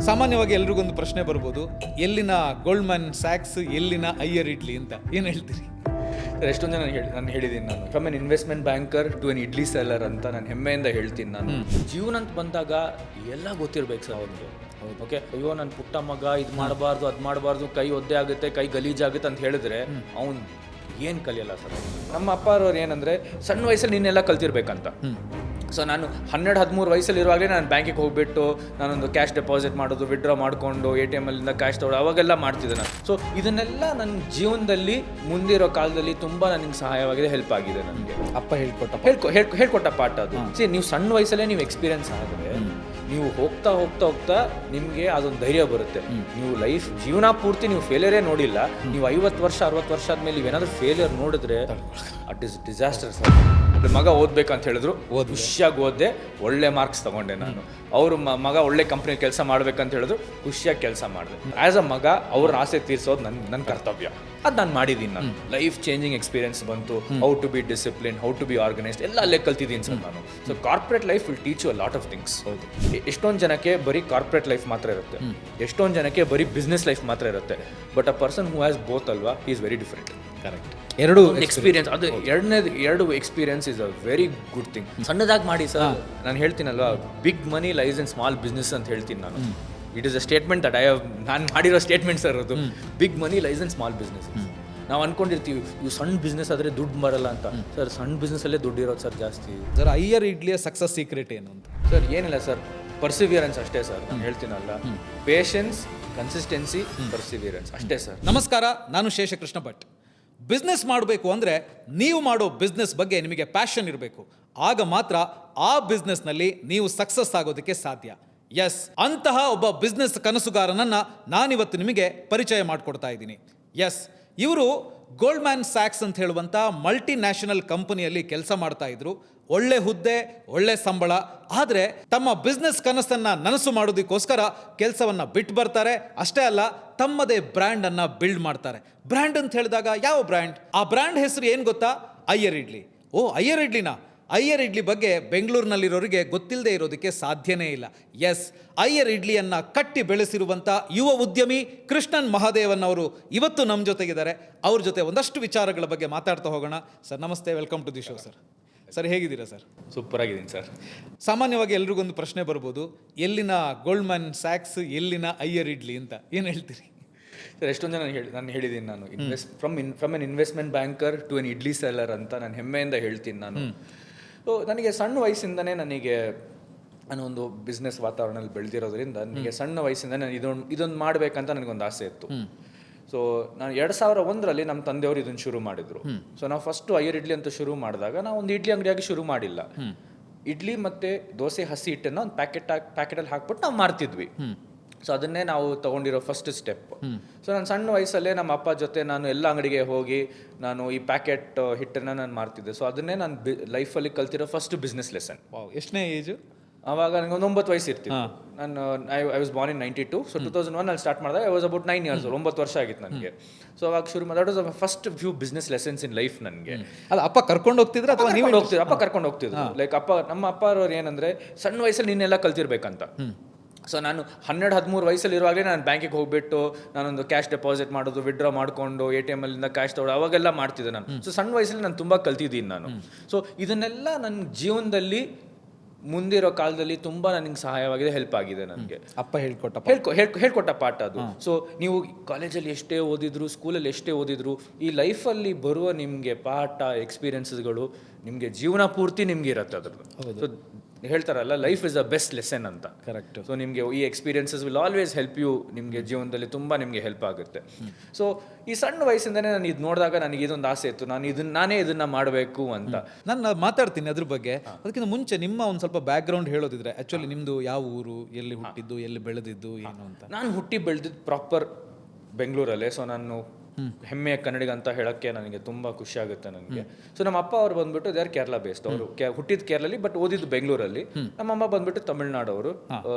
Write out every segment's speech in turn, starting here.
ಸಾಮಾನ್ಯವಾಗಿ ಎಲ್ರಿಗೊಂದು ಪ್ರಶ್ನೆ ಬರ್ಬೋದು, ಎಲ್ಲಿನ ಗೋಲ್ಡ್ಮನ್ ಸ್ಯಾಕ್ಸ್, ಎಲ್ಲಿನ ಅಯ್ಯರ್ ಇಡ್ಲಿ ಅಂತ ಏನು ಹೇಳ್ತೀರಿ? ಎಷ್ಟೊಂದು ಜನ ನಾನು ಹೇಳಿದ್ದೀನಿ, ನಾನು from an investment banker to an idli seller ಅಂತ ನಾನು ಹೆಮ್ಮೆಯಿಂದ ಹೇಳ್ತೀನಿ. ನಾನು ಜೀವನ ಅಂತ ಬಂದಾಗ ಎಲ್ಲ ಗೊತ್ತಿರ್ಬೇಕು ಸರ್ ಅವ್ರಿಗೆ. ಓಕೆ, ಅಯ್ಯೋ ನನ್ನ ಪುಟ್ಟ ಮಗ ಇದು ಮಾಡಬಾರ್ದು ಅದು ಮಾಡಬಾರ್ದು, ಕೈ ಒದ್ದೆ ಆಗುತ್ತೆ, ಕೈ ಗಲೀಜಾಗುತ್ತೆ ಅಂತ ಹೇಳಿದ್ರೆ ಅವ್ನು ಏನು ಕಲಿಯಲ್ಲ ಸರ್. ನಮ್ಮ ಅಪ್ಪ ಅವ್ರು ಏನಂದರೆ ಸಣ್ಣ ವಯಸ್ಸಲ್ಲಿ ನೀನೆಲ್ಲ ಕಲ್ತಿರ್ಬೇಕಂತ. ಸೊ ನಾನು 12-13 ವಯಸ್ಸಲ್ಲಿ ಇರುವಾಗಲೇ ನಾನು ಬ್ಯಾಂಕಿಗೆ ಹೋಗಿಬಿಟ್ಟು ನಾನೊಂದು ಕ್ಯಾಶ್ ಡೆಪಾಸಿಟ್ ಮಾಡೋದು, ವಿಡ್ರಾ ಮಾಡಿಕೊಂಡು ATM ಅಲ್ಲಿಂದ ಕ್ಯಾಶ್ ತೊಗೊಳ್ಳೋ ಅವಾಗೆಲ್ಲ ಮಾಡ್ತಿದ್ದೆ ನಾನು. ಸೊ ಇದನ್ನೆಲ್ಲ ನನ್ನ ಜೀವನದಲ್ಲಿ ಮುಂದಿರೋ ಕಾಲದಲ್ಲಿ ತುಂಬ ನನಗೆ ಸಹಾಯವಾಗಿದೆ, ಹೆಲ್ಪ್ ಆಗಿದೆ ನನಗೆ. ಅಪ್ಪ ಹೇಳ್ಕೊಟ್ಟ ಪಾಠ ಅದು. ನೀವು ಸಣ್ಣ ವಯಸ್ಸಲ್ಲೇ ನೀವು ಎಕ್ಸ್ಪೀರಿಯನ್ಸ್ ಆದರೆ ನೀವು ಹೋಗ್ತಾ ಹೋಗ್ತಾ ಹೋಗ್ತಾ ನಿಮಗೆ ಅದೊಂದು ಧೈರ್ಯ ಬರುತ್ತೆ. ನೀವು ಲೈಫ್ ಜೀವನ ಪೂರ್ತಿ ನೀವು ಫೇಲಿಯರೇ ನೋಡಿಲ್ಲ, ನೀವು 50 ವರ್ಷ 60 ವರ್ಷ ಆದಮೇಲೆ ನೀವೇನಾದರೂ ಫೇಲಿಯರ್ ನೋಡಿದ್ರೆ ಅಟ್ ಇಸ್ ಡಿಸಾಸ್ಟರ್ ಸರ್. ಮಗ ಓದ್ಬೇಕಂತ ಹೇಳಿದ್ರು, ಖುಷಿಯಾಗಿ ಓದಿದೆ, ಒಳ್ಳೆ ಮಾರ್ಕ್ಸ್ ತಗೊಂಡೆ ನಾನು. ಅವರು ಮಗ ಒಳ್ಳೆ ಕಂಪ್ನಿ ಕೆಲಸ ಮಾಡ್ಬೇಕಂತ ಹೇಳಿದ್ರು, ಖುಷಿಯಾಗಿ ಕೆಲಸ ಮಾಡಿದೆ. ಆ್ಯಸ್ ಅ ಮಗ ಅವ್ರ ಆಸೆ ತೀರಿಸೋದು ನನ್ನ ಕರ್ತವ್ಯ. ಅದು ನಾನು ಮಾಡಿದ್ದೀನಿ. ನಾನು ಲೈಫ್ ಚೇಂಜಿಂಗ್ ಎಕ್ಸ್ಪೀರಿಯನ್ಸ್ ಬಂತು. How to be discipline, how to be organised ಎಲ್ಲ ಅಲ್ಲೇ ಕಲ್ತಿದ್ದೀನಿ ಸರ್ ನಾನು. So corporate life will teach you a lot of things. ಹೌದು, ಎಷ್ಟೊಂದು ಜನಕ್ಕೆ ಬರೀ ಕಾರ್ಪೊರೇಟ್ ಲೈಫ್ ಮಾತ್ರ ಇರುತ್ತೆ, ಎಷ್ಟೊಂದು ಜನಕ್ಕೆ ಬರೀ ಬಿಸ್ನೆಸ್ ಲೈಫ್ ಮಾತ್ರ ಇರುತ್ತೆ. But a person who has both ಅಲ್ವಾ, ಈಸ್ ವೆರಿ ಡಿಫರೆಂಟ್. ಕರೆಕ್ಟ್. ಎರಡು ಎಕ್ಸ್ಪೀರಿಯನ್ಸ್, ಅದು ಎರಡು experience is a very good thing. ಸಣ್ಣದಾಗಿ ಮಾಡಿ ಸರ್, ನಾನು ಹೇಳ್ತೀನಲ್ವಾ, big money lies in small business ಅಂತ ಹೇಳ್ತೀನಿ ನಾನು. It is a statement that ನಾನು ಮಾಡಿರೋ ಸ್ಟೇಟ್ಮೆಂಟ್ ಸರ್ ಅದು. Big money lies in small business. ನಾವು ಅನ್ಕೊಂಡಿರ್ತೀವಿ ಇವು ಸಣ್ಣ ಬಿಸ್ನೆಸ್ ಆದರೆ ದುಡ್ಡು ಬರಲ್ಲ ಅಂತ. ಸರ್ ಸಣ್ಣ ಬಿಸ್ನೆಸ್ಸಲ್ಲೇ ದುಡ್ಡು ಇರೋದು ಸರ್ ಜಾಸ್ತಿ. ಸರ್ ಅಯ್ಯರ್ ಇಡ್ಲಿಯ ಸಕ್ಸಸ್ ಸೀಕ್ರೆಟ್ ಏನು ಅಂತ? ಸರ್ ಏನಿಲ್ಲ ಸರ್, ಪರ್ಸಿವಿಯರೆನ್ಸ್ ಅಷ್ಟೇ ಸರ್. ನಾನು ಹೇಳ್ತೀನಲ್ಲ, ಪೇಷನ್ಸ್, ಕನ್ಸಿಸ್ಟೆನ್ಸಿ, ಪರ್ಸಿವಿಯರೆನ್ಸ್ ಅಷ್ಟೇ ಸರ್. ನಮಸ್ಕಾರ, ನಾನು ಶೇಷಕೃಷ್ಣ ಭಟ್. ಬಿಸ್ನೆಸ್ ಮಾಡಬೇಕು ಅಂದರೆ ನೀವು ಮಾಡೋ ಬಿಸ್ನೆಸ್ ಬಗ್ಗೆ ನಿಮಗೆ ಪ್ಯಾಷನ್ ಇರಬೇಕು. ಆಗ ಮಾತ್ರ ಆ ಬಿಸ್ನೆಸ್ನಲ್ಲಿ ನೀವು ಸಕ್ಸಸ್ ಆಗೋದಕ್ಕೆ ಸಾಧ್ಯ. ಎಸ್, ಅಂತಹ ಒಬ್ಬ ಬಿಸ್ನೆಸ್ ಕನಸುಗಾರನನ್ನು ನಾನಿವತ್ತು ನಿಮಗೆ ಪರಿಚಯ ಮಾಡಿಕೊಡ್ತಾ ಇದ್ದೀನಿ. ಎಸ್, ಇವರು ಗೋಲ್ಡ್ಮ್ಯಾನ್ ಸ್ಯಾಕ್ಸ್ ಅಂತ ಹೇಳುವಂಥ ಮಲ್ಟಿ ನ್ಯಾಷನಲ್ ಕಂಪನಿಯಲ್ಲಿ ಕೆಲಸ ಮಾಡ್ತಾ ಇದ್ರು. ಒಳ್ಳೆ ಹುದ್ದೆ, ಒಳ್ಳೆ ಸಂಬಳ. ಆದರೆ ತಮ್ಮ ಬಿಸ್ನೆಸ್ ಕನಸನ್ನು ನನಸು ಮಾಡೋದಕ್ಕೋಸ್ಕರ ಕೆಲಸವನ್ನು ಬಿಟ್ಟು ಬರ್ತಾರೆ. ಅಷ್ಟೇ ಅಲ್ಲ, ತಮ್ಮದೇ ಬ್ರ್ಯಾಂಡನ್ನು ಬಿಲ್ಡ್ ಮಾಡ್ತಾರೆ. ಬ್ರ್ಯಾಂಡ್ ಅಂತ ಹೇಳಿದಾಗ ಯಾವ ಬ್ರ್ಯಾಂಡ್? ಆ ಬ್ರ್ಯಾಂಡ್ ಹೆಸರು ಏನು ಗೊತ್ತಾ? ಅಯ್ಯರ್ ಇಡ್ಲಿ. ಓ, ಅಯ್ಯರ್ ಇಡ್ಲಿನಾ? ಅಯ್ಯರ್ ಇಡ್ಲಿ ಬಗ್ಗೆ ಬೆಂಗಳೂರಿನಲ್ಲಿರೋರಿಗೆ ಗೊತ್ತಿಲ್ಲದೆ ಇರೋದಕ್ಕೆ ಸಾಧ್ಯನೇ ಇಲ್ಲ. ಎಸ್, ಅಯ್ಯರ್ ಇಡ್ಲಿಯನ್ನು ಕಟ್ಟಿ ಬೆಳೆಸಿರುವಂಥ ಯುವ ಉದ್ಯಮಿ ಕೃಷ್ಣನ್ ಮಹಾದೇವನ್ ಅವರು ಇವತ್ತು ನಮ್ಮ ಜೊತೆಗಿದ್ದಾರೆ. ಅವ್ರ ಜೊತೆ ಒಂದಷ್ಟು ವಿಚಾರಗಳ ಬಗ್ಗೆ ಮಾತಾಡ್ತಾ ಹೋಗೋಣ. ಸರ್ ನಮಸ್ತೆ, welcome to the show sir. Sir ಹೇಗಿದ್ದೀರಾ ಸರ್? ಸೂಪರ್ ಆಗಿದ್ದೀನಿ ಸರ್. ಸಾಮಾನ್ಯವಾಗಿ ಎಲ್ರಿಗೊಂದು ಪ್ರಶ್ನೆ ಬರ್ಬೋದು, ಎಲ್ಲಿನ ಗೋಲ್ಡ್ಮನ್ ಸ್ಯಾಕ್ಸ್, ಎಲ್ಲಿನ ಅಯ್ಯರ್ ಇಡ್ಲಿ ಅಂತ ಏನು ಹೇಳ್ತೀರಿ? ಸರ್ ಎಷ್ಟೊಂದು ಜನ ನಾನು ಹೇಳಿದ್ದೀನಿ, ನಾನು from an investment banker to an idli seller ಅಂತ ನಾನು ಹೆಮ್ಮೆಯಿಂದ ಹೇಳ್ತೀನಿ ನಾನು. ಸೊ ನನಗೆ ಸಣ್ಣ ವಯಸ್ಸಿಂದನೇ ನಾನೊಂದು ಬಿಸ್ನೆಸ್ ವಾತಾವರಣದಲ್ಲಿ ಬೆಳೆದಿರೋದ್ರಿಂದ ನನಗೆ ಸಣ್ಣ ವಯಸ್ಸಿಂದ ನಾನು ಇದೊಂದು ಮಾಡಬೇಕಂತ ನನಗೊಂದು ಆಸೆ ಇತ್ತು. ಸೊ ನಾನು 2001ರಲ್ಲಿ ನಮ್ಮ ತಂದೆಯವರು ಇದನ್ನು ಶುರು ಮಾಡಿದ್ರು. ಸೊ ನಾವು ಫಸ್ಟು ಅಯ್ಯರ್ ಇಡ್ಲಿ ಅಂತ ಶುರು ಮಾಡಿದಾಗ ನಾವು ಒಂದು ಇಡ್ಲಿ ಅಂಗಡಿಯಾಗಿ ಶುರು ಮಾಡಿಲ್ಲ. ಇಡ್ಲಿ ಮತ್ತು ದೋಸೆ ಹಸಿ ಹಿಟ್ಟನ್ನು ಒಂದು ಪ್ಯಾಕೆಟಲ್ಲಿ ಹಾಕ್ಬಿಟ್ಟು ನಾವು ಮಾರ್ತಿದ್ವಿ. ಸೊ ಅದನ್ನೇ ನಾವು ತೊಗೊಂಡಿರೋ ಫಸ್ಟ್ ಸ್ಟೆಪ್. ಸೊ ನಾನು ಸಣ್ಣ ವಯಸ್ಸಲ್ಲೇ ನಮ್ಮ ಅಪ್ಪ ಜೊತೆ ನಾನು ಎಲ್ಲ ಅಂಗಡಿಗೆ ಹೋಗಿ ನಾನು ಈ ಪ್ಯಾಕೆಟ್ ಹಿಟ್ಟನ್ನು ನಾನು ಮಾರ್ತಿದ್ದೆ. ಸೊ ಅದನ್ನೇ ನಾನು ಲೈಫಲ್ಲಿ ಕಲ್ತಿರೋ ಫಸ್ಟ್ ಬಿಸ್ನೆಸ್ ಲೆಸನ್. ಎಷ್ಟನೇ ಏಜು? ಆವಾಗ ನನಗೆ ಒಂದು 9 ವಯಸ್ಸು ಇರ್ತೀನಿ. ನಾನು I was born in 92. So 2001 ಅಲ್ಲಿ ಸ್ಟಾರ್ಟ್ ಮಾಡಿದಾಗ ಐ ವಾಸ್ ಅಬೌಟ್ 9 years, 9 ವರ್ಷ ಆಗಿತ್ತು ನನಗೆ. ಸೊ ಅವಾಗ ಶುರು ಮಾಡಿ, that was first few business lessons in life ನನಗೆ. ಅಲ್ಲ, ಅಪ್ಪ ಕರ್ಕೊಂಡು ಹೋಗ್ತಿದ್ರು ಅಥವಾ ನೀವು ಹೋಗ್ತಿದ್ರು? ಅಪ್ಪ ಕರ್ಕೊಂಡು ಹೋಗ್ತಿದ್ರು. ಲೈಕ್ ನಮ್ಮ ಅಪ್ಪ ಅವ್ರು ಏನಂದರೆ ಸಣ್ಣ ವಯಸ್ಸಲ್ಲಿ ನೀನೆಲ್ಲ ಕಲ್ತಿರ್ಬೇಕಂತ. ಸೊ ನಾನು 12-13 ವಯಸ್ಸಲ್ಲಿ ಇರುವಾಗಲೇ ನಾನು ಬ್ಯಾಂಕಿಗೆ ಹೋಗಿಬಿಟ್ಟು ನಾನೊಂದು ಕ್ಯಾಶ್ ಡೆಪಾಸಿಟ್ ಮಾಡೋದು, ವಿಡ್ರಾ ಮಾಡಿಕೊಂಡು ATM ಅಲ್ಲಿಂದ ಕ್ಯಾಶ್ ತೊಗೊಳ್ಳೋ ಅವಾಗೆಲ್ಲ ಮಾಡ್ತಿದ್ದೆ ನಾನು. ಸೊ ಸಣ್ಣ ವಯಸ್ಸಲ್ಲಿ ನಾನು ತುಂಬ ಕಲ್ತಿದ್ದೀನಿ ನಾನು. ಸೊ ಇದನ್ನೆಲ್ಲ ನನ್ನ ಜೀವನದಲ್ಲಿ ಮುಂದಿರೋ ಕಾಲದಲ್ಲಿ ತುಂಬ ನನಗೆ ಸಹಾಯವಾಗಿದೆ, ಹೆಲ್ಪ್ ಆಗಿದೆ ನನಗೆ. ಅಪ್ಪ ಹೇಳ್ಕೊಟ್ಟ ಪಾಠ ಅದು. ಸೊ ನೀವು ಕಾಲೇಜಲ್ಲಿ ಎಷ್ಟೇ ಓದಿದ್ರು, ಸ್ಕೂಲಲ್ಲಿ ಎಷ್ಟೇ ಓದಿದ್ರು, ಈ ಲೈಫಲ್ಲಿ ಬರುವ ನಿಮಗೆ ಪಾಠ, ಎಕ್ಸ್ಪೀರಿಯನ್ಸಸ್ಗಳು ನಿಮಗೆ ಜೀವನ ಪೂರ್ತಿ ನಿಮ್ಗೆ ಇರುತ್ತೆ ಅದ್ರದ್ದು. ಸೊ ಹೇಳ್ತಾರಲ್ಲ, life is a best lesson ಅಂತ. ಕರೆಕ್ಟ್. ಸೊ ನಿಮಗೆ ಈ experiences will always help you. ನಿಮಗೆ ಜೀವನದಲ್ಲಿ ತುಂಬ ನಿಮಗೆ ಹೆಲ್ಪ್ ಆಗುತ್ತೆ. ಸೊ ಈ ಸಣ್ಣ ವಯಸ್ಸಿಂದನೇ ನಾನು ಇದು ನೋಡಿದಾಗ ನನಗೆ ಇದೊಂದು ಆಸೆ ಇತ್ತು, ನಾನೇ ಇದನ್ನು ಮಾಡಬೇಕು ಅಂತ. ನಾನು ಮಾತಾಡ್ತೀನಿ ಅದ್ರ ಬಗ್ಗೆ. ಅದಕ್ಕಿಂತ ಮುಂಚೆ ನಿಮ್ಮ ಒಂದು ಸ್ವಲ್ಪ ಬ್ಯಾಕ್ಗ್ರೌಂಡ್ ಹೇಳೋದಿದ್ರೆ, ಆ್ಯಕ್ಚುಲಿ ನಿಮ್ಮದು ಯಾವ ಊರು, ಎಲ್ಲಿ ಹುಟ್ಟಿದ್ದು, ಎಲ್ಲಿ ಬೆಳೆದಿದ್ದು, ಏನು ಅಂತ? ನಾನು ಹುಟ್ಟಿ ಬೆಳೆದಿದ್ದು ಪ್ರಾಪರ್ ಬೆಂಗಳೂರಲ್ಲೇ. ಸೊ ನಾನು ಹೆಮ್ಮೆಯ ಕನ್ನಡಿಗ ಅಂತ ಹೇಳೋಕ್ಕೆ ನನಗೆ ತುಂಬ ಖುಷಿ ಆಗುತ್ತೆ ನನಗೆ. ಸೊ ನಮ್ಮ ಅಪ್ಪ ಅವ್ರು ಬಂದ್ಬಿಟ್ಟು ದೇ ಆರ್ ಕೇರಳ ಬೇಸ್ಡ್. ಅವರು ಹುಟ್ಟಿದ ಕೇರಳಲ್ಲಿ ಬಟ್ ಓದಿದ್ದು ಬೆಂಗಳೂರಲ್ಲಿ. ನಮ್ಮ ಅಮ್ಮ ಬಂದ್ಬಿಟ್ಟು ತಮಿಳ್ನಾಡು ಅವರು.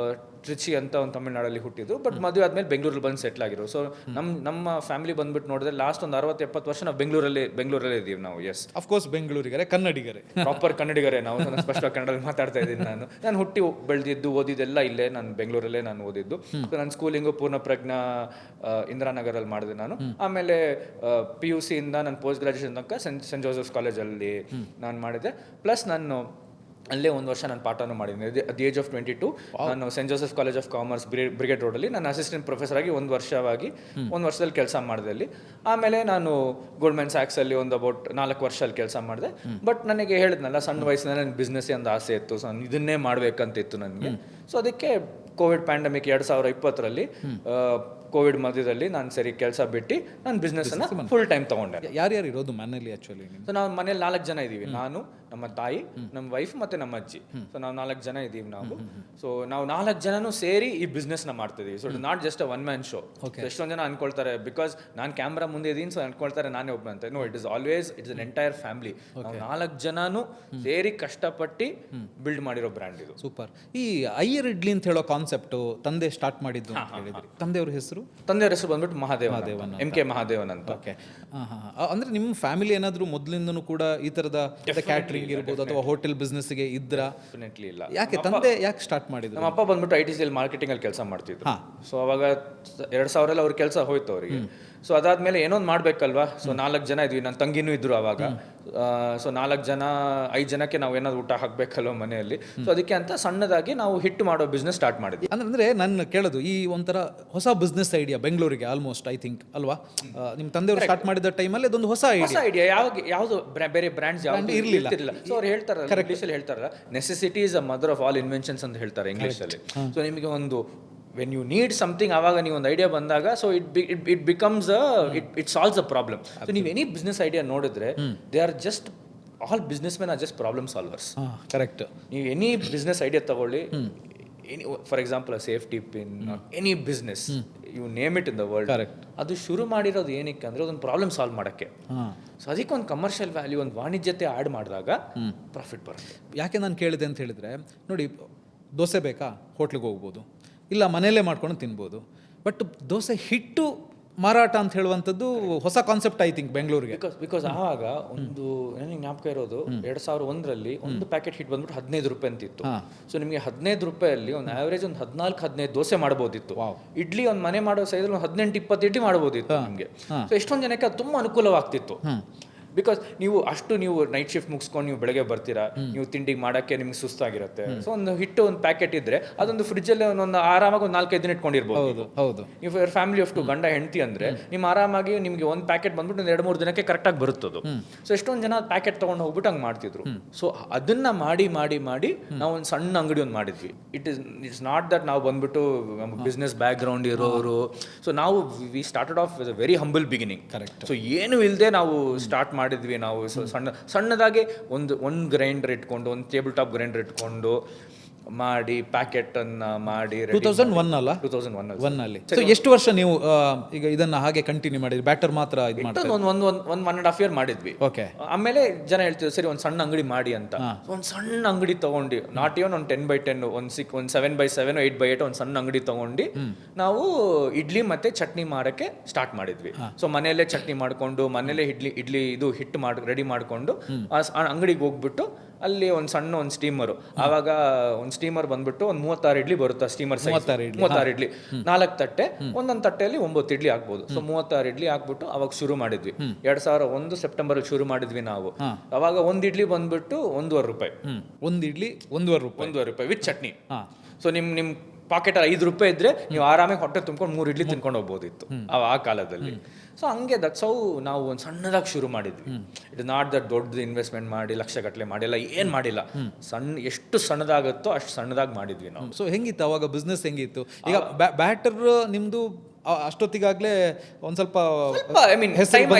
ಟ್ರಿಚಿ ಅಂತ ಒಂದು ತಮಿಳ್ನಾಡಲ್ಲಿ ಹುಟ್ಟಿದ್ರು, ಬಟ್ ಮದುವೆ ಆದ್ಮೇಲೆ ಬೆಂಗಳೂರಲ್ಲಿ ಬಂದು ಸೆಟ್ಲ್ ಆಗಿರೋ. ಸೊ ನಮ್ಮ ಫ್ಯಾಮಿಲಿ ಬಂದ್ಬಿಟ್ಟು ನೋಡಿದ್ರೆ ಲಾಸ್ಟ್ ಒಂದು 60-70 ವರ್ಷ ನಾವು ಬೆಂಗಳೂರಲ್ಲೇ ಇದ್ದೀವಿ ನಾವು. ಎಸ್, ಅಫ್ಕೋರ್ಸ್ ಬೆಂಗಳೂರಿಗರೆ, ಕನ್ನಡಿಗರೆ, ಪ್ರಾಪರ್ ಕನ್ನಡಿಗರೇ ನಾವು. ಸ್ಪಷ್ಟವಾಗಿ ಕನ್ನಡದಲ್ಲಿ ಮಾತಾಡ್ತಾ ಇದ್ದೀನಿ. ನಾನು ಹುಟ್ಟಿ ಬೆಳೆದಿದ್ದು ಓದಿದ್ದೆಲ್ಲ ಇಲ್ಲೇ, ನಾನು ಬೆಂಗಳೂರಲ್ಲೇ ನಾನು ಓದಿದ್ದು. ನನ್ನ ಸ್ಕೂಲಿಂಗು ಪೂರ್ಣಪ್ರಜ್ಞಾ ಇಂದಿರಾನಗರಲ್ಲಿ ಮಾಡಿದೆ ನಾನು. ಆಮೇಲೆ PUC ಇಂದ ನಾನು ಪೋಸ್ಟ್ ಗ್ರಾಜುಯೇಷನ್ ತನಕ ಸೆಂಟ್ ಜೋಸೆಫ್ಸ್ ಕಾಲೇಜಲ್ಲಿ ನಾನು ಮಾಡಿದೆ. ಪ್ಲಸ್ ನಾನು ಅಲ್ಲೇ ಒಂದು ವರ್ಷ ನಾನು ಪಾಠನೂ ಮಾಡಿದ್ದೀನಿ. ಅಟ್ ದಿ ಏಜ್ ಆಫ್ 22 ನಾನು Saint Joseph College of Commerce Brigade ರೋಡಲ್ಲಿ ನಾನು ಅಸಿಸ್ಟೆಂಟ್ ಪ್ರೊಫೆಸರ್ ಆಗಿ ಒಂದು ವರ್ಷದಲ್ಲಿ ಕೆಲಸ ಮಾಡಿದೆ ಅಲ್ಲಿ. ಆಮೇಲೆ ನಾನು ಗೋಲ್ಡ್ಮನ್ ಸ್ಯಾಕ್ಸಲ್ಲಿ ಒಂದು ಅಬೌಟ್ 4 ವರ್ಷ ಅಲ್ಲಿ ಕೆಲಸ ಮಾಡಿದೆ. ಬಟ್ ನನಗೆ ಹೇಳಿದ್ನಲ್ಲ, ಸಣ್ಣ ವಯಸ್ಸಿನಲ್ಲಿ ನನಗೆ ಬಿಸ್ನೆಸ್ಸೇ ಒಂದು ಆಸೆ ಇತ್ತು. ಸೊ ಇದನ್ನೇ ಮಾಡಬೇಕಂತಿತ್ತು ನನಗೆ. ಸೊ ಅದಕ್ಕೆ ಕೋವಿಡ್ ಪ್ಯಾಂಡಮಿಕ್ 2020ರಲ್ಲಿ ಕೋವಿಡ್ ಮಧ್ಯದಲ್ಲಿ ನಾನು ಸರಿ ಕೆಲಸ ಬಿಟ್ಟು ನಾನು ಬಿಸ್ನೆಸ್ಸನ್ನು ಫುಲ್ ಟೈಮ್ ತೊಗೊಂಡೆ. ಯಾರ್ಯಾರು ಇರೋದು ಮನೇಲಿ ಆ್ಯಕ್ಚುಲಿ? ಸೊ ನಾವು ಮನೇಲಿ 4 ಜನ ಇದ್ದೀವಿ. ನಾನು, ನಮ್ಮ ತಾಯಿ, ನಮ್ಮ ವೈಫ್ ಮತ್ತು ನಮ್ಮ ಅಜ್ಜಿ. ಸೊ ನಾವು 4 ಜನ ಇದ್ದೀವಿ ನಾವು. ಸೊ ನಾವು 4 ಜನನೂ ಸೇರಿ ಈ ಬಿಸ್ನೆಸ್ನ ಮಾಡ್ತಿದ್ದೀವಿ. So it not just a one man show. ಎಷ್ಟೊಂದು ಜನ ಅನ್ಕೊಳ್ತಾರೆ, ಬಿಕಾಸ್ ನಾನು ಕ್ಯಾಮ್ರಾ ಮುಂದೆ ಇದ್ದೀನಿ ಸೊ ಅನ್ಕೊಳ್ತಾರೆ ನಾನೇ ಒಬ್ಬ ಅಂತ. No, it's an entire family. ನಾವು 4 ಜನನೂ ಸೇರಿ ಕಷ್ಟಪಟ್ಟು ಬಿಲ್ಡ್ ಮಾಡಿರೋ ಬ್ರ್ಯಾಂಡ್ ಇದು. ಸೂಪರ್. ಈ ಅಯ್ಯರ್ ಇಡ್ಲಿ ಅಂತ ಹೇಳೋ ಕಾನ್ಸೆಪ್ಟು ತಂದೆ ಸ್ಟಾರ್ಟ್ ಮಾಡಿದ್ದು ಅಂತ ಹೇಳಿದ್ರಿ. ತಂದೆಯವ್ರ ಹೆಸರು ಬಂದ್ಬಿಟ್ಟು ಮಹಾದೇವನ್, MK ಮಹಾದೇವನ್ ಅಂತ. ಓಕೆ. ಅಂದ್ರೆ ನಿಮ್ಮ ಫ್ಯಾಮಿಲಿ ಏನಾದರೂ ಮೊದಲಿಂದನೂ ಕೂಡ ಈ ತರದ ಕ್ಯಾಟ್ರಿಂಗ್ ಇರ್ಬೋದು ಅಥವಾ ಹೋಟೆಲ್ ಬಿಸ್ನೆಸ್ಗೆ ಇದ್ರ? ಡೆಫಿನೆಟ್ಲಿ ಇಲ್ಲ. ಯಾಕೆ ತಂದೆ ಯಾಕೆ ಸ್ಟಾರ್ಟ್ ಮಾಡಿದ್ರು? ನಮ್ಮ ಅಪ್ಪ ಬಂದ್ಬಿಟ್ಟು ITCL ಮಾರ್ಕೆಟಿಂಗ್ ಅಲ್ಲಿ ಕೆಲಸ ಮಾಡ್ತಿದ್ರು. ಸೊ ಅವಾಗ 2000 ಅವ್ರ ಕೆಲಸ ಹೋಯ್ತು ಅವರಿಗೆ. ಸೊ ಅದಾದ್ಮೇಲೆ ಏನೋ ಒಂದು ಮಾಡ್ಬೇಕಲ್ವಾ. ಸೊ 4 ಜನ ಇದ್ವಿ, ನನ್ನ ತಂಗಿನೂ ಇದ್ರು ಅವಾಗ. ಸೊ 4 ಜನ 5 ಜನಕ್ಕೆ ನಾವು ಏನಾದ್ರು ಊಟ ಹಾಕ್ಬೇಕಲ್ವ ಮನೆಯಲ್ಲಿ. ಸೊ ಅದಕ್ಕೆ ಅಂತ ಸಣ್ಣದಾಗಿ ನಾವು ಹಿಟ್ಟು ಮಾಡೋ ಬಿಸ್ನೆಸ್ ಸ್ಟಾರ್ಟ್ ಮಾಡಿದ್ವಿ. ಅಂದ್ರೆ ನಾನು ಕೇಳೋದು, ಈ ಒಂಥರ ಹೊಸ ಬಿಸ್ನೆಸ್ ಐಡಿಯಾ ಬೆಂಗಳೂರಿಗೆ ಆಲ್ಮೋಸ್ಟ್ ಐ ಥಿಂಕ್ ಅಲ್ವಾ, ನಿಮ್ಮ ತಂದೆಯವರು ಸ್ಟಾರ್ಟ್ ಮಾಡಿದ ಟೈಮಲ್ಲಿ ಅದೊಂದು ಹೊಸ ಐಡಿಯಾ. ಯಾವುದು ಬೇರೆ ಬ್ರ್ಯಾಂಡ್ಸ್ ಯಾವುದು ಇರಲಿಲ್ಲ. ಸೊ ಅವ್ರು ಹೇಳ್ತಾರಲ್ಲ, ಇಂಗ್ಲೀಷಲ್ಲಿ ಹೇಳ್ತಾರಲ್ಲ, necessity is a mother of all inventions ಅಂತ ಹೇಳ್ತಾರೆ ಇಂಗ್ಲೀಷಲ್ಲಿ. ಸೊ ನಿಮಗೆ ಒಂದು ವೆನ್ ಯು ನೀಡ್ ಸಮಥಿಂಗ್, ಆವಾಗ ನೀವು ಒಂದು ಐಡಿಯಾ ಬಂದಾಗ so it becomes it solves a problem. So ನೀವು ಎನಿ ಬಿಸ್ನೆಸ್ ಐಡಿಯಾ ನೋಡಿದ್ರೆ they are just all businessmen are just problem solvers. Correct. ನೀವು ಎನಿ ಬಿಸ್ನೆಸ್ ಐಡಿಯಾ ತಗೊಳ್ಳಿ, for example safety pin, any business you name it in the world, ಅದು ಶುರು ಮಾಡಿರೋದು ಏನಕ್ಕೆ ಅಂದ್ರೆ ಅದೊಂದು ಪ್ರಾಬ್ಲಮ್ ಸಾಲ್ವ್ ಮಾಡೋಕ್ಕೆ. ಸೊ ಅದಕ್ಕೆ ಒಂದು ಕಮರ್ಷಿಯಲ್ ವ್ಯಾಲ್ಯೂ, ಒಂದು ವಾಣಿಜ್ಯತೆ ಆ್ಯಡ್ ಮಾಡಿದಾಗ ಪ್ರಾಫಿಟ್ ಬರುತ್ತೆ. ಯಾಕೆ ನಾನು ಕೇಳಿದೆ ಅಂತ ಹೇಳಿದ್ರೆ, ನೋಡಿ, ದೋಸೆ ಬೇಕಾ ಹೋಟ್ಲಿಗೆ ಹೋಗ್ಬೋದು, ಇಲ್ಲ ಮನೆಯಲ್ಲೇ ಮಾಡ್ಕೊಂಡು ತಿನ್ಬೋದು. ಬಟ್ ದೋಸೆ ಹಿಟ್ಟು ಮಾರಾಟ ಅಂತ ಹೇಳುವಂಥದ್ದು ಹೊಸ ಕಾನ್ಸೆಪ್ಟ್ ಐ ಥಿಂಕ್ ಬೆಂಗಳೂರಿಗೆ. ಬಿಕಾಸ್ ಆವಾಗ ಒಂದು ನನಗೆ ಜ್ಞಾಪಕ ಇರೋದು 2001ರಲ್ಲಿ ಒಂದು ಪ್ಯಾಕೆಟ್ ಹಿಟ್ ಬಂದ್ಬಿಟ್ಟು 15 ರೂಪಾಯಿ ಅಂತಿತ್ತು. ಸೊ ನಿಮಗೆ 15 ರೂಪಾಯಲ್ಲಿ ಒಂದು ಆವರೇಜ್ ಒಂದು 14-15 ದೋಸೆ ಮಾಡ್ಬೋದಿತ್ತು. ಇಡ್ಲಿ ಒಂದು ಮನೆ ಮಾಡೋ ಸೈಜಲ್ಲಿ ಒಂದು 18-20 ಇಡ್ಲಿ ಮಾಡ್ಬೋದಿತ್ತು ನಿಮಗೆ. ಸೊ ಎಷ್ಟೊಂದು ಜನಕ್ಕೆ ಅದು ತುಂಬ ಅನುಕೂಲವಾಗ್ತಿತ್ತು. ಬಿಕಾಸ್ ನೀವು ನೈಟ್ ಶಿಫ್ಟ್ ಮುಗಿಸ್ಕೊಂಡು ನೀವು ಬೆಳಗ್ಗೆ ಬರ್ತೀರಾ, ನೀವು ತಿಂಡಿಗೆ ಮಾಡೋಕ್ಕೆ ನಿಮ್ಗೆ ಸುಸ್ತಾಗಿರುತ್ತೆ. ಸೊ ಒಂದು ಹಿಟ್ಟು ಒಂದು ಪ್ಯಾಕೆಟ್ ಇದ್ರೆ ಅದೊಂದು ಫ್ರಿಜ್ಜಲ್ಲಿ ಒಂದು ಆರಾಮಾಗಿ ಒಂದು 4-5 ದಿನ ಇಟ್ಕೊಂಡಿರ್ಬೋದು. ನೀವು ಫ್ಯಾಮಿಲಿ ಆಫ್ 2 ಗಂಡ ಹೆಂಡತಿ ಅಂದ್ರೆ ನಿಮ್ಮ ಆರಾಮಾಗಿ ನಿಮಗೆ ಒಂದು ಪ್ಯಾಕೆಟ್ ಬಂದ್ಬಿಟ್ಟು ಒಂದು 2-3 ದಿನಕ್ಕೆ ಕರೆಕ್ಟಾಗಿ ಬರುತ್ತದು. ಸೊ ಎಷ್ಟೊಂದು ಜನ ಪ್ಯಾಕೆಟ್ ತೊಗೊಂಡು ಹೋಗ್ಬಿಟ್ಟು ಹಂಗೆ ಮಾಡ್ತಿದ್ರು. ಸೊ ಅದನ್ನ ಮಾಡಿ ನಾವು ಒಂದು ಸಣ್ಣ ಅಂಗಡಿ ಒಂದು ಮಾಡಿದ್ವಿ. ಇಟ್ಸ್ ನಾಟ್ ದಟ್ ನಾವು ಬಂದ್ಬಿಟ್ಟು ಬಿಸ್ನೆಸ್ ಬ್ಯಾಕ್ ಗ್ರೌಂಡ್ ಇರೋರು. ಸೊ ನಾವು we started of with a very humble beginning. Correct. So ಏನು ಇಲ್ಲದೆ ನಾವು ಸ್ಟಾರ್ಟ್ ಮಾಡಿದ್ವಿ ನಾವು. ಸಣ್ಣದಾಗಿ ಒಂದು ಗ್ರೈಂಡರ್ ಇಟ್ಕೊಂಡು, ಒಂದು ಟೇಬಲ್ ಟಾಪ್ ಗ್ರೈಂಡರ್ ಇಟ್ಕೊಂಡು ಮಾಡಿ ಪ್ಯಾಕೆಟ್ ಅನ್ನ ಮಾಡಿ 2001 ಅಲ್ಲ? 2001 ಅಲ್ಲಿ. ಸೊ ಎಷ್ಟು ವರ್ಷ ನೀವು ಈಗ ಇದನ್ನ ಹಾಗೆ ಕಂಟಿನ್ಯೂ ಮಾಡಿದ್ರಿ? ಬ್ಯಾಟರ್ ಮಾತ್ರ ಇದು ಮಾಡ್ತಾ ಒಂದು 1.5 year ಮಾಡಿದ್ವಿ. ಓಕೆ. ಆಮೇಲೆ ಜನ ಹೇಳ್ತಿದ್ರು ಸರಿ ಒಂದು ಸಣ್ಣ ಅಂಗಡಿ ಮಾಡಿ ಅಂತ. ಒಂದು ಸಣ್ಣ ಅಂಗಡಿ ತಗೊಂಡು, ನಾಟ್ ಇವನ್ ಒಂದು 10x10, ಒಂದು 7x7, 8x8 ಒಂದು ಸಣ್ಣ ಅಂಗಡಿ ತಗೊಂಡು ನಾವು ಇಡ್ಲಿ ಮತ್ತೆ ಚಟ್ನಿ ಮಾಡಕ್ಕೆ ಸ್ಟಾರ್ಟ್ ಮಾಡಿದ್ವಿ. ಸೊ ಮನೆಯಲ್ಲೇ ಚಟ್ನಿ ಮಾಡ್ಕೊಂಡು, ಮನೆಯಲ್ಲೇ ಇಡ್ಲಿ ಇದು ಹಿಟ್ಟು ರೆಡಿ ಮಾಡ್ಕೊಂಡು ಅಂಗಡಿಗೆ ಹೋಗ್ಬಿಟ್ಟು ಅಲ್ಲಿ ಒಂದು ಸ್ಟೀಮರು, ಆವಾಗ ಒಂದು ಸ್ಟೀಮರ್ ಬಂದ್ಬಿಟ್ಟು ಒಂದು 36 ಇಡ್ಲಿ ಬರುತ್ತೆ. ಸ್ಟೀಮರ್ 36 ಇಡ್ಲಿ, 4 ತಟ್ಟೆ, ಒಂದೊಂದು ತಟ್ಟೆಯಲ್ಲಿ 9 ಇಡ್ಲಿ ಹಾಕ್ಬೋದು. ಸೊ 36 ಇಡ್ಲಿ ಹಾಕ್ಬಿಟ್ಟು ಅವಾಗ ಶುರು ಮಾಡಿದ್ವಿ. 2001 ಸೆಪ್ಟೆಂಬರ್ ಶುರು ಮಾಡಿದ್ವಿ ನಾವು. ಅವಾಗ ಒಂದು ಇಡ್ಲಿ ಬಂದ್ಬಿಟ್ಟು 1.5 ರೂಪಾಯಿ. ಒಂದು ಇಡ್ಲಿ 1.5 ರೂಪಾಯಿ ವಿತ್ ಚಟ್ನಿ. ಸೊ ನಿಮ್ ಪಾಕೆಟ್ 5 ರೂಪಾಯಿ ಇದ್ರೆ ನೀವು ಆರಾಮಾಗಿ ಹೊಟ್ಟೆ ತುಂಬ್ಕೊಂಡು 3 ಇಡ್ಲಿ ತಿನ್ಕೊಂಡು ಹೋಗ್ಬೋದಿತ್ತು ಆ ಕಾಲದಲ್ಲಿ. ಸೊ ಹಂಗೆ ದಟ್ಸ್ ಹೌ ನಾವು ಒಂದು ಸಣ್ಣದಾಗಿ ಶುರು ಮಾಡಿದ್ವಿ. ಇಟ್ ಇಸ್ ನಾಟ್ ದಟ್ ದೊಡ್ಡ ಇನ್ವೆಸ್ಟ್ಮೆಂಟ್ ಮಾಡಿ ಲಕ್ಷಗಟ್ಟಲೆ ಮಾಡಿಲ್ಲ, ಏನು ಮಾಡಿಲ್ಲ. ಎಷ್ಟು ಸಣ್ಣದಾಗುತ್ತೋ ಅಷ್ಟು ಸಣ್ಣದಾಗಿ ಮಾಡಿದ್ವಿ ನಾವು. ಸೊ ಹೆಂಗಿತ್ತು ಅವಾಗ ಬಿಸ್ನೆಸ್? ಹೆಂಗಿತ್ತು? ಈಗ ಬ್ಯಾಟರ್ ನಿಮ್ದು ಅಷ್ಟೊತ್ತಿಗಾಗಲೇ ಒಂದು ಸ್ವಲ್ಪ ಐ ಮೀನ್ ಟೈಮ್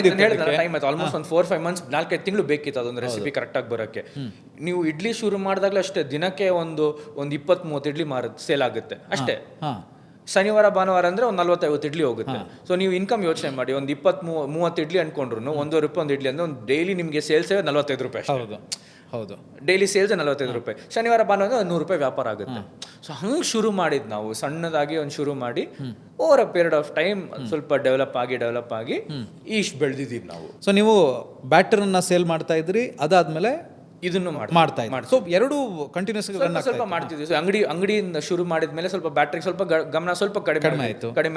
ಆಯ್ತು. ಆಲ್ಮೋಸ್ಟ್ ಒಂದು 4-5 months, 4-5 ತಿಂಗಳು ಬೇಕಿತ್ತು ಅದೊಂದು ರೆಸಿಪಿ ಕರೆಕ್ಟಾಗಿ ಬರೋಕ್ಕೆ. ನೀವು ಇಡ್ಲಿ ಶುರು ಮಾಡಿದಾಗಲೇ ಅಷ್ಟೇ, ದಿನಕ್ಕೆ ಒಂದು 20-30 ಇಡ್ಲಿ ಸೇಲ್ ಆಗುತ್ತೆ ಅಷ್ಟೇ. ಶನಿವಾರ ಭಾನುವಾರ ಅಂದ್ರೆ ಒಂದು 40-50 ಇಡ್ಲಿ ಹೋಗುತ್ತೆ. ಸೊ ನೀವು ಇನ್ಕಮ್ ಯೋಚನೆ ಮಾಡಿ, ಒಂದು 20-30 ಇಡ್ಲಿ ಅನ್ಕೊಂಡ್ರು 1.5 ರೂಪಾಯಿ ಒಂದು ಇಡ್ಲಿ ಅಂದ್ರೆ ಒಂದು ಡೈಲಿ ನಿಮಗೆ ಸೇಲ್ಸೇ 45 ರೂಪಾಯಿ. ಹೌದು. ಡೈಲಿ ಸೇಲ್ಸ್ 45 ರೂಪಾಯಿ, ಶನಿವಾರ ಭಾನುವಾರ 100 ರೂಪಾಯಿ ವ್ಯಾಪಾರ ಆಗುತ್ತೆ. ಸೊ ಹಂಗೆ ಶುರು ಮಾಡಿದ್ದು ನಾವು, ಸಣ್ಣದಾಗಿ ಒಂದು ಶುರು ಮಾಡಿ over a period of time ಸ್ವಲ್ಪ ಡೆವಲಪ್ ಆಗಿ ಇಷ್ಟು ಬೆಳೆದಿದ್ದೀವಿ ನಾವು. ಸೊ ನೀವು ಬ್ಯಾಟರನ್ನ ಸೇಲ್ ಮಾಡ್ತಾ ಇದ್ರಿ, ಅದಾದ್ಮೇಲೆ ಇದನ್ನು ಮಾಡ್ತಾ ಇದ್ರಿ. ಸೊ ಎರಡು ಕಂಟಿನ್ಯೂಸ್ ಸ್ವಲ್ಪ ಮಾಡ್ತಿದ್ವಿ. ಸೊ ಅಂಗಡಿಯಿಂದ ಶುರು ಮಾಡಿದ್ಮೇಲೆ ಸ್ವಲ್ಪ ಬ್ಯಾಟ್ರಿಗೆ ಸ್ವಲ್ಪ ಗಮನ ಸ್ವಲ್ಪ ಕಡಿಮೆ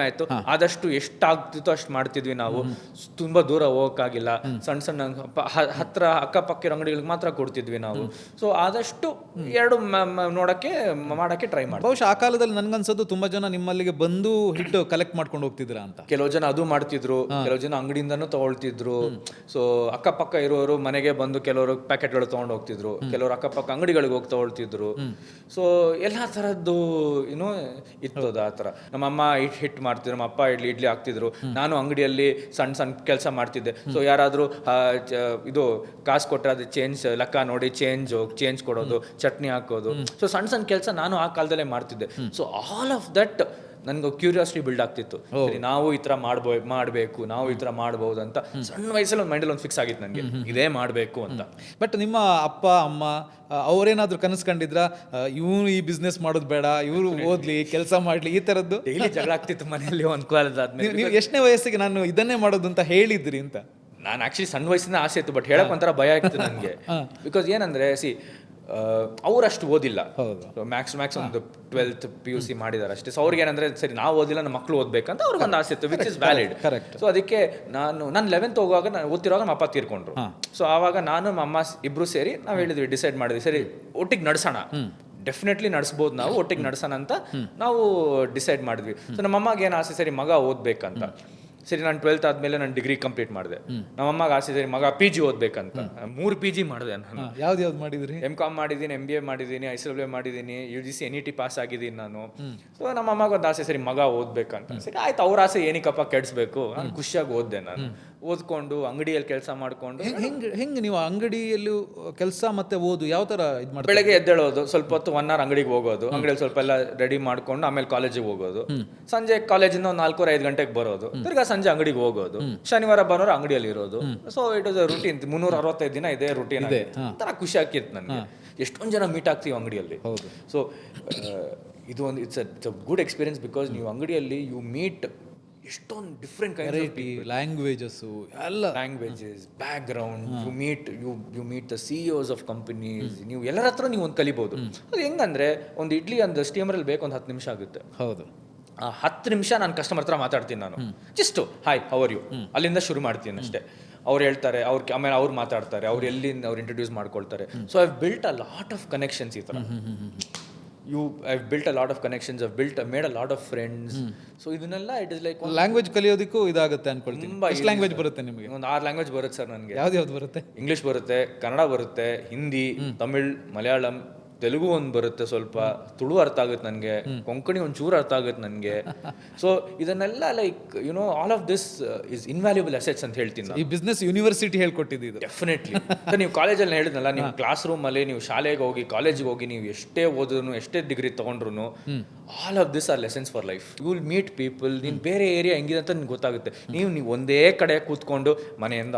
ಆಯ್ತು. ಆದಷ್ಟು ಎಷ್ಟಾಗ್ತಿತ್ತು ಅಷ್ಟು ಮಾಡ್ತಿದ್ವಿ ನಾವು. ತುಂಬಾ ದೂರ ಹೋಗಕ್ಕಾಗಿಲ್ಲ, ಸಣ್ಣ ಹತ್ರ ಅಕ್ಕಪಕ್ಕ ಅಂಗಡಿಗಳಿಗೆ ಮಾತ್ರ ಕೊಡ್ತಿದ್ವಿ ನಾವು. ಸೊ ಆದಷ್ಟು ಎರಡು ಮಾಡಕ್ಕೆ ಟ್ರೈ ಮಾಡಿ. ಬಹುಶಃ ಆ ಕಾಲದಲ್ಲಿ ನನ್ಗನ್ಸೋದು ತುಂಬಾ ಜನ ನಿಮ್ಮಲ್ಲಿಗೆ ಬಂದು ಹಿಟ್ಟು ಕಲೆಕ್ಟ್ ಮಾಡ್ಕೊಂಡು ಹೋಗ್ತಿದ್ರ ಅಂತ. ಕೆಲವು ಜನ ಅದು ಮಾಡ್ತಿದ್ರು, ಕೆಲವು ಜನ ಅಂಗಡಿಯಿಂದನೂ ತಗೊಳ್ತಿದ್ರು. ಸೊ ಅಕ್ಕಪಕ್ಕ ಇರೋರು ಮನೆಗೆ ಬಂದು ಕೆಲವರು ಪ್ಯಾಕೆಟ್ಗಳು ತಗೊಂಡು ಹೋಗ್ತಿದ್ರು, ಕೆಲವರು ಅಕ್ಕಪಕ್ಕ ಅಂಗಡಿಗಳಿಗೆ ಹೋಗಿ ತಗೊಳ್ತಿದ್ರು. ಸೊ ಎಲ್ಲಾ ತರದ್ದು ಇತ್ತು ಆ ತರ. ನಮ್ಮ ಅಮ್ಮ ಹಿಟ್ಟು ಮಾಡ್ತಿದ್ರು, ನಮ್ಮ ಅಪ್ಪ ಇಡ್ಲಿ ಹಾಕ್ತಿದ್ರು, ನಾನು ಅಂಗಡಿಯಲ್ಲಿ ಸಣ್ಣ ಕೆಲಸ ಮಾಡ್ತಿದ್ದೆ. ಸೊ ಯಾರಾದ್ರೂ ಇದು ಕಾಸು ಕೊಟ್ಟರೆ ಅದು ಚೇಂಜ್ ಲೆಕ್ಕ ನೋಡಿ ಚೇಂಜ್ ಕೊಡೋದು, ಚಟ್ನಿ ಹಾಕೋದು. ಸೊ ಸಣ್ಣ ಕೆಲಸ ನಾನು ಆ ಕಾಲದಲ್ಲೇ ಮಾಡ್ತಿದ್ದೆ. ಸೊ ಆಲ್ ಆಫ್ ದಟ್ ನನ್ಗೆ ಕ್ಯೂರಿಯಾಸಿಟಿ ಬಿಲ್ಡ್ ಆಗ್ತಿತ್ತು. ಸರಿ, ನಾವು ಈ ತರ ಮಾಡಬೇಕು, ನಾವು ಈ ತರ ಮಾಡಬಹುದು ಅಂತ ಸಣ್ಣ ವಯಸ್ಸಲ್ಲಿ ಒಂದು ಮೈಂಡಲ್ಲಿ ಒಂದು ಫಿಕ್ಸ್ ಆಗಿತ್ತು ನನಗೆ, ಇದೇ ಮಾಡಬೇಕು ಅಂತ. ಬಟ್ ನಿಮ್ಮ ಅಪ್ಪ ಅಮ್ಮ ಅವರೇನಾದ್ರೂ ಕನಸು ಕಂಡಿದ್ರ, ಇವ್ರು ಈ ಬಿಸ್ನೆಸ್ ಮಾಡೋದು ಬೇಡ, ಇವ್ರು ಓದ್ಲಿ, ಕೆಲಸ ಮಾಡ್ಲಿ, ಈ ತರದ್ದು? ಡೈಲಿ ಜಗಳ ಆಗ್ತಿತ್ತು ಮನೆಯಲ್ಲಿ ಒಂದು ಕಾಲದಾದ್ಮೇಲೆ. ನೀವು ಎಷ್ಟನೇ ವಯಸ್ಸಿಗೆ ನಾನು ಇದನ್ನೇ ಮಾಡೋದು ಅಂತ ಹೇಳಿದ್ರಿ ಅಂತ? ನಾನು ಆಕ್ಚುಲಿ ಸಣ್ಣ ವಯಸ್ಸಿನ ಆಸೆ ಇತ್ತು, ಬಟ್ ಹೇಳಕ್ ಒಂಥರ ಭಯ ಆಗ್ತಿತ್ತು ನನಗೆ. ಬಿಕಾಸ್ ಏನಂದ್ರೆ ಅವರಷ್ಟು ಓದಿಲ್ಲ, ಮ್ಯಾಕ್ಸ್ ಒಂದು 12th PUC ಮಾಡಿದಾರೆ ಅಷ್ಟೇ. ಸೊ ಅವ್ರಿಗೆ ಏನಂದ್ರೆ ಸರಿ ನಾವು ಓದಿಲ್ಲ, ನಮ್ಮ ಮಕ್ಕಳು ಓದ್ಬೇಕಂತ ಅವ್ರಿಗೊಂದು ಆಸೆ ಇತ್ತು, ವಿಚ್ ಇಸ್ ವ್ಯಾಲಿಡ್. ಸೊ ಅದಕ್ಕೆ ನಾನು 11th ಹೋಗುವಾಗ, ನಾನು ಓದ್ತಿರುವಾಗ ನಮ್ಮ ಅಪ್ಪ ತೀರ್ಕೊಂಡ್ರು. ಸೊ ಆವಾಗ ನಾನು ನಮ್ಮ ಅಮ್ಮ ಇಬ್ರು ಸೇರಿ ನಾವು ಹೇಳಿದ್ವಿ, ಡಿಸೈಡ್ ಮಾಡಿದ್ವಿ, ಸರಿ ಒಟ್ಟಿಗೆ ನಡ್ಸೋಣ, ಡೆಫಿನೆಟ್ಲಿ ನಡೆಸ್ಬೋದು ನಾವು, ಒಟ್ಟಿಗೆ ನಡ್ಸೋಣ ಅಂತ ನಾವು ಡಿಸೈಡ್ ಮಾಡಿದ್ವಿ. ಸೊ ನಮ್ಮ ಅಮ್ಮಗೆ ಏನು ಆಸೆ, ಸರಿ ಮಗ ಓದ್ಬೇಕಂತ. ಸರಿ, ನಾನು 12th ಆದ್ಮೇಲೆ ನಾನು ಡಿಗ್ರಿ ಕಂಪ್ಲೀಟ್ ಮಾಡಿದೆ. ನಮ್ಮಮ್ಮಗೆ ಆಸೆ ಸರಿ ಮಗ PG ಓದ್ಬೇಕಂತ. 3 PG ಮಾಡಿದೆ ನಾನು. ಯಾವ್ದು ಮಾಡಿದ್ರಿ? M.Com ಮಾಡಿದ್ದೀನಿ, MBA ಮಾಡಿದ್ದೀನಿ, ICAA ಮಾಡಿದ್ದೀನಿ, UGC NET ಪಾಸ್ ಆಗಿದ್ದೀನಿ ನಾನು. ಸೊ ನಮ್ಮ ಅಮ್ಮಗೆ ಒಂದು ಆಸೆ, ಸರಿ ಮಗ ಓದ್ಬೇಕಂತ. ಸರಿ ಆಯ್ತು, ಅವ್ರ ಆಸೆ ಏನಕ್ಕಪ್ಪ ಕೆಡಿಸ್ಬೇಕು, ನಾನು ಖುಷಿಯಾಗಿ ಓದ್ದೆ. ನಾನು ಓದ್ಕೊಂಡು ಅಂಗಡಿಯಲ್ಲಿ ಕೆಲಸ ಮಾಡ್ಕೊಂಡು. ಹೆಂಗೆ ನೀವು ಅಂಗಡಿಯಲ್ಲೂ ಕೆಲಸ ಮತ್ತೆ ಓದು ಯಾವ ತರ ಇದು ಮಾಡಿ? ಬೆಳಗ್ಗೆ ಎದ್ದೇಳೋದು, ಸ್ವಲ್ಪ ಹೊತ್ತು 1 hour ಅಂಗಡಿಗೆ ಹೋಗೋದು, ಅಂಗಡಿಯಲ್ಲಿ ಸ್ವಲ್ಪ ಎಲ್ಲ ರೆಡಿ ಮಾಡ್ಕೊಂಡು ಆಮೇಲೆ ಕಾಲೇಜಿಗೆ ಹೋಗೋದು. ಸಂಜೆ ಕಾಲೇಜಿಂದ 4-5 ಗಂಟೆಗೆ ಬರೋದು, ತಿರ್ಗಾ ಸಂಜೆ ಅಂಗಡಿಗೆ ಹೋಗೋದು, ಶನಿವಾರ ಭಾನುವಾರ ಅಂಗಡಿಯಲ್ಲಿ ಇರೋದು. So it was routine. 365 ದಿನ ಇದೇ ರೂಟೀನ್. ಒಂಥರ ಖುಷಿ ಆಗ್ತಿತ್ತು ನನಗೆ. ಎಷ್ಟೊಂದು ಜನ ಮೀಟ್ ಆಗ್ತೀವಿ ಅಂಗಡಿಯಲ್ಲಿ. ಸೊ ಇದು ಒಂದು it's a good experience, because ನೀವು ಅಂಗಡಿಯಲ್ಲಿ ಯು ಮೀಟ್ ಎಷ್ಟೊಂದು different languages, background, you meet the CEOs of companies. ನೀವು ಎಲ್ಲರ ಹತ್ರ ನೀವು ಒಂದು ಕಲಿಬಹುದು. ಅದು ಹೆಂಗಂದ್ರೆ ಒಂದು ಇಡ್ಲಿ ಒಂದು ಸ್ಟೀಮರಲ್ಲಿ ಬೇಕು, ಒಂದು 10 ನಿಮಿಷ ಆಗುತ್ತೆ. ಹೌದು, 10 ನಿಮಿಷ ನಾನು ಕಸ್ಟಮರ್ ಹತ್ರ ಮಾತಾಡ್ತೀನಿ. ನಾನು just hi how are you ಅಲ್ಲಿಂದ ಶುರು ಮಾಡ್ತೀನಿ ಅಷ್ಟೇ. ಅವ್ರು ಹೇಳ್ತಾರೆ, ಆಮೇಲೆ ಅವ್ರು ಮಾತಾಡ್ತಾರೆ, ಅವ್ರು ಎಲ್ಲಿಂದ ಅವ್ರು ಇಂಟ್ರೊಡ್ಯೂಸ್ ಮಾಡ್ಕೊಳ್ತಾರೆ. So I built a lot of connections. ಈ ಥರ I've built a lot of connections, made a lot of friends. So ಇದನ್ನೆಲ್ಲ ಇಟ್ ಇಸ್ ಲೈಕ್ ಲ್ಯಾಂಗ್ವೇಜ್ ಕಲಿಯೋದಕ್ಕೂ ಇದಾಗುತ್ತೆ ಅನ್ಕೊಳ್ತೀನಿ. ಎಷ್ಟು ಲ್ಯಾಂಗ್ವೇಜ್ ಬರುತ್ತೆ ನಿಮಗೆ? ಒಂದು 6 ಲ್ಯಾಂಗ್ವೇಜ್ ಬರುತ್ತೆ ಸರ್ ನನಗೆ. ಯಾವ್ದು ಬರುತ್ತೆ? ಇಂಗ್ಲಿಷ್ ಬರುತ್ತೆ, ಕನ್ನಡ ಬರುತ್ತೆ, ಹಿಂದಿ, ತಮಿಳ್, ಮಲಯಾಳಂ, ತೆಲುಗು ಒಂದು ಬರುತ್ತೆ, ಸ್ವಲ್ಪ ತುಳು ಅರ್ಥ ಆಗುತ್ತೆ ನನಗೆ, ಕೊಂಕಣಿ ಒಂಚೂರು ಅರ್ಥ ಆಗುತ್ತೆ ನನಗೆ. ಸೊ ಇದನ್ನೆಲ್ಲ like all of this is invaluable assets ಅಂತ ಹೇಳ್ತೀನಿ. ಈ ಬಿಸ್ನೆಸ್ ಯೂನಿವರ್ಸಿಟಿ ಹೇಳ್ಕೊಟ್ಟಿದ್ದು ಡೆಫಿನೆಟ್ಲಿ. ನೀವು ಕಾಲೇಜಲ್ಲಿ ಹೇಳಿದ್ನಲ್ಲ, ನೀವು ಕ್ಲಾಸ್ ರೂಮಲ್ಲಿ, ನೀವು ಶಾಲೆಗೆ ಹೋಗಿ, ಕಾಲೇಜಿಗೆ ಹೋಗಿ, ನೀವು ಎಷ್ಟೇ ಓದಿದ್ರು, ಎಷ್ಟೇ ಡಿಗ್ರಿ ತೊಗೊಂಡ್ರು, all of this are lessons for life. You will meet people. ನೀನು ಬೇರೆ ಏರಿಯಾ ಹೆಂಗಿದೆ ಅಂತ ನಿಮ್ಗೆ ಗೊತ್ತಾಗುತ್ತೆ. ನೀವು ಒಂದೇ ಕಡೆ ಕೂತ್ಕೊಂಡು ಮನೆಯಿಂದ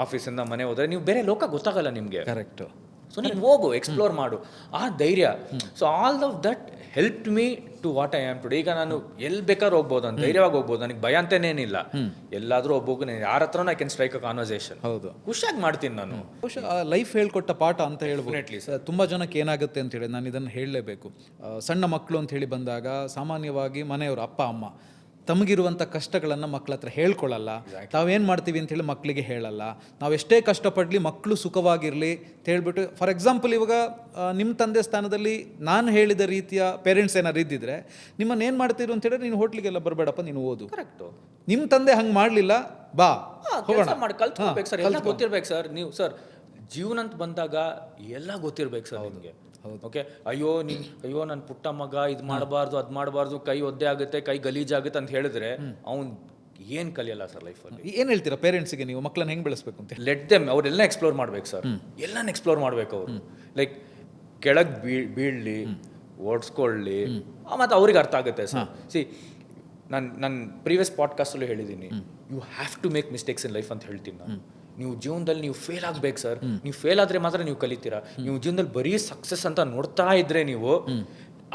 ಆಫೀಸಿಂದ ಮನೆ ಹೋದರೆ ನೀವು ಬೇರೆ ಲೋಕ ಗೊತ್ತಾಗಲ್ಲ ನಿಮಗೆ. ಕರೆಕ್ಟ್. ಸೊ ನೀನು ಹೋಗು, ಎಕ್ಸ್ಪ್ಲೋರ್ ಮಾಡು, ಆ ಧೈರ್ಯ. So all of that help me to what I am today. ಈಗ ನಾನು ಎಲ್ಲಿ ಬೇಕಾದ್ರೂ ಹೋಗ್ಬೋದು, ನಾನು ಧೈರ್ಯವಾಗಿ ಹೋಗ್ಬೋದು, ನನಗೆ ಭಯ ಅಂತೇನೇನಿಲ್ಲ. ಎಲ್ಲಾದ್ರೂ ಹೋಗ್ಬೋದು, ಯಾರ ಹತ್ರನೂ I can strike a conversation. ಹೌದು, ಖುಷಿಯಾಗಿ ಮಾಡ್ತೀನಿ ನಾನು. ಲೈಫ್ ಹೇಳ್ಕೊಟ್ಟ ಪಾಠ ಅಂತ ಹೇಳ್ಬೋದು. ತುಂಬ ಜನಕ್ಕೆ ಏನಾಗುತ್ತೆ ಅಂತ ಹೇಳಿ ನಾನು ಇದನ್ನು ಹೇಳಲೇಬೇಕು. ಸಣ್ಣ ಮಕ್ಕಳು ಅಂತ ಹೇಳಿ ಬಂದಾಗ ಸಾಮಾನ್ಯವಾಗಿ ಮನೆಯವರು ಅಪ್ಪ ಅಮ್ಮ ತಮಗಿರುವಂಥ ಕಷ್ಟಗಳನ್ನು ಮಕ್ಕಳ ಹತ್ರ ಹೇಳ್ಕೊಳ್ಳಲ್ಲ. ತಾವೇನು ಮಾಡ್ತೀವಿ ಅಂತ ಹೇಳಿ ಮಕ್ಕಳಿಗೆ ಹೇಳಲ್ಲ. ನಾವು ಎಷ್ಟೇ ಕಷ್ಟಪಡಲಿ ಮಕ್ಕಳು ಸುಖವಾಗಿರಲಿ ಅಂತ ಹೇಳ್ಬಿಟ್ಟು, ಫಾರ್ ಎಕ್ಸಾಂಪಲ್ ಇವಾಗ ನಿಮ್ಮ ತಂದೆ ಸ್ಥಾನದಲ್ಲಿ ನಾನು ಹೇಳಿದ ರೀತಿಯ ಪೇರೆಂಟ್ಸ್ ಏನಾರು ಇದ್ದಿದ್ರೆ ನಿಮ್ಮನ್ನು ಏನು ಮಾಡ್ತೀರು ಅಂತ ಹೇಳಿದ್ರೆ, ನೀನು ಹೋಟ್ಲಿಗೆಲ್ಲ ಬರಬೇಡಪ್ಪ, ನೀನು ಓದು. ಕರೆಕ್ಟು. ನಿಮ್ಮ ತಂದೆ ಹಂಗೆ ಮಾಡಲಿಲ್ಲ, ಬಾ ಹೋಗೋಣ ಮಾಡಿ ಕಲ್ತ್ಕೋಬೇಕು ಸರ್, ಎಲ್ಲ ಗೊತ್ತಿರ್ಬೇಕು ಸರ್. ನೀವು ಸರ್ ಜೀವನ ಅಂತ ಬಂದಾಗ ಎಲ್ಲ ಗೊತ್ತಿರ್ಬೇಕು ಸರ್ ನಿಮಗೆ. ಓಕೆ, ಅಯ್ಯೋ ನನ್ನ ಪುಟ್ಟ ಮಗ ಇದು ಮಾಡಬಾರ್ದು, ಅದು ಮಾಡಬಾರ್ದು, ಕೈ ಒದ್ದೆ ಆಗುತ್ತೆ, ಕೈ ಗಲೀಜಾಗುತ್ತೆ ಅಂತ ಹೇಳಿದ್ರೆ ಅವ್ನು ಏನು ಕಲಿಯಲ್ಲ ಸರ್ ಲೈಫಲ್ಲಿ. ಏನು ಹೇಳ್ತೀರಾ ಪೇರೆಂಟ್ಸಿಗೆ ನೀವು ಮಕ್ಕಳನ್ನ ಹೆಂಗೆ ಬೆಳೆಸ್ಬೇಕು ಅಂತ? ಲೆಟ್ ದೆಮ್, ಅವರೆಲ್ಲ ಎಕ್ಸ್ಪ್ಲೋರ್ ಮಾಡ್ಬೇಕು ಸರ್, ಎಲ್ಲನ ಎಕ್ಸ್ಪ್ಲೋರ್ ಮಾಡ್ಬೇಕು ಅವರು. ಲೈಕ್ ಕೆಳಗೆ ಬೀಳಲಿ, ಓಡಿಸ್ಕೊಳ್ಳಿ, ಮತ್ತು ಅವ್ರಿಗೆ ಅರ್ಥ ಆಗುತ್ತೆ ಸರ್. ಸಿ, ನನ್ನ ಪ್ರೀವಿಯಸ್ ಪಾಡ್ಕಾಸ್ಟಲ್ಲೂ ಹೇಳಿದ್ದೀನಿ, you have to make mistakes in life ಅಂತ ಹೇಳ್ತೀನಿ ನಾನು. ನೀವು ಜೀವನದಲ್ಲಿ ನೀವು ಫೇಲ್ ಆಗ್ಬೇಕು ಸರ್. ನೀವು ಫೇಲ್ ಆದರೆ ಮಾತ್ರ ನೀವು ಕಲಿತೀರಾ. ನೀವು ಜೀವನದಲ್ಲಿ ಬರೀ ಸಕ್ಸಸ್ ಅಂತ ನೋಡ್ತಾ ಇದ್ರೆ ನೀವು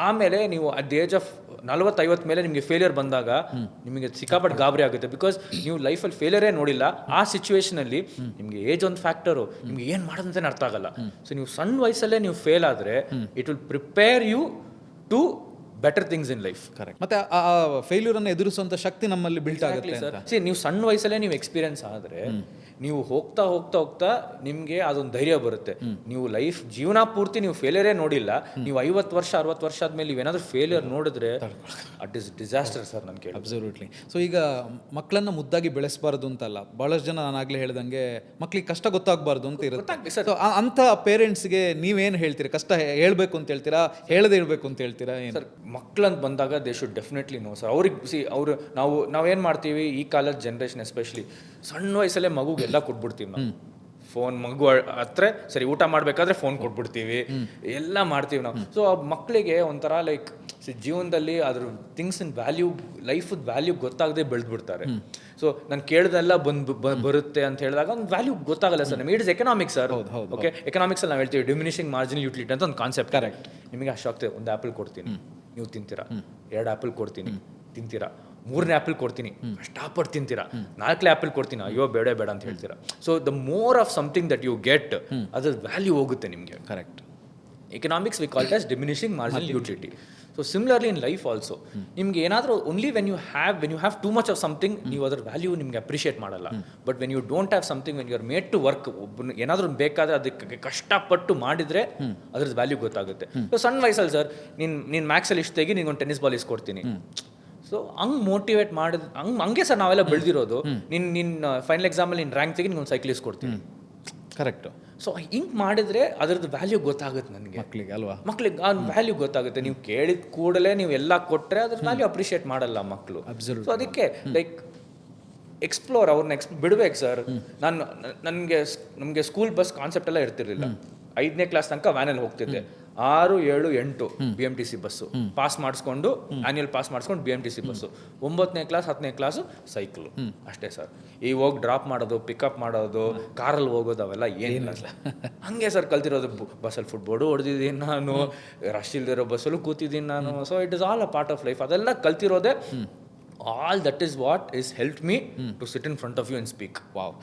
ಆಮೇಲೆ ನೀವು ಅಟ್ ದಿ ಏಜ್ ಆಫ್ 40-50 ಮೇಲೆ ನಿಮಗೆ ಫೇಲಿಯರ್ ಬಂದಾಗ ನಿಮಗೆ ಸಿಕ್ಕಾಪಟ್ಟು ಗಾಬರಿ ಆಗುತ್ತೆ. ಬಿಕಾಸ್ ನೀವು ಲೈಫಲ್ಲಿ ಫೇಲಿಯರೇ ನೋಡಿಲ್ಲ. ಆ ಸಿಚುವೇಶನಲ್ಲಿ ನಿಮಗೆ ಏಜ್ ಒಂದು ಫ್ಯಾಕ್ಟರು, ನಿಮ್ಗೆ ಏನು ಮಾಡೋದಂತಾನೆ ಅರ್ಥ ಆಗಲ್ಲ. ಸೊ ನೀವು ಸಣ್ಣ ವಯಸ್ಸಲ್ಲೇ ನೀವು ಫೇಲ್ ಆದರೆ it will prepare you to better things in life. Correct. ಮತ್ತೆ ಆ ಫೇಲ್ಯೂರ್ ಅನ್ನು ಎದುರಿಸುವಂತ ಶಕ್ತಿ ನಮ್ಮಲ್ಲಿ ಬಿಲ್ಟ್ ಆಗುತ್ತೆ ಸರ್. ಸಿ ನೀವು ಸಣ್ಣ ವಯಸ್ಸಲ್ಲೇ ನೀವು ಎಕ್ಸ್ಪೀರಿಯನ್ಸ್ ಆದರೆ ನೀವು ಹೋಗ್ತಾ ಹೋಗ್ತಾ ಹೋಗ್ತಾ ನಿಮಗೆ ಅದೊಂದು ಧೈರ್ಯ ಬರುತ್ತೆ. ನೀವು ಲೈಫ್ ಜೀವನ ಪೂರ್ತಿ ನೀವು ಫೇಲಿಯರೇ ನೋಡಿಲ್ಲ. ನೀವು 50 ವರ್ಷ 60 ವರ್ಷ ಆದ್ಮೇಲೆ ನೀವೇನಾದ್ರೂ ಫೇಲಿಯರ್ ನೋಡಿದ್ರೆ ಅಟ್ ಇಸ್ ಡಿಸಾಸ್ಟರ್ ಸರ್. ನಾನು ಕೇಳಿ ಅಬ್ಸಲ್ಯೂಟ್ಲಿ. ಸೊ ಈಗ ಮಕ್ಕಳನ್ನ ಮುದ್ದಾಗಿ ಬೆಳೆಸಬಾರ್ದು ಅಂತಲ್ಲ, ಬಹಳಷ್ಟು ಜನ ನಾನು ಆಗ್ಲೇ ಹೇಳ್ದಂಗೆ ಮಕ್ಳಿಗೆ ಕಷ್ಟ ಗೊತ್ತಾಗಬಾರ್ದು ಅಂತ ಇರುತ್ತೆ. ಸೊ ಅಂತ ಪೇರೆಂಟ್ಸ್ಗೆ ನೀವೇನು ಹೇಳ್ತೀರಾ? ಕಷ್ಟ ಹೇಳ್ಬೇಕು ಅಂತ ಹೇಳ್ತೀರಾ, ಹೇಳದೇ ಇರಬೇಕು ಅಂತ ಹೇಳ್ತೀರಾ? ಸರ್ ಮಕ್ಕಳಂತ ಬಂದಾಗ they should definitely no sir. ಅವ್ರಿಗೆ ಅವರು ನಾವೇನು ಮಾಡ್ತೀವಿ ಈ ಕಾಲದ ಜನ್ರೇಷನ್ ಎಸ್ಪೆಷಲಿ, ಸಣ್ಣ ವಯಸ್ಸಲ್ಲೇ ಮಗುಗೆಲ್ಲ ಕೊಟ್ಬಿಡ್ತೀವಿ ನಾವು. ಫೋನ್ ಮಗು ಹತ್ರ ಸರಿ ಊಟ ಮಾಡಬೇಕಾದ್ರೆ ಫೋನ್ ಕೊಟ್ಬಿಡ್ತೀವಿ, ಎಲ್ಲ ಮಾಡ್ತೀವಿ ನಾವು. ಸೊ ಆ ಮಕ್ಕಳಿಗೆ ಒಂಥರ ಲೈಕ್ ಜೀವನದಲ್ಲಿ ಅದ್ರ ಥಿಂಗ್ಸ್ ಇನ್ ವ್ಯಾಲ್ಯೂ, ಲೈಫದ ವ್ಯಾಲ್ಯೂ ಗೊತ್ತಾಗದೆ ಬೆಳೆದ್ಬಿಡ್ತಾರೆ. ಸೊ ನಾನು ಕೇಳ್ದೆಲ್ಲ ಬರುತ್ತೆ ಅಂತ ಹೇಳಿದಾಗ ಒಂದು ವ್ಯಾಲ್ಯೂ ಗೊತ್ತಾಗಲ್ಲ ಸರ್. ನಿಮಗೆ it is economics sir. Okay, economics ಅಲ್ಲಿ ನಾವು ಹೇಳ್ತೀವಿ ಡಿಮಿನಿಷಿಂಗ್ ಮಾರ್ಜಿನಲ್ ಯುಟಿಲಿಟಿ ಅಂತ ಒಂದು ಕಾನ್ಸೆಪ್ಟ್. ಕರೆಕ್ಟ್. ನಿಮಗೆ ಅಷ್ಟು ಆಗ್ತದೆ, ಒಂದು ಆ್ಯಪಲ್ ಕೊಡ್ತೀನಿ ನೀವು ತಿಂತೀರಾ, 2 ಆ್ಯಪಲ್ ಕೊಡ್ತೀನಿ ತಿಂತೀರಾ, 3ನೇ ಆ್ಯಪಲ್ ಕೊಡ್ತೀನಿ ಕಷ್ಟಪಟ್ಟು ತಿಂತೀರಾ, 4ನೇ ಆ್ಯಪಲ್ ಕೊಡ್ತೀನಿ ಅಯ್ಯೋ ಬೇಡ ಬೇಡ ಅಂತ ಹೇಳ್ತೀರಾ. So the more of something that you get ಅದ್ರ ವ್ಯಾಲ್ಯೂ ಹೋಗುತ್ತೆ ನಿಮಗೆ. ಕರೆಕ್ಟ್. Economics we call it as diminishing marginal utility. So similarly in life also ನಿಮ್ಗೆ ಏನಾದರೂ only when you have too much of something ನೀವು ಅದ್ರ ವ್ಯಾಲ್ಯೂ ನಿಮ್ಗೆ appreciate ಮಾಡಲ್ಲ. But when you don't have something, when you are made to work, ಒಬ್ಬನು ಏನಾದರೂ ಬೇಕಾದ್ರೆ ಅದಕ್ಕೆ ಕಷ್ಟಪಟ್ಟು ಮಾಡಿದ್ರೆ ಅದ್ರದ್ದು ವ್ಯಾಲ್ಯೂ ಗೊತ್ತಾಗುತ್ತೆ. ಸೊ ಸಣ್ಣ ವಯಸ್ಸಲ್ಲಿ ಸರ್ ನೀನು ಮ್ಯಾಕ್ಸಲ್ಲಿ ಇಷ್ಟು ತೆಗಿ, ನಿನ್ಗೊಂದು ಟೆನ್ನಿಸ್ ಬಾಲ್ ಇಸ್ಕೊಡ್ತೀನಿ. ಸೊ ಹಂಗೆ ಮೋಟಿವೇಟ್ ಮಾಡಿದ್ ಹಂಗೆ ಸರ್ ನಾವೆಲ್ಲ ಬೆಳೆದಿರೋದು. ನಿನ್ನ ಫೈನಲ್ ಎಕ್ಸಾಮಲ್ಲಿ ನೀನು ರ್ಯಾಂಕ್ ತೆಗಿ, ನಿನ್ಗೊಂದು ಸೈಕಲ್ ಇಸ್ಕೊಡ್ತೀನಿ. ಕರೆಕ್ಟ್. ಸೊ ಹಿಂಗೆ ಮಾಡಿದ್ರೆ ಅದ್ರದ್ದು ವ್ಯಾಲ್ಯೂ ಗೊತ್ತಾಗುತ್ತೆ ನನಗೆ, ಮಕ್ಕಳಿಗೆ ಅಲ್ವಾ? ಮಕ್ಳಿಗೆ ಆ ವ್ಯಾಲ್ಯೂ ಗೊತ್ತಾಗುತ್ತೆ. ನೀವು ಕೇಳಿದ ಕೂಡಲೇ ನೀವು ಎಲ್ಲ ಕೊಟ್ಟರೆ ಅದ್ರ ವ್ಯಾಲ್ಯೂ ಅಪ್ರಿಷಿಯೇಟ್ ಮಾಡಲ್ಲ ಮಕ್ಕಳು. ಸೊ ಅದಕ್ಕೆ ಲೈಕ್ ಎಕ್ಸ್ಪ್ಲೋರ್, ಅವ್ರನ್ನ ಬಿಡ್ಬೇಕು ಸರ್. ನಮಗೆ ಸ್ಕೂಲ್ ಬಸ್ ಕಾನ್ಸೆಪ್ಟ್ ಎಲ್ಲ ಇರ್ತಿರ್ಲಿಲ್ಲ. 5ನೇ ಕ್ಲಾಸ್ ತನಕ ವ್ಯಾನಲ್ಲಿ ಹೋಗ್ತಿದ್ದೆ. 6, 7, 8 BMTC ಬಸ್ಸು ಪಾಸ್ ಮಾಡಿಸ್ಕೊಂಡು, ಆನ್ಯುವಲ್ ಪಾಸ್ ಮಾಡಿಸ್ಕೊಂಡು BMTC ಬಸ್ಸು. 9ನೇ ಕ್ಲಾಸ್ 10ನೇ ಕ್ಲಾಸು ಸೈಕಲ್ ಅಷ್ಟೇ ಸರ್. ಈಗ ಹೋಗಿ ಡ್ರಾಪ್ ಮಾಡೋದು, ಪಿಕಪ್ ಮಾಡೋದು, ಕಾರಲ್ಲಿ ಹೋಗೋದು ಅವೆಲ್ಲ ಏನಿಲ್ಲ. ಹಂಗೆ ಸರ್ ಕಲ್ತಿರೋದು. ಬಸ್ಸಲ್ಲಿ ಫುಟ್ಬೋರ್ಡು ಹೊಡೆದಿದ್ದೀನಿ ನಾನು, ರಶ್ ಇಲ್ದಿರೋ ಬಸ್ಸಲ್ಲೂ ಕೂತಿದ್ದೀನಿ ನಾನು. So it is all a part of life. ಅದೆಲ್ಲ ಕಲ್ತಿರೋದೆ. All that is what is help me to sit in front of you and speak. Wow.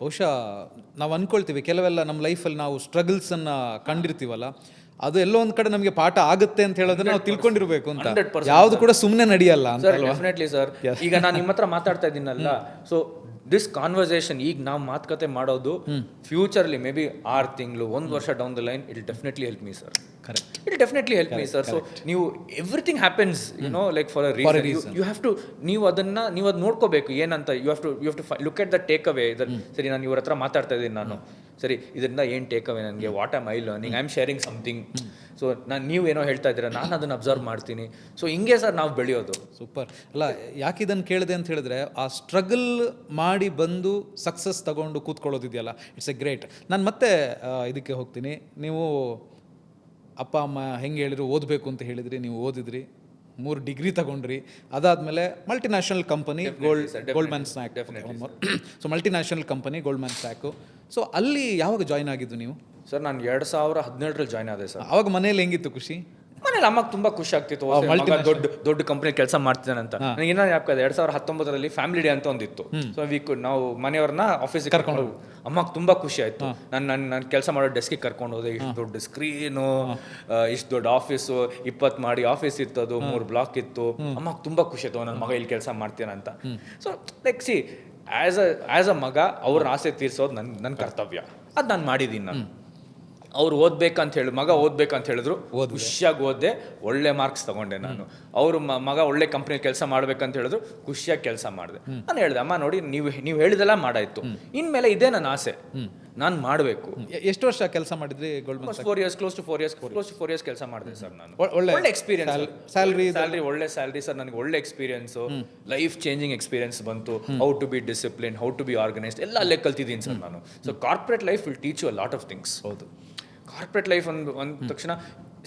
ಬಹುಶಃ ನಾವು ಅಂದ್ಕೊಳ್ತೀವಿ ಕೆಲವೆಲ್ಲ ನಮ್ಮ ಲೈಫಲ್ಲಿ ನಾವು ಸ್ಟ್ರಗಲ್ಸನ್ನು ಕಂಡಿರ್ತೀವಲ್ಲ, ಅದು ಎಲ್ಲೋ ಒಂದು ಕಡೆ ನಮಗೆ ಪಾಠ ಆಗುತ್ತೆ ಅಂತ ಹೇಳೋದನ್ನ ನಾವು ತಿಳ್ಕೊಂಡಿರ್ಬೇಕು ಅಂತ. ಯಾವುದು ಕೂಡ ಸುಮ್ಮನೆ ನಡೆಯಲ್ಲ ಅಂತ. Definitely sir. ಈಗ ನಾನು ನಿಮ್ಮ ಹತ್ರ ಮಾತಾಡ್ತಾ ಇದ್ದೀನಲ್ಲ, ಸೊ ದಿಸ್ ಕಾನ್ವರ್ಸೇಷನ್ ಈಗ ನಾವು ಮಾತುಕತೆ ಮಾಡೋದು ಫ್ಯೂಚರ್ಲಿ ಮೇ ಬಿ 6 ತಿಂಗಳು 1 ವರ್ಷ down the line it definitely help me sir. Correct. It definitely help me sir. So ನೀವು everything happens like for a reason. You have to, ನೀವು ಅದು ನೋಡ್ಕೋಬೇಕು ಏನಂತ. You have to look at the take away. ಸರಿ, ನಾನು ಇವ್ರ ಹತ್ರ ಮಾತಾಡ್ತಾ ಇದ್ದೀನಿ ನಾನು, ಸರಿ ಇದರಿಂದ ಏನು ಟೇಕ್ ಅವೇ ನನಗೆ, what am I learning, I am sharing something. So ನೀವು ಏನೋ ಹೇಳ್ತಾ ಇದ್ದೀರಾ, ನಾನು ಅದನ್ನು ಅಬ್ಸರ್ವ್ ಮಾಡ್ತೀನಿ. ಸೊ ಹಿಂಗೆ ಸರ್ ನಾವು ಬೆಳೆಯೋದು. ಸೂಪರ್. ಅಲ್ಲ, ಯಾಕೆ ಇದನ್ನು ಕೇಳಿದೆ ಅಂತ ಹೇಳಿದ್ರೆ, ಆ ಸ್ಟ್ರಗಲ್ ಮಾಡಿ ಬಂದು ಸಕ್ಸಸ್ ತಗೊಂಡು ಕೂತ್ಕೊಳ್ಳೋದಿದೆಯಲ್ಲ, ಇಟ್ಸ್ ಎ ಗ್ರೇಟ್. ನಾನು ಮತ್ತೆ ಇದಕ್ಕೆ ಹೋಗ್ತೀನಿ. ನೀವು ಅಪ್ಪ ಅಮ್ಮ ಹೆಂಗೆ ಹೇಳಿದ್ರು ಓದಬೇಕು ಅಂತ ಹೇಳಿದ್ರಿ, ನೀವು ಓದಿದ್ರಿ, 3 ಡಿಗ್ರಿ ತಗೊಂಡ್ರಿ. ಅದಾದಮೇಲೆ multinational company Goldman Sachs. So multinational company Goldman Sachs. So ಅಲ್ಲಿ ಯಾವಾಗ ಜಾಯ್ನ್ ಆಗಿದ್ದು ನೀವು? ಸರ್ ನಾನು 2017 ಜಾಯ್ನ್ ಆದೆ ಸರ್. ಆವಾಗ ಮನೇಲಿ ಹೆಂಗಿತ್ತು ಖುಷಿ? ಮನೇಲಿ ಅಮ್ಮಗೆ ತುಂಬಾ ಖುಷಿ ಆಗ್ತಿತ್ತು, ದೊಡ್ಡ ಕಂಪನಿ ಕೆಲಸ ಮಾಡ್ತಿದ್ದಾನೆ ಅಂತ. ನನಗೆ ಇನ್ನೂ ಯಾಕೆ 2019 ಫ್ಯಾಮಿಲಿ ಡೇ ಅಂತ ಒಂದಿತ್ತು. ಸೊ ನಾವು ಮನೆಯವ್ರನ್ನ ಆಫೀಸಿಗೆ ಕರ್ಕೊಂಡು ಹೋಗಿ, ಅಮ್ಮಗೆ ತುಂಬಾ ಖುಷಿ ಆಯ್ತು. ನಾನು ಕೆಲಸ ಮಾಡೋ ಡೆಸ್ಕಿಗೆ ಕರ್ಕೊಂಡು ಹೋದೆ. ಇಷ್ಟು ದೊಡ್ಡ ಸ್ಕ್ರೀನು, ಇಷ್ಟು ದೊಡ್ಡ ಆಫೀಸು, 20 ಮಾಡಿ ಆಫೀಸ್ ಇತ್ತು, ಅದು 3 ಬ್ಲಾಕ್ ಇತ್ತು. ಅಮ್ಮಗೆ ತುಂಬಾ ಖುಷಿ ಆಯ್ತು, ನನ್ನ ಮಗ ಇಲ್ಲಿ ಕೆಲಸ ಮಾಡ್ತೀನ ಅಂತ. So like C as a ಮಗ ಅವ್ರ ಆಸೆ ತೀರ್ಸೋದು ನನ್ನ ಕರ್ತವ್ಯ. ಅದು ನಾನು ಮಾಡಿದ್ದೀನಿ. ನಾನು ಅವ್ರು ಮಗ ಓದ್ಬೇಕಂತ ಹೇಳಿದ್ರು, ಖುಷಿಯಾಗಿ ಓದ್ದೆ, ಒಳ್ಳೆ ಮಾರ್ಕ್ಸ್ ತಗೊಂಡೆ ನಾನು. ಅವರು ಮಗ ಒಳ್ಳೆ ಕಂಪ್ನಿ ಕೆಲಸ ಮಾಡ್ಬೇಕಂತ ಹೇಳಿದ್ರು, ಖುಷಿಯಾಗಿ ಕೆಲಸ ಮಾಡಿದೆ. ನಾನು ಹೇಳಿದೆ, ಅಮ್ಮ ನೋಡಿ ನೀವು ಹೇಳಿದೆಲ್ಲ ಮಾಡಾಯ್ತು, ಇನ್ಮೇಲೆ ಇದೇ ನನ್ನ ಆಸೆ, ನಾನು ಮಾಡಬೇಕು. ಎಷ್ಟು ವರ್ಷ ಕೆಲಸ ಮಾಡಿದ್ರಿ Goldman? 4 years, close to 4 years ಕೆಲಸ ಮಾಡಿದೆ ಸರ್ ನಾನು. ಒಳ್ಳೆ ಎಕ್ಸ್ಪೀರಿಯನ್ಸ್, ಸ್ಯಾಲ್ರಿ ಒಳ್ಳೆ ಸ್ಯಾಲ್ರಿ ಸರ್. ನನಗೆ ಒಳ್ಳೆ ಎಕ್ಸ್ಪೀರಿಯನ್ಸ್, ಲೈಫ್ ಚೇಂಜಿಂಗ್ ಎಕ್ಸ್ಪೀರಿಯನ್ಸ್ ಬಂತು. How to be discipline, how to be organised ಎಲ್ಲ ಅಲ್ಲೇ ಕಲ್ತಿದ್ದೀನಿ ಸರ್ ನಾನು. So corporate life will teach you a lot of things. ಹೌದು. ಕಾರ್ಪೊರೇಟ್ ಲೈಫ್ ಅಂದ ತಕ್ಷಣ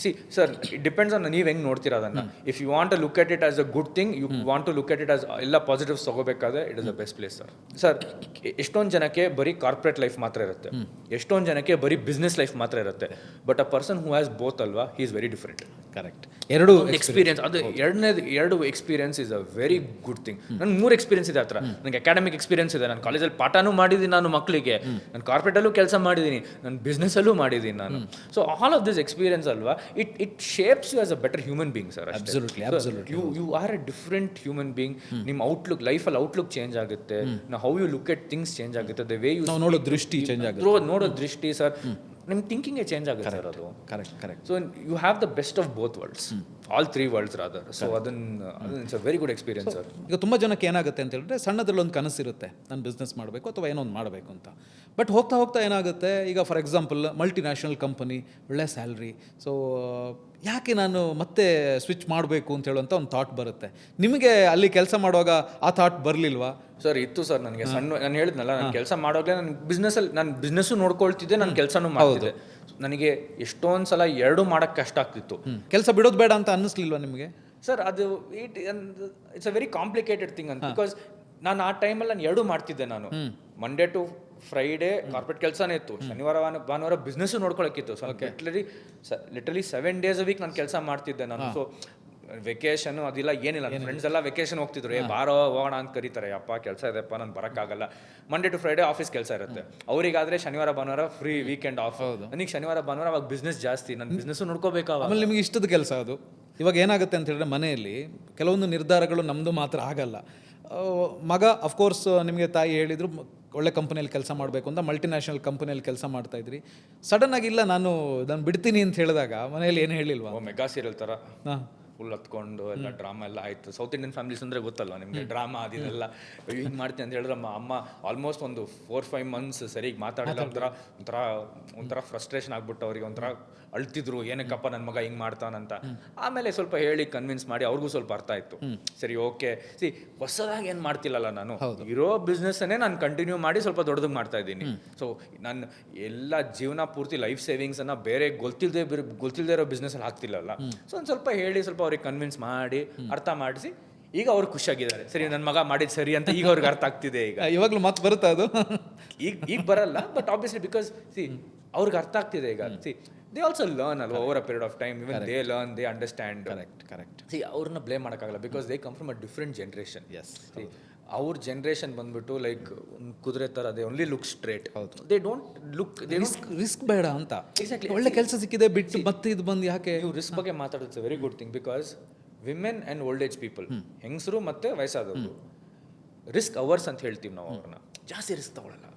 see sir it depends on ನೀವು ಹೆಂಗೆ ನೋಡ್ತೀರಾ ಅದನ್ನು. If you want to look at it as a good thing, you want to look at it as ಎಲ್ಲ positives ತಗೋಬೇಕಾದ್ರೆ it is the best place sir. Sir ಎಷ್ಟೊಂದು ಜನಕ್ಕೆ ಬರೀ corporate life ಮಾತ್ರ ಇರುತ್ತೆ, ಎಷ್ಟೊಂದು ಜನಕ್ಕೆ ಬರೀ ಬಿಸ್ನೆಸ್ ಲೈಫ್ ಮಾತ್ರ ಇರುತ್ತೆ. But a person who has both ಅಲ್ವಾ, he is very different. Correct. ಎರಡು ಎಕ್ಸ್ಪೀರಿಯನ್ಸ್ ಅದು ಎರಡು experience is a very good thing. ನನ್ಗೆ 3 ಎಕ್ಸ್ಪೀರಿಯನ್ಸ್ ಇದೆ. ಹತ್ರ ನನಗೆ ಅಕಾಡೆಮಿಕ್ ಎಕ್ಸ್ಪೀರಿಯನ್ಸ್ ಇದೆ, ನಾನು ಕಾಲೇಜಲ್ಲಿ ಪಾಠನೂ ಮಾಡಿದ್ದೀನಿ ನಾನು ಮಕ್ಕಳಿಗೆ, ನಾನು ಕಾರ್ಪೊರೇಟಲ್ಲೂ ಕೆಲಸ ಮಾಡಿದ್ದೀನಿ, ನಾನು ಬಿಸ್ನೆಸ್ಸಲ್ಲೂ ಮಾಡಿದ್ದೀನಿ ನಾನು. So all of this experience ಅಲ್ವಾ, it shapes you as a better human being sir. You are a different human being. ನಿಮ್ಮ ಔಟ್ಲುಕ್, ಲೈಫಲ್ಲಿ ಔಟ್ಲುಕ್ ಚೇಂಜ್ ಆಗುತ್ತೆ, how you look at things change ಆಗುತ್ತೆ, ದ ವೇ ಯು ನೋಡೋ ದೃಷ್ಟಿ ಚೇಂಜ್ ಆಗುತ್ತೆ, ನೋಡೋ ದೃಷ್ಟಿ ಸರ್, ನಿಮ್ಮ ಥಿಂಕಿಂಗೇ ಚೇಂಜ್ ಆಗುತ್ತೆ ಸರ್ ಅದು. Correct. So you have the best of both worlds, all 3 worlds rather. So ಅದನ್ನು it's a very good experience sir. ಈಗ ತುಂಬ ಜನಕ್ಕೆ ಏನಾಗುತ್ತೆ ಅಂತ ಹೇಳಿದ್ರೆ, ಸಣ್ಣದ್ರಲ್ಲಿ ಒಂದು ಕನಸಿರುತ್ತೆ, ನಾನು ಬಿಸ್ನೆಸ್ ಮಾಡಬೇಕು ಅಥವಾ ಏನೋ ಒಂದು ಮಾಡಬೇಕು ಅಂತ. ಬಟ್ ಹೋಗ್ತಾ ಹೋಗ್ತಾ ಏನಾಗುತ್ತೆ, ಈಗ ಫಾರ್ ಎಕ್ಸಾಂಪಲ್ ಮಲ್ಟಿನ್ಯಾಷನಲ್ ಕಂಪನಿ, ಒಳ್ಳೆ ಸ್ಯಾಲ್ರಿ, ಸೊ ಯಾಕೆ ನಾನು ಮತ್ತೆ ಸ್ವಿಚ್ ಮಾಡಬೇಕು ಅಂತ ಹೇಳುವಂಥ ಒಂದು ಥಾಟ್ ಬರುತ್ತೆ. ನಿಮಗೆ ಅಲ್ಲಿ ಕೆಲಸ ಮಾಡುವಾಗ ಆ ಥಾಟ್ ಬರಲಿಲ್ವಾ? ಸರ್ ಇತ್ತು ಸರ್. ನನಗೆ ನಾನು ಹೇಳಿದ್ನಲ್ಲ, ನಾನು ಕೆಲಸ ಮಾಡೋಗ್ಲೇ ನಾನು ಬಿಸ್ನೆಸ್ಸು ನೋಡ್ಕೊಳ್ತಿದ್ದೆ, ನಾನು ಕೆಲಸನೂ ಮಾಡ್ತಿದ್ದೆ. ನನಗೆ ಎಷ್ಟೊಂದು ಸಲ ಎರಡೂ ಮಾಡೋಕ್ಕೆ ಕಷ್ಟ ಆಗ್ತಿತ್ತು. ಕೆಲಸ ಬಿಡೋದು ಬೇಡ ಅಂತ ಅನ್ನಿಸ್ಲಿಲ್ವಾ ನಿಮಗೆ? ಸರ್ ಅದು it's a very complicated thing ಅಂತ. ಬಿಕಾಸ್ ನಾನು ಆ ಟೈಮಲ್ಲಿ ನಾನು ಎರಡೂ ಮಾಡ್ತಿದ್ದೆ. ನಾನು ಮಂಡೇ ಟು ಫ್ರೈಡೇ ಕಾರ್ಪೊರೇಟ್ ಕೆಲಸನೇ ಇತ್ತು, ಶನಿವಾರ ಭಾನುವಾರ ಬಿಸ್ನೆಸ್ಸು ನೋಡ್ಕೊಳಕ್ಕಿತ್ತು. So literally 7 days a week ನಾನು ಕೆಲಸ ಮಾಡ್ತಿದ್ದೆ ನಾನು. ಸೊ ವೆಕೇಶನ್ ಅದಿಲ್ಲ ಏನಿಲ್ಲ. ಫ್ರೆಂಡ್ಸ್ ಎಲ್ಲ ವೆಕೇಶನ್ ಹೋಗ್ತಿದ್ರು, ಬಾರೋ ಹೋಗೋಣ ಅಂತ ಕರೀತಾರೆ, ಅಪ್ಪ ಕೆಲಸ ಇದೆಪ್ಪ ನಾನು ಬರೋಕ್ಕಾಗಲ್ಲ. ಮಂಡೇ ಟು ಫ್ರೈಡೇ ಆಫೀಸ್ ಕೆಲಸ ಇರುತ್ತೆ ಅವರಿಗಾದ್ರೆ, ಶನಿವಾರ ಭಾನುವಾರ ಫ್ರೀ ವೀಕೆಂಡ್ ಆಫ್. ನನಗೆ ಶನಿವಾರ ಭಾನುವಾರ ಅವಾಗ ಬಿಸ್ನೆಸ್ ಜಾಸ್ತಿ, ನಾನು ಬಿಸ್ನೆಸ್ಸು ನೋಡ್ಕೋಬೇಕಾಗ. ಆಮೇಲೆ ನಿಮಗೆ ಇಷ್ಟದ ಕೆಲಸ ಅದು. ಇವಾಗ ಏನಾಗುತ್ತೆ ಅಂತ ಹೇಳಿದ್ರೆ, ಮನೆಯಲ್ಲಿ ಕೆಲವೊಂದು ನಿರ್ಧಾರಗಳು ನಮ್ಮದು ಮಾತ್ರ ಆಗಲ್ಲ. ಮಗ ಅಫ್ಕೋರ್ಸ್ ನಿಮಗೆ ತಾಯಿ ಹೇಳಿದರು ಒಳ್ಳೆ ಕಂಪನಿಯಲ್ಲಿ ಕೆಲಸ ಮಾಡಬೇಕು ಅಂತ, ಮಲ್ಟಿನ್ಯಾಷನಲ್ ಕಂಪನಿಯಲ್ಲಿ ಕೆಲಸ ಮಾಡ್ತಾಯಿದ್ರಿ. ಸಡನ್ನಾಗಿ ಇಲ್ಲ ನಾನು ಬಿಡ್ತೀನಿ ಅಂತ ಹೇಳಿದಾಗ ಮನೆಯಲ್ಲಿ ಏನು ಹೇಳಿಲ್ವಾ? ಮೆಗಾ ಸೀರಿಯಲ್ ಥರ ಫುಲ್ ಹತ್ಕೊಂಡು ಎಲ್ಲ ಡ್ರಾಮಾ ಎಲ್ಲ ಆಯಿತು. ಸೌತ್ ಇಂಡಿಯನ್ ಫ್ಯಾಮಿಲೀಸ್ ಅಂದರೆ ಗೊತ್ತಲ್ವ ನಿಮಗೆ, ಡ್ರಾಮಾ ಅದಿದೆಲ್ಲ ಹಿಂಗೆ ಮಾಡ್ತೀನಿ ಅಂತ ಹೇಳಿದ್ರೆ ಅಮ್ಮ ಆಲ್ಮೋಸ್ಟ್ ಒಂದು 4-5 months ಸರಿಗೆ ಮಾತಾಡಿಲ್ಲ. ಒಂಥರ ಫ್ರಸ್ಟ್ರೇಷನ್ ಆಗ್ಬಿಟ್ಟು ಅವ್ರಿಗೆ ಒಂಥರ ಅಳ್ತಿದ್ರು, ಏನಕ್ಕಪ್ಪ ನನ್ನ ಮಗ ಹಿಂಗೆ ಮಾಡ್ತಾನಂತ. ಆಮೇಲೆ ಸ್ವಲ್ಪ ಹೇಳಿ ಕನ್ವಿನ್ಸ್ ಮಾಡಿ ಅವ್ರಿಗೂ ಸ್ವಲ್ಪ ಅರ್ಥ ಆಯಿತು. ಸರಿ ಓಕೆ, ಹೊಸದಾಗಿ ಏನು ಮಾಡ್ತಿಲ್ಲಲ್ಲ ನಾನು, ಇರೋ ಬಿಸ್ನೆಸ್ಸನ್ನೇ ನಾನು ಕಂಟಿನ್ಯೂ ಮಾಡಿ ಸ್ವಲ್ಪ ದೊಡ್ಡದಾಗಿ ಮಾಡ್ತಾ ಇದ್ದೀನಿ. ಸೊ ನಾನು ಎಲ್ಲ ಜೀವನ ಪೂರ್ತಿ ಲೈಫ್ ಸೇವಿಂಗ್ಸನ್ನು ಬೇರೆ ಗೊತ್ತಿಲ್ಲದೆ ಇರೋ ಬಿಸ್ನೆಸ್ಸಲ್ಲಿ ಹಾಕ್ತಿಲ್ಲಲ್ಲ. ಸೊ ಒಂದು ಸ್ವಲ್ಪ ಹೇಳಿ ಸ್ವಲ್ಪ ಅವ್ರಿಗೆ ಕನ್ವಿನ್ಸ್ ಮಾಡಿ ಅರ್ಥ ಮಾಡಿಸಿ ಈಗ ಅವ್ರು ಖುಷಿಯಾಗಿದ್ದಾರೆ. ಸರಿ ನನ್ನ ಮಗ ಮಾಡಿದ್ದು ಸರಿ ಅಂತ ಈಗ ಅವ್ರಿಗೆ ಅರ್ಥ ಆಗ್ತಿದೆ. ಈಗ ಇವಾಗಲೂ ಮತ್ತೆ ಬರುತ್ತಾ ಅದು? ಈಗ ಬರಲ್ಲ, ಬಟ್ ಆಬ್ವಿಯಸ್ಲಿ ಬಿಕಾಸ್ ಅವ್ರಿಗೆ ಅರ್ಥ ಆಗ್ತಿದೆ ಈಗ. ದೇ ಆಲ್ಸೋ ಲರ್ನ್ ಅಲ್ವಾ over a period of time. Even they learn, they understand. Correct. ಅವ್ರನ್ನ ಬ್ಲೇಮ್ ಮಾಡೋಕ್ಕಾಗಲ್ಲ, because they come from a different generation. ಅವ್ರ ಜನ್ರೇಷನ್ ಬಂದ್ಬಿಟ್ಟು ಲೈಕ್ ಕುದುರೆ ಥರ, they only look straight. They don't look, risk ಬೇಡ ಅಂತ. Exactly. ಒಳ್ಳೆ ಕೆಲಸ ಸಿಕ್ಕಿದೆ ಬಿಟ್ಟು ಮತ್ತೆ ಇದು ಬಂದು ಯಾಕೆ? ನೀವು ರಿಸ್ಕ್ ಬಗ್ಗೆ ಮಾತಾಡೋದು very good thing. Because women and old age people, ಹೆಂಗಸರು ಮತ್ತು ವಯಸ್ಸಾದವರು, ರಿಸ್ಕ್ ಅವರ್ಸ್ ಅಂತ ಹೇಳ್ತೀವಿ ನಾವು. ಅವ್ರನ್ನ ಜಾಸ್ತಿ ರಿಸ್ಕ್ ತಗೊಳ್ಳಲ್ಲ.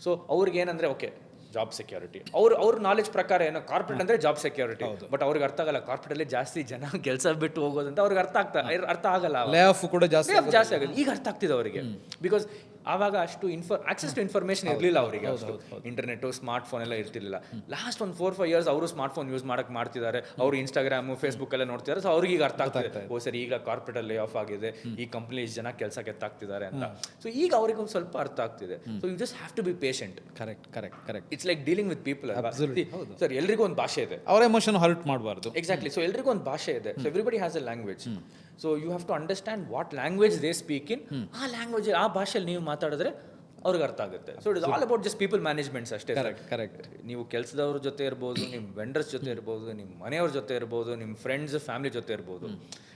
ಸೊ ಅವ್ರಿಗೆ ಏನಂದರೆ ಓಕೆ ಜಾಬ್ ಸೆಕ್ಯೂರಿಟಿ, ಅವ್ರ ನಾಲೆಜ್ ಪ್ರಕಾರ ಏನೋ ಕಾರ್ಪೊರೇಟ್ ಅಂದರೆ ಜಾಬ್ ಸೆಕ್ಯೂರಿಟಿ. ಬಟ್ ಅವ್ರಿಗೆ ಅರ್ಥ ಆಗಲ್ಲ, ಕಾರ್ಪೊರೇಟಲ್ಲಿ ಜಾಸ್ತಿ ಜನ ಕೆಲಸ ಬಿಟ್ಟು ಹೋಗೋದಂತ ಅವ್ರಿಗೆ ಅರ್ಥ ಆಗಲ್ಲ. ಲೇ ಆಫ್ ಕೂಡ ಜಾಸ್ತಿ ಆಗುತ್ತೆ. ಈಗ ಅರ್ಥ ಆಗ್ತಿದೆ ಅವರಿಗೆ, ಬಿಕಾಸ್ ಆವಾಗ ಅಷ್ಟು ಆಕ್ಸೆಸ್ ಟು ಇನ್ಫಾರ್ಮೇಷನ್ ಇರಲಿಲ್ಲ ಅವರಿಗೆ. ಇಂಟರ್ನೆಟ್ಟು ಸ್ಮಾರ್ಟ್ಫೋನ್ ಎಲ್ಲ ಇರ್ತಿರ್ಲಿಲ್ಲ. ಲಾಸ್ಟ್ ಒಂದು 4-5 years ಅವರು ಸ್ಮಾರ್ಟ್ಫೋನ್ ಯೂಸ್ ಮಾಡಕ್ಕೆ ಮಾಡ್ತಿದ್ದಾರೆ. ಅವರು ಇನ್ಸ್ಟಾಗ್ರಾಮು ಫೇಸ್ಬುಕ್ ಎಲ್ಲ ನೋಡ್ತಿದ್ದಾರೆ. ಸೊ ಅವ್ರಿಗೆ ಈಗ ಅರ್ಥ ಆಗ್ತಿದೆ, ಓ ಸರಿ ಈಗ ಕಾರ್ಪೊರೇಟ್ ಲೇ ಆಫ್ ಆಗಿದೆ, ಈ ಕಂಪ್ನಿ ಇಷ್ಟು ಜನ ಕೆಲಸ ಕೆತ್ತಾಗ್ತಿದ್ದಾರೆ ಅಂತ. ಸೊ ಈಗ ಅವ್ರಿಗೆ ಒಂದು ಸ್ವಲ್ಪ ಅರ್ಥ ಆಗ್ತಿದೆ. So you just have to be patient. Correct. It's like dealing with people. Sir ಎಲ್ರಿಗೂ ಒಂದು ಭಾಷೆ ಇದೆ, ಅವ್ರ ಎಮೋಷನ್ ಹರ್ಟ್ ಮಾಡಬಾರ್ದು. ಎಕ್ಸಾಕ್ಟ್ಲಿ. ಸೊ ಎಲ್ರಿಗೂ ಒಂದು ಭಾಷೆ ಇದೆ. So everybody has a language. So you have to understand what language they speak in. ಆ ಲ್ಯಾಂಗ್ವೇಜ್, ಆ ಭಾಷೆಯಲ್ಲಿ ನೀವು ಮಾತಾಡಿದ್ರೆ ಅವ್ರಿಗೆ ಅರ್ಥ ಆಗುತ್ತೆ. So it is all about just people managements ಅಷ್ಟೇ. ಕರೆಕ್ಟ್. ನೀವು ಕೆಲಸದವ್ರ ಜೊತೆ ಇರ್ಬೋದು, ನಿಮ್ಮ ವೆಂಡರ್ಸ್ ಜೊತೆ ಇರ್ಬೋದು, ನಿಮ್ಮ ಮನೆಯವ್ರ ಜೊತೆ ಇರ್ಬೋದು, ನಿಮ್ಮ ಫ್ರೆಂಡ್ಸ್ ಫ್ಯಾಮಿಲಿ ಜೊತೆ ಇರ್ಬೋದು.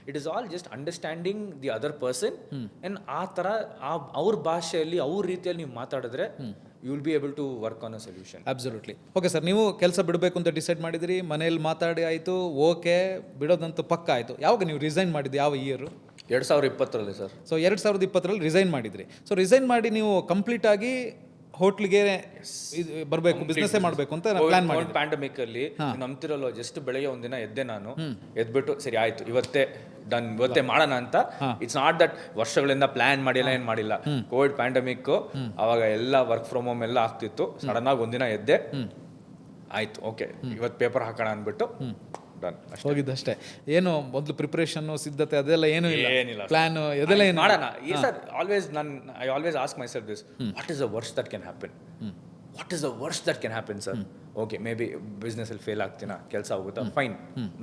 It is all just understanding the other person. And ಆ ಥರ ಅವ್ರ ಭಾಷೆಯಲ್ಲಿ ಅವ್ರ ರೀತಿಯಲ್ಲಿ ನೀವು ಮಾತಾಡಿದ್ರೆ you will be able to work on a solution. Absolutely. Okay sir, ನೀವು ಕೆಲಸ ಬಿಡಬೇಕು ಅಂತ ಡಿಸೈಡ್ ಮಾಡಿದಿರಿ, ಮನೇಲಿ ಮಾತಾಡಿ ಆಯಿತು, ಓಕೆ ಬಿಡೋದಂತೂ ಪಕ್ಕ ಆಯಿತು. ಯಾವಾಗ ನೀವು ರಿಸೈನ್ ಮಾಡಿದ್ದು, ಯಾವ ಇಯರು? 2020 ಸರ್. ಸೊ 2020 ರಿಸೈನ್ ಮಾಡಿದ್ರಿ. ಸೊ ರಿಸೈನ್ ಮಾಡಿ ನೀವು ಕಂಪ್ಲೀಟ್ ಆಗಿ ಹೋಟ್ಲಿಗೆ ಬರಬೇಕು, ಬಿಸ್ನೆಸ್ಸೇ ಮಾಡಬೇಕು ಅಂತ ಪ್ಲಾನ್ ಮಾಡಿ. ಪ್ಯಾಂಡಮಿಕ್ ಅಲ್ಲಿ ನಂಬ್ತಿರಲ್ಲ, ಜಸ್ಟ್ ಬೆಳಗ್ಗೆ ಒಂದಿನ ಎದ್ದೆ ನಾನು, ಎದ್ಬಿಟ್ಟು ಸರಿ ಆಯ್ತು ಇವತ್ತೇ ಡನ್, ಇವತ್ತೇ ಮಾಡೋಣ ಅಂತ. ಇಟ್ಸ್ ನಾಟ್ ದಟ್ ವರ್ಷಗಳಿಂದ ಪ್ಲಾನ್ ಮಾಡಿಲ್ಲ, ಏನ್ ಮಾಡಿಲ್ಲ. ಕೋವಿಡ್ ಪ್ಯಾಂಡಮಿಕ್ ಅವಾಗ ಎಲ್ಲ ವರ್ಕ್ ಫ್ರಮ್ ಹೋಮ್ ಎಲ್ಲ ಆಗ್ತಿತ್ತು. ಸಡನ್ ಆಗಿ ಒಂದಿನ ಎದ್ದೆ, ಆಯ್ತು ಓಕೆ ಇವತ್ತು ಪೇಪರ್ ಹಾಕೋಣ ಅಂದ್ಬಿಟ್ಟು ಹೋಗಿದ್ದಷ್ಟೇ. ಏನು ಮೊದಲು ಪ್ರಿಪರೇಷನ್ ಸಿದ್ಧತೆ ಅದೆಲ್ಲ ಏನೂ ಏನಿಲ್ಲ, ಪ್ಲಾನ್ ಅದೆಲ್ಲ ಏನು ಮಾಡೋಣ. Sir always I always ask myself this, what is the worst that can happen? What is the worst that can happen sir? Okay, maybe ಬಿಸ್ನೆಸ್ಸಲ್ಲಿ ಫೇಲ್ ಆಗ್ತೀನಾ, ಕೆಲಸ ಹೋಗುತ್ತಾ, ಫೈನ್.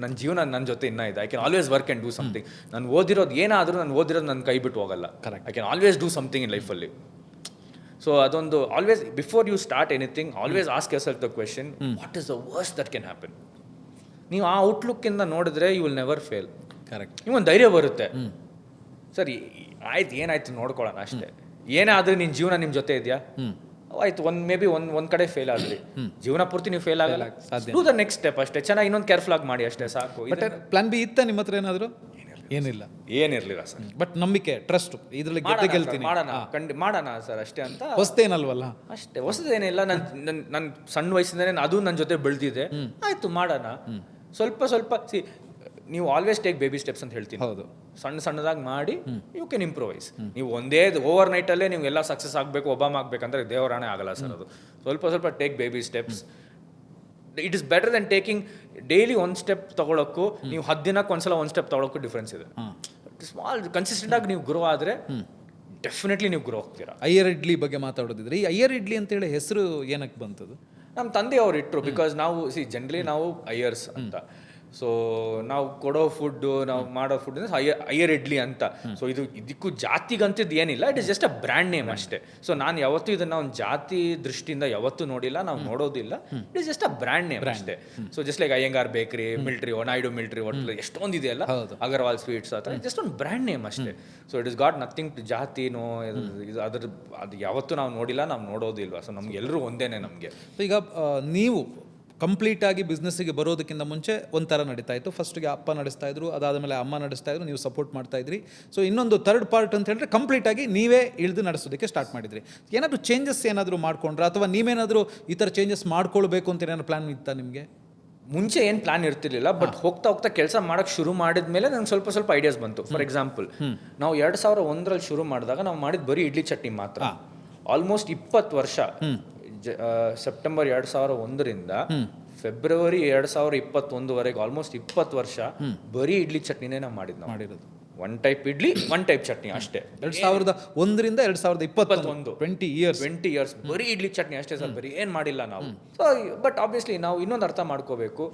ನನ್ನ ಜೀವನ ನನ್ನ ಜೊತೆ ಇನ್ನೂ ಇದೆ. I can always work and do something. ನಾನು ಓದಿರೋದು ಏನಾದರೂ ನನ್ನ ಕೈ ಬಿಟ್ಟು ಹೋಗಲ್ಲ. Correct. I can always do something in ಲೈಫಲ್ಲಿ. ಸೊ ಅದೊಂದು always before you start anything, always ask yourself the question, what is the worst that can happen? ನೀವು ಆ ಔಟ್ಲುಕ್ಕಿಂದ ನೋಡಿದ್ರೆ you will never fail. Correct. ನಿಮ್ಗೊಂದು ಧೈರ್ಯ ಬರುತ್ತೆ. ಸರಿ, ಆಯ್ತು, ಏನಾಯ್ತು ನೋಡ್ಕೊಳ್ಳೋಣ ಅಷ್ಟೇ. ಏನೇ ಆದ್ರೆ ನಿನ್ನ ಜೀವನ ನಿಮ್ಮ ಜೊತೆ ಇದೆಯಾ, ಆಯ್ತು, ಮೇ ಬಿ ಒಂದ್ ಕಡೆ ಫೇಲ್ ಆದ್ರಿ, ಜೀವನ ಪೂರ್ತಿ ನೀವು ಫೇಲ್ ಆಗಲ್ಲ. ಡೂ ದ ನೆಕ್ಸ್ಟ್ ಸ್ಟೆಪ್ ಅಷ್ಟೇ. ಚೆನ್ನಾಗಿ ಇನ್ನೊಂದು ಕೇರ್ಫುಲ್ ಆಗಿ ಮಾಡಿ ಅಷ್ಟೇ, ಸಾಕು. ಬಟ್ ಪ್ಲಾನ್ ಬಿ ಇತ್ತ ನಿಮ್ಮ ಹತ್ರ ಏನಾದರೂ? ಏನಿಲ್ಲ. ಏನಿರ್ಲಿಲ್ಲ ಸರ್. ಬಟ್ ನಂಬಿಕೆ, ಟ್ರಸ್ಟ್, ಇದರಲ್ಲಿ ಗೆಲ್ತೀನಿ, ಮಾಡೋಣ ಸರ್ ಅಷ್ಟೇ ಅಂತ. ಹೊಸ್ತೇನಲ್ವಲ್ಲ? ಅಷ್ಟೇ, ಹೊಸದೇನಿಲ್ಲ. ನನ್ನ ಸಣ್ಣ ವಯಸ್ಸಿಂದನೇ ಅದು ನನ್ನ ಜೊತೆ ಬೆಳೆದಿದೆ. ಆಯ್ತು, ಮಾಡೋಣ. ಸ್ವಲ್ಪ ನೀವು ಆಲ್ವೇಸ್ ಟೇಕ್ ಬೇಬಿ ಸ್ಟೆಪ್ಸ್ ಅಂತ ಹೇಳ್ತೀನಿ. ಹೌದು. ಸಣ್ಣದಾಗಿ ಮಾಡಿ ಯು ಕ್ಯಾನ್ ಇಂಪ್ರೂವೈಸ್. ನೀವು ಒಂದೇ ಓವರ್ ನೈಟಲ್ಲೇ ನೀವು ಎಲ್ಲ ಸಕ್ಸಸ್ ಆಗಬೇಕು, ಒಬ್ಬಾಮ ಆಗಬೇಕಂದ್ರೆ ದೇವರಾಣೆ ಆಗಲ್ಲ ಸರ್. ಅದು ಸ್ವಲ್ಪ take baby steps. It is better than taking daily ಒಂದು ಸ್ಟೆಪ್ ತಗೊಳಕ್ಕೂ ನೀವು 10 ದಿನಕ್ಕೆ ಒಂದ್ಸಲ ಒಂದು ಸ್ಟೆಪ್ ತಗೊಳಕ್ಕೂ ಡಿಫ್ರೆನ್ಸ್ ಇದೆ. ಸ್ಮಾಲ್ ಕನ್ಸಿಸ್ಟೆಂಟ್ ಆಗಿ ನೀವು ಗ್ರೋ ಆದರೆ ಡೆಫಿನೆಟ್ಲಿ ನೀವು ಗ್ರೋ ಆಗ್ತೀರಾ. ಅಯ್ಯರ್ ಇಡ್ಲಿ ಬಗ್ಗೆ ಮಾತಾಡೋದಿದ್ರೆ, ಈ ಅಯ್ಯರ್ ಇಡ್ಲಿ ಅಂತೇಳಿ ಹೆಸರು ಏನಕ್ಕೆ ಬಂತದು? ನಮ್ಮ ತಂದೆಯವರು ಇಟ್ಟರು. ಬಿಕಾಸ್ ನಾವು ಜನರಲಿ ನಾವು ಅಯ್ಯರ್ಸ್ ಅಂತ. ಸೊ ನಾವು ಕೊಡೋ ಫುಡ್ಡು, ನಾವು ಮಾಡೋ ಫುಡ್ ಅಯ್ಯರ್ ಇಡ್ಲಿ ಅಂತ. ಸೊ ಇದಕ್ಕೂ ಜಾತಿಗಂತದ್ದು ಏನಿಲ್ಲ. It is just a brand name ಅಷ್ಟೇ. ಸೊ ನಾನು ಯಾವತ್ತೂ ಇದನ್ನ ಒಂದು ಜಾತಿ ದೃಷ್ಟಿಯಿಂದ ಯಾವತ್ತೂ ನೋಡಿಲ್ಲ, ನಾವು ನೋಡೋದಿಲ್ಲ. It is just a brand name ಅಷ್ಟೇ. ಸೊ ಜಸ್ಟ್ ಲೈಕ್ ಅಯ್ಯಂಗಾರ್ ಬೇಕ್ರಿ, ಮಿಲ್ಟ್ರಿ, ನಾಯ್ಡು ಮಿಲ್ಟ್ರಿ ಹೋಟೆಲ್, ಎಷ್ಟೊಂದು ಇದೆಯಲ್ಲ, ಅಗರ್ವಾಲ್ ಸ್ವೀಟ್ಸ್, ಆ ಥರ ಜಸ್ಟ್ ಒಂದು ಬ್ರ್ಯಾಂಡ್ ನೇಮ್ ಅಷ್ಟೇ. So it is got nothing to ಜಾತಿನೋ ಅದು ಯಾವತ್ತೂ ನಾವು ನೋಡಿಲ್ಲ, ನಾವು ನೋಡೋದಿಲ್ವಾ. ಸೊ ನಮ್ಗೆ ಎಲ್ಲರೂ ಒಂದೇನೆ. ನಮಗೆ ಈಗ ನೀವು ಕಂಪ್ಲೀಟಾಗಿ ಬಿಸ್ನೆಸ್ಸಿಗೆ ಬರೋದಕ್ಕಿಂತ ಮುಂಚೆ ಒಂಥರ ನಡೀತಾ ಇತ್ತು. ಫಸ್ಟಿಗೆ ಅಪ್ಪ ನಡೆಸ್ತಾ ಇದ್ರು, ಅದಾದಮೇಲೆ ಅಮ್ಮ ನಡೆಸ್ತಾ ಇದ್ರು, ನೀವು ಸಪೋರ್ಟ್ ಮಾಡ್ತಾ ಇದ್ರಿ. ಸೊ ಇನ್ನೊಂದು ಥರ್ಡ್ ಪಾರ್ಟ್ ಅಂತ ಹೇಳಿದ್ರೆ ಕಂಪ್ಲೀಟಾಗಿ ನೀವೇ ಇಳಿದು ನಡೆಸೋದಕ್ಕೆ ಸ್ಟಾರ್ಟ್ ಮಾಡಿದ್ರಿ. ಏನಾದರೂ ಚೇಂಜಸ್ ಏನಾದರೂ ಮಾಡ್ಕೊಂಡ್ರೆ, ಅಥವಾ ನೀವೇನಾದರೂ ಈ ಥರ ಚೇಂಜಸ್ ಮಾಡ್ಕೊಳ್ಬೇಕು ಅಂತ ಏನಾದ್ರು ಪ್ಲ್ಯಾನ್ ಇತ್ತಾ ನಿಮಗೆ? ಮುಂಚೆ ಏನು ಪ್ಲಾನ್ ಇರ್ತಿರ್ಲಿಲ್ಲ. ಬಟ್ ಹೋಗ್ತಾ ಕೆಲಸ ಮಾಡೋಕ್ಕೆ ಶುರು ಮಾಡಿದ್ಮೇಲೆ ನಂಗೆ ಸ್ವಲ್ಪ ಐಡಿಯಾಸ್ ಬಂತು. ಫಾರ್ ಎಕ್ಸಾಂಪಲ್, ನಾವು 2001 ಶುರು ಮಾಡಿದಾಗ ನಾವು ಮಾಡಿದ ಬರೀ ಇಡ್ಲಿ ಚಟ್ನಿ ಮಾತ್ರ. ಆಲ್ಮೋಸ್ಟ್ 20 ವರ್ಷ, ಸೆಪ್ಟೆಂಬರ್ 2001ರಿಂದ ಫೆಬ್ರವರಿ 2021ವರೆಗೆ ಆಲ್ಮೋಸ್ಟ್ 20 ವರ್ಷ ಬರೀ ಇಡ್ಲಿ ಚಟ್ನಿನೇ ನಾವು ಮಾಡಿರೋದು. One type idli, one type chutney ಅಷ್ಟೇ. 2001ರಿಂದ 2021 20 ಇಯರ್ಸ್ ಬರೀ ಇಡ್ಲಿ ಚಟ್ನಿ ಅಷ್ಟೇ ಸರ್, ಬರೀ ಏನ್ ಮಾಡಿಲ್ಲ ನಾವು. ಸೊ ಬಟ್ ಆಬ್ವಿಯಸ್ಲಿ ನಾವು ಇನ್ನೊಂದು ಅರ್ಥ ಮಾಡ್ಕೋಬೇಕು,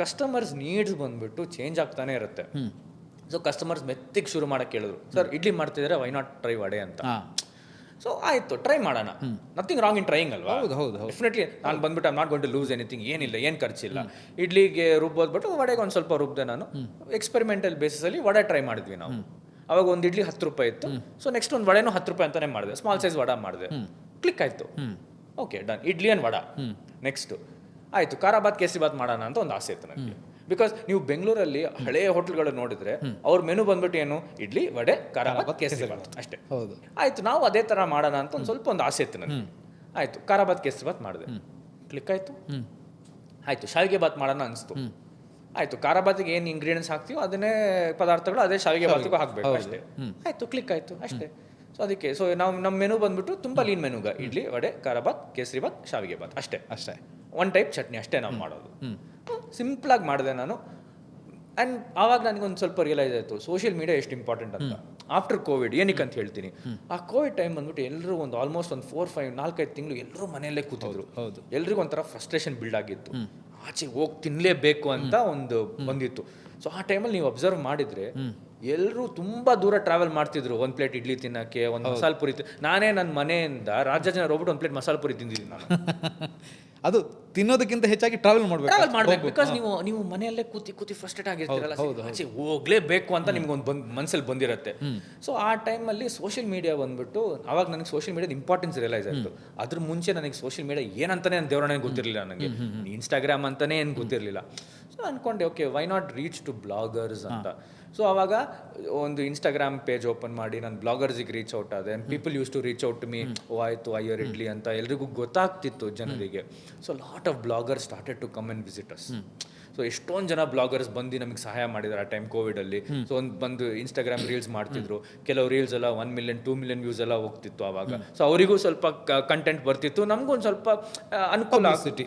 ಕಸ್ಟಮರ್ಸ್ ನೀಡ್ಸ್ ಬಂದ್ಬಿಟ್ಟು ಚೇಂಜ್ ಆಗ್ತಾನೆ ಇರುತ್ತೆ. ಸೊ ಕಸ್ಟಮರ್ಸ್ ಮೆತ್ತಿಗೆ ಶುರು ಮಾಡಕ್ಕೆ ಹೇಳಿದ್ರು, ಸರ್ ಇಡ್ಲಿ ಮಾಡ್ತಿದ್ರೆ ವೈ ನಾಟ್ ಟ್ರೈ ವಡೆ ಅಂತ. ಸೊ ಆಯ್ತು, ಟ್ರೈ ಮಾಡೋಣ. ನಥಿಂಗ್ ರಾಂಗ್ ಇನ್ ಟ್ರೈಯಿಂಗ್ ಅಲ್ವಾ? ಡೆಫಿನೆಟ್ಲಿ ನಾನು ಬಂದ್ಬಿಟ್ಟು I not going to lose anything. ಏನಿಲ್ಲ, ಏನು ಖರ್ಚಿಲ್ಲ. ಇಡ್ಲಿಗೆ ರುಬ್ಬೋದ್ಬಿಟ್ಟು ವಡೆಗೆ ಒಂದು ಸ್ವಲ್ಪ ರುಬ್ದೆ ನಾನು. ಎಕ್ಸ್ಪೆರಿಮೆಂಟಲ್ ಬೇಸಿಸಲ್ಲಿ ವಡೆ ಟ್ರೈ ಮಾಡಿದ್ವಿ ನಾವು. ಅವಾಗ ಒಂದು ಇಡ್ಲಿ 10 ರೂಪಾಯಿ ಇತ್ತು. ಸೊ ನೆಕ್ಸ್ಟ್ ಒಂದು ವಡೆನೂ 10 ರೂಪಾಯಿ ಅಂತಾನೆ ಮಾಡಿದೆ. ಸ್ಮಾಲ್ ಸೈಜ್ ವಡ ಮಾಡಿದೆ, ಕ್ಲಿಕ್ ಆಯ್ತು. Okay, done. Idli and vada. Next ಆಯ್ತು, ಖಾರಾಬಾತ್ ಕೇಸರಿಬಾತ್ ಮಾಡೋಣ ಅಂತ ಒಂದು ಆಸೆ ಇತ್ತು ನನಗೆ. ಬಿಕಾಸ್ ನೀವು ಬೆಂಗಳೂರಲ್ಲಿ ಹಳೆಯ ಹೋಟೆಲ್ಗಳು ನೋಡಿದ್ರೆ ಅವ್ರ ಮೆನು ಬಂದ್ಬಿಟ್ಟು ಏನು, ಇಡ್ಲಿ, ವಡೆ, ಖಾರಾಬಾತ್, ಕೇಸರಿಬಾತ್ ಅಷ್ಟೇ. ಆಯ್ತು, ನಾವು ಅದೇ ತರ ಮಾಡೋಣ ಅಂತ ಒಂದು ಆಸೆ ಇತ್ತು ನನಗೆ. ಆಯ್ತು, ಖಾರಾಬಾತ್ ಕೇಸರಿಬಾತ್ ಮಾಡಿದೆ, ಕ್ಲಿಕ್ ಆಯ್ತು. ಆಯ್ತು, ಶಾವಿಗೆ ಬಾತ್ ಮಾಡೋಣ ಅನಿಸ್ತು. ಆಯ್ತು, ಖಾರಾಬಾತಿಗೆ ಏನು ಇಂಗ್ರೀಡಿಯೆಂಟ್ಸ್ ಹಾಕ್ತೀವೋ ಅದನ್ನೇ ಪದಾರ್ಥಗಳು ಅದೇ ಶಾವಿಗೆ ಬಾತಿಗೂ ಹಾಕ್ಬೇಕು ಅಷ್ಟೇ. ಆಯ್ತು, ಕ್ಲಿಕ್ ಆಯ್ತು ಅಷ್ಟೇ. ಸೊ ಅದಕ್ಕೆ ನಮ್ಮ ಮೆನು ಬಂದ್ಬಿಟ್ಟು ತುಂಬಾ ಲೀನ್ ಮೆನುಗ, ಇಡ್ಲಿ, ವಡೆ, ಖಾರಾಬಾತ್, ಕೇಸರಿಬಾತ್, ಶಾವಿಗೆ ಬಾತ್ ಅಷ್ಟೇ. ಒನ್ ಟೈಪ್ ಚಟ್ನಿ ಅಷ್ಟೇ ನಾವು ಮಾಡೋದು. ಸಿಂಪಲಾಗಿ ಮಾಡಿದೆ ನಾನು. ಆ್ಯಂಡ್ ಆವಾಗ ನನಗೊಂದು ಸ್ವಲ್ಪ ರಿಯಲೈಸ್ ಆಯಿತು ಸೋಷಿಯಲ್ ಮೀಡಿಯಾ ಎಷ್ಟು ಇಂಪಾರ್ಟೆಂಟ್ ಅಂತ. ಆಫ್ಟರ್ ಕೋವಿಡ್ ಏನಕ್ಕೆ ಅಂತ ಹೇಳ್ತೀನಿ. ಆ ಕೋವಿಡ್ ಟೈಮ್ ಬಂದ್ಬಿಟ್ಟು ಎಲ್ಲರೂ ಆಲ್ಮೋಸ್ಟ್ 4-5 ತಿಂಗಳು ಎಲ್ಲರೂ ಮನೆಯಲ್ಲೇ ಕೂತಿದ್ರು. ಎಲ್ರಿಗೂ ಒಂಥರ ಫ್ರಸ್ಟ್ರೇಷನ್ ಬಿಲ್ಡ್ ಆಗಿತ್ತು, ಆಚೆ ಹೋಗಿ ತಿನ್ನಲೇಬೇಕು ಅಂತ ಒಂದು ಬಂದಿತ್ತು. ಸೊ ಆ ಟೈಮಲ್ಲಿ ನೀವು ಅಬ್ಸರ್ವ್ ಮಾಡಿದ್ರೆ ಎಲ್ಲರೂ ತುಂಬಾ ದೂರ ಟ್ರಾವೆಲ್ ಮಾಡ್ತಿದ್ರು ಒಂದು ಪ್ಲೇಟ್ ಇಡ್ಲಿ ತಿನ್ನಕ್ಕೆ, ಒಂದು ಮಸಾಲ ಪುರಿ. ನಾನೇ ನನ್ನ ಮನೆಯಿಂದ ರಾಜಾಜನಗರ ಹೋಗ್ಬಿಟ್ಟು ಒಂದು ಪ್ಲೇಟ್ ಮಸಾಲ ಪುರಿ ತಿಂದಿದ್ದೀನಿ ನಾನು. ಅದು ತಿನ್ನೋದಕ್ಕಿಂತ ಹೆಚ್ಚಾಗಿ ಟ್ರಾವೆಲ್ ಮಾಡಬೇಕು. ಬಿಕಾಸ್ ನೀವು ಮನೆಯಲ್ಲೇ ಕೂತಿ ಫ್ರಸ್ಟ್ರೇಟ್ ಆಗಿರ್ತೀರಲ್ಲ, ಆಚೆ ಹೋಗ್ಲೇಬೇಕು ಅಂತ ನಿಮ್ಗೊಂದು ಮನಸ್ಸಲ್ಲಿ ಬಂದಿರುತ್ತೆ. ಸೊ ಆ ಟೈಮಲ್ಲಿ ಸೋಷಿಯಲ್ ಮೀಡಿಯಾ ಬಂದ್ಬಿಟ್ಟು ಅವಾಗ ನನಗೆ ಸೋಷಿಯಲ್ ಮೀಡಿಯಾದ ಇಂಪಾರ್ಟೆನ್ಸ್ ರಿಯಲೈಸ್ ಆಯಿತು. ಅದ್ರ ಮುಂಚೆ ನನಗೆ ಸೋಷಿಯಲ್ ಮೀಡಿಯಾ ಏನಂತಾನೆ ದೇವರನೇ ಗೊತ್ತಿರಲಿಲ್ಲ ನನಗೆ, ಇನ್ಸ್ಟಾಗ್ರಾಮ್ ಅಂತಾನೆ ಏನು ಗೊತ್ತಿರಲಿಲ್ಲ. ಸೊ ಅನ್ಕೊಂಡೆ okay, why not reach to bloggers ಅಂತ. ಸೊ ಆವಾಗ ಒಂದು ಇನ್ಸ್ಟಾಗ್ರಾಮ್ ಪೇಜ್ ಓಪನ್ ಮಾಡಿ ನಾನು ಬ್ಲಾಗರ್ಸಿಗೆ ರೀಚ್ ಔಟ್ ಆದೆ. People use to reach out to me, ಓ ಆಯಿತು ಅಯ್ಯರ್ ಇಡ್ಲಿ ಅಂತ ಎಲ್ರಿಗೂ ಗೊತ್ತಾಗ್ತಿತ್ತು ಜನರಿಗೆ. So lot of bloggers started to come and visit us. So ಎಷ್ಟೊಂದು ಜನ ಬ್ಲಾಗರ್ಸ್ ಬಂದು ನಮಗೆ ಸಹಾಯ ಮಾಡಿದ್ದಾರೆ ಆ ಟೈಮ್ ಕೋವಿಡಲ್ಲಿ. ಸೊ ಬಂದು ಇನ್ಸ್ಟಾಗ್ರಾಮ್ ರೀಲ್ಸ್ ಮಾಡ್ತಿದ್ರು. ಕೆಲವು ರೀಲ್ಸ್ ಎಲ್ಲ 1 ಮಿಲಿಯನ್ 2 ಮಿಲಿಯನ್ ವ್ಯೂಸ್ ಎಲ್ಲ ಹೋಗ್ತಿತ್ತು ಆವಾಗ. ಸೊ ಅವರಿಗೂ ಸ್ವಲ್ಪ ಕಂಟೆಂಟ್ ಬರ್ತಿತ್ತು, ನಮಗೂ ಒಂದು ಸ್ವಲ್ಪ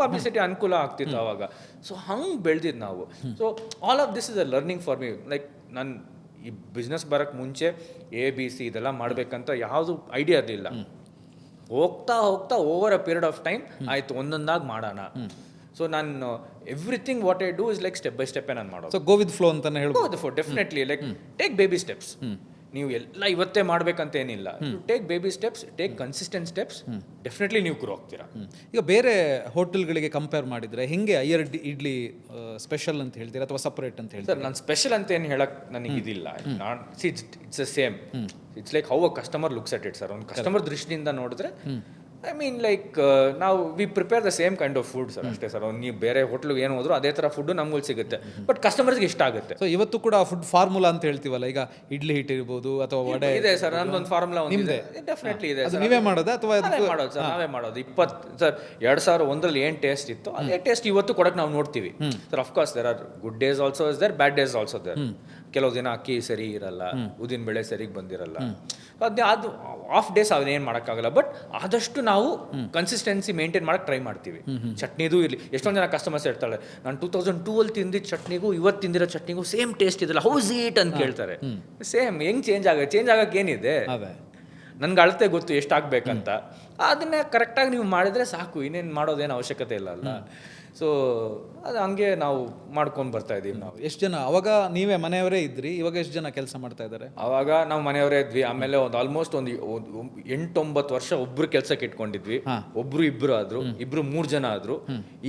ಪಬ್ಲಿಸಿಟಿ ಅನುಕೂಲ ಆಗ್ತಿತ್ತು ಆವಾಗ. ಸೊ ಹಂಗೆ ಬೆಳೆದಿದ್ದು ನಾವು. So all of this is a learning for me. Like ನಾನು ಈ ಬಿಸ್ನೆಸ್ ಬರೋಕ್ಕೆ ಮುಂಚೆ ABC ಇದೆಲ್ಲ ಮಾಡಬೇಕಂತ ಯಾವುದು ಐಡಿಯಾ ಇರಲಿಲ್ಲ. ಹೋಗ್ತಾ ಹೋಗ್ತಾ over a period of time ಆಯ್ತು ಒಂದೊಂದಾಗಿ ಮಾಡೋಣ. ಸೊ ನಾನು everything what I do is like step by step ನಾನು ಮಾಡೋದು. ಸೊ ಗೋ ವಿತ್ ಫ್ಲೋ ಅಂತಾನೆ ಹೇಳ್ಬೋದು. Definitely like take baby steps. ನೀವು ಎಲ್ಲ ಇವತ್ತೇ ಮಾಡ್ಬೇಕಂತ ಏನಿಲ್ಲ, take baby steps, take consistent steps, definitely ನೀವು ಗ್ರೋ ಆಗ್ತೀರಾ. ಈಗ ಬೇರೆ ಹೋಟೆಲ್ಗಳಿಗೆ ಕಂಪೇರ್ ಮಾಡಿದ್ರೆ ಹಿಂಗೆ ಅಯ್ಯರ್ ಇಡ್ಲಿ ಸ್ಪೆಷಲ್ ಅಂತ ಹೇಳ್ತೀರಾ ಅಥವಾ ಸಪರೇಟ್ ಅಂತ ಹೇಳ್ತೀರಾ? ಸರ್ ನಾನು ಸ್ಪೆಷಲ್ ಅಂತ ಏನು ಹೇಳಕ್ ನನಗೆ ಇದಿಲ್ಲ. It's same. It's like how a customer looks at it sir. ಒಂದು ಕಸ್ಟಮರ್ ದೃಷ್ಟಿಯಿಂದ ನೋಡಿದ್ರೆ ಐ ಮೀನ್ ಲೈಕ್ ನಾವು we prepare the same kind of food sir, ಅಷ್ಟೇ ಸರ್. ನೀವು ಬೇರೆ ಹೋಟ್ಲಿಗೆ ಏನು ಹೋದ್ರು ಅದೇ ಥರ ಫುಡ್ ನಮ್ಗೆ ಸಿಗುತ್ತೆ, ಬಟ್ ಕಸ್ಟಮರ್ಸ್ಗೆ ಇಷ್ಟ ಆಗುತ್ತೆ. ಸೊ ಇವತ್ತು ಕೂಡ ಫುಡ್ ಫಾರ್ಮುಲಾ ಅಂತ ಹೇಳ್ತೀವಲ್ಲ, ಈಗ ಇಡ್ಲಿ ಹಿಟ್ಟು ಇರ್ಬೋದು ಅಥವಾ ವಡೆ ಇದೆ ಸರ್, ನಮ್ದೊಂದು ಫಾರ್ಮುಲಾ ನಿಮ್ದೆ ಡೆಫಿನೆಟ್ಲಿ ಇದೆ. ನೀವೇ ಮಾಡೋದಾ ಅಥವಾ ಮಾಡೋದು ಸರ್? ನಾವೇ ಮಾಡೋದು. ಸರ್ 2001 ಏನು ಟೇಸ್ಟ್ ಇತ್ತು ಅದೇ ಟೇಸ್ಟ್ ಇವತ್ತು ಕೊಡಕ್ಕೆ ನಾವು ನೋಡ್ತೀವಿ sir. Of course there are good days also is there, bad days also there. ಕೆಲವು ದಿನ ಅಕ್ಕಿ ಸರಿ ಇರಲ್ಲ, ಉದ್ದಿನ ಬೇಳೆ ಸರಿಗೆ ಬಂದಿರಲ್ಲ, ಅದು ಆಫ್ ಡೇಸ್ ಅದನ್ನೇನು ಮಾಡೋಕ್ಕಾಗಲ್ಲ. ಬಟ್ ಆದಷ್ಟು ನಾವು ಕನ್ಸಿಸ್ಟೆನ್ಸಿ ಮೇಂಟೈನ್ ಮಾಡಕ್ಕೆ ಟ್ರೈ ಮಾಡ್ತೀವಿ. ಚಟ್ನಿದು ಇರಲಿ. ಎಷ್ಟೊಂದು ಜನ ಕಸ್ಟಮರ್ಸ್ ಹೇಳ್ತಾಳೆ, ನಾನು 2002 ತಿಂದಿದ್ದ ಚಟ್ನಿಗೂ ಇವತ್ತು ತಿಂದಿರೋ ಚಟ್ನಿಗೂ ಸೇಮ್ ಟೇಸ್ಟ್ ಇದೆಲ್ಲ, ಹೌಸ್ ಇಟ್ ಅಂತ ಕೇಳ್ತಾರೆ. ಸೇಮ್ ಹೆಂಗೆ ಚೇಂಜ್ ಆಗಕ್ಕೆ ಏನಿದೆ? ನನ್ಗೆ ಅಳತೆ ಗೊತ್ತು ಎಷ್ಟಾಗಬೇಕಂತ, ಅದನ್ನೇ ಕರೆಕ್ಟಾಗಿ ನೀವು ಮಾಡಿದ್ರೆ ಸಾಕು, ಇನ್ನೇನು ಮಾಡೋದೇನು ಅವಶ್ಯಕತೆ ಇಲ್ಲ ಅಲ್ಲ. ಸೊ ಅದು ಹಂಗೆ ನಾವು ಮಾಡ್ಕೊಂಡು ಬರ್ತಾ ಇದ್ದೀವಿ. ನಾವು ಎಷ್ಟು ಜನ ಅವಾಗ ನೀವೇ ಮನೆಯವರೇ ಇದ್ರಿ, ಇವಾಗ ಎಷ್ಟು ಜನ ಕೆಲಸ ಮಾಡ್ತಾ ಇದ್ದಾರೆ? ಅವಾಗ ನಾವು ಮನೆಯವರೇ ಇದ್ವಿ. ಆಮೇಲೆ ಒಂದು ಆಲ್ಮೋಸ್ಟ್ ಒಂದು 8-9 ವರ್ಷ ಒಬ್ರು ಕೆಲಸಕ್ಕೆ ಇಟ್ಕೊಂಡಿದ್ವಿ. ಒಬ್ರು ಇಬ್ರು ಆದ್ರು, ಇಬ್ರು 3 ಜನ ಆದ್ರು.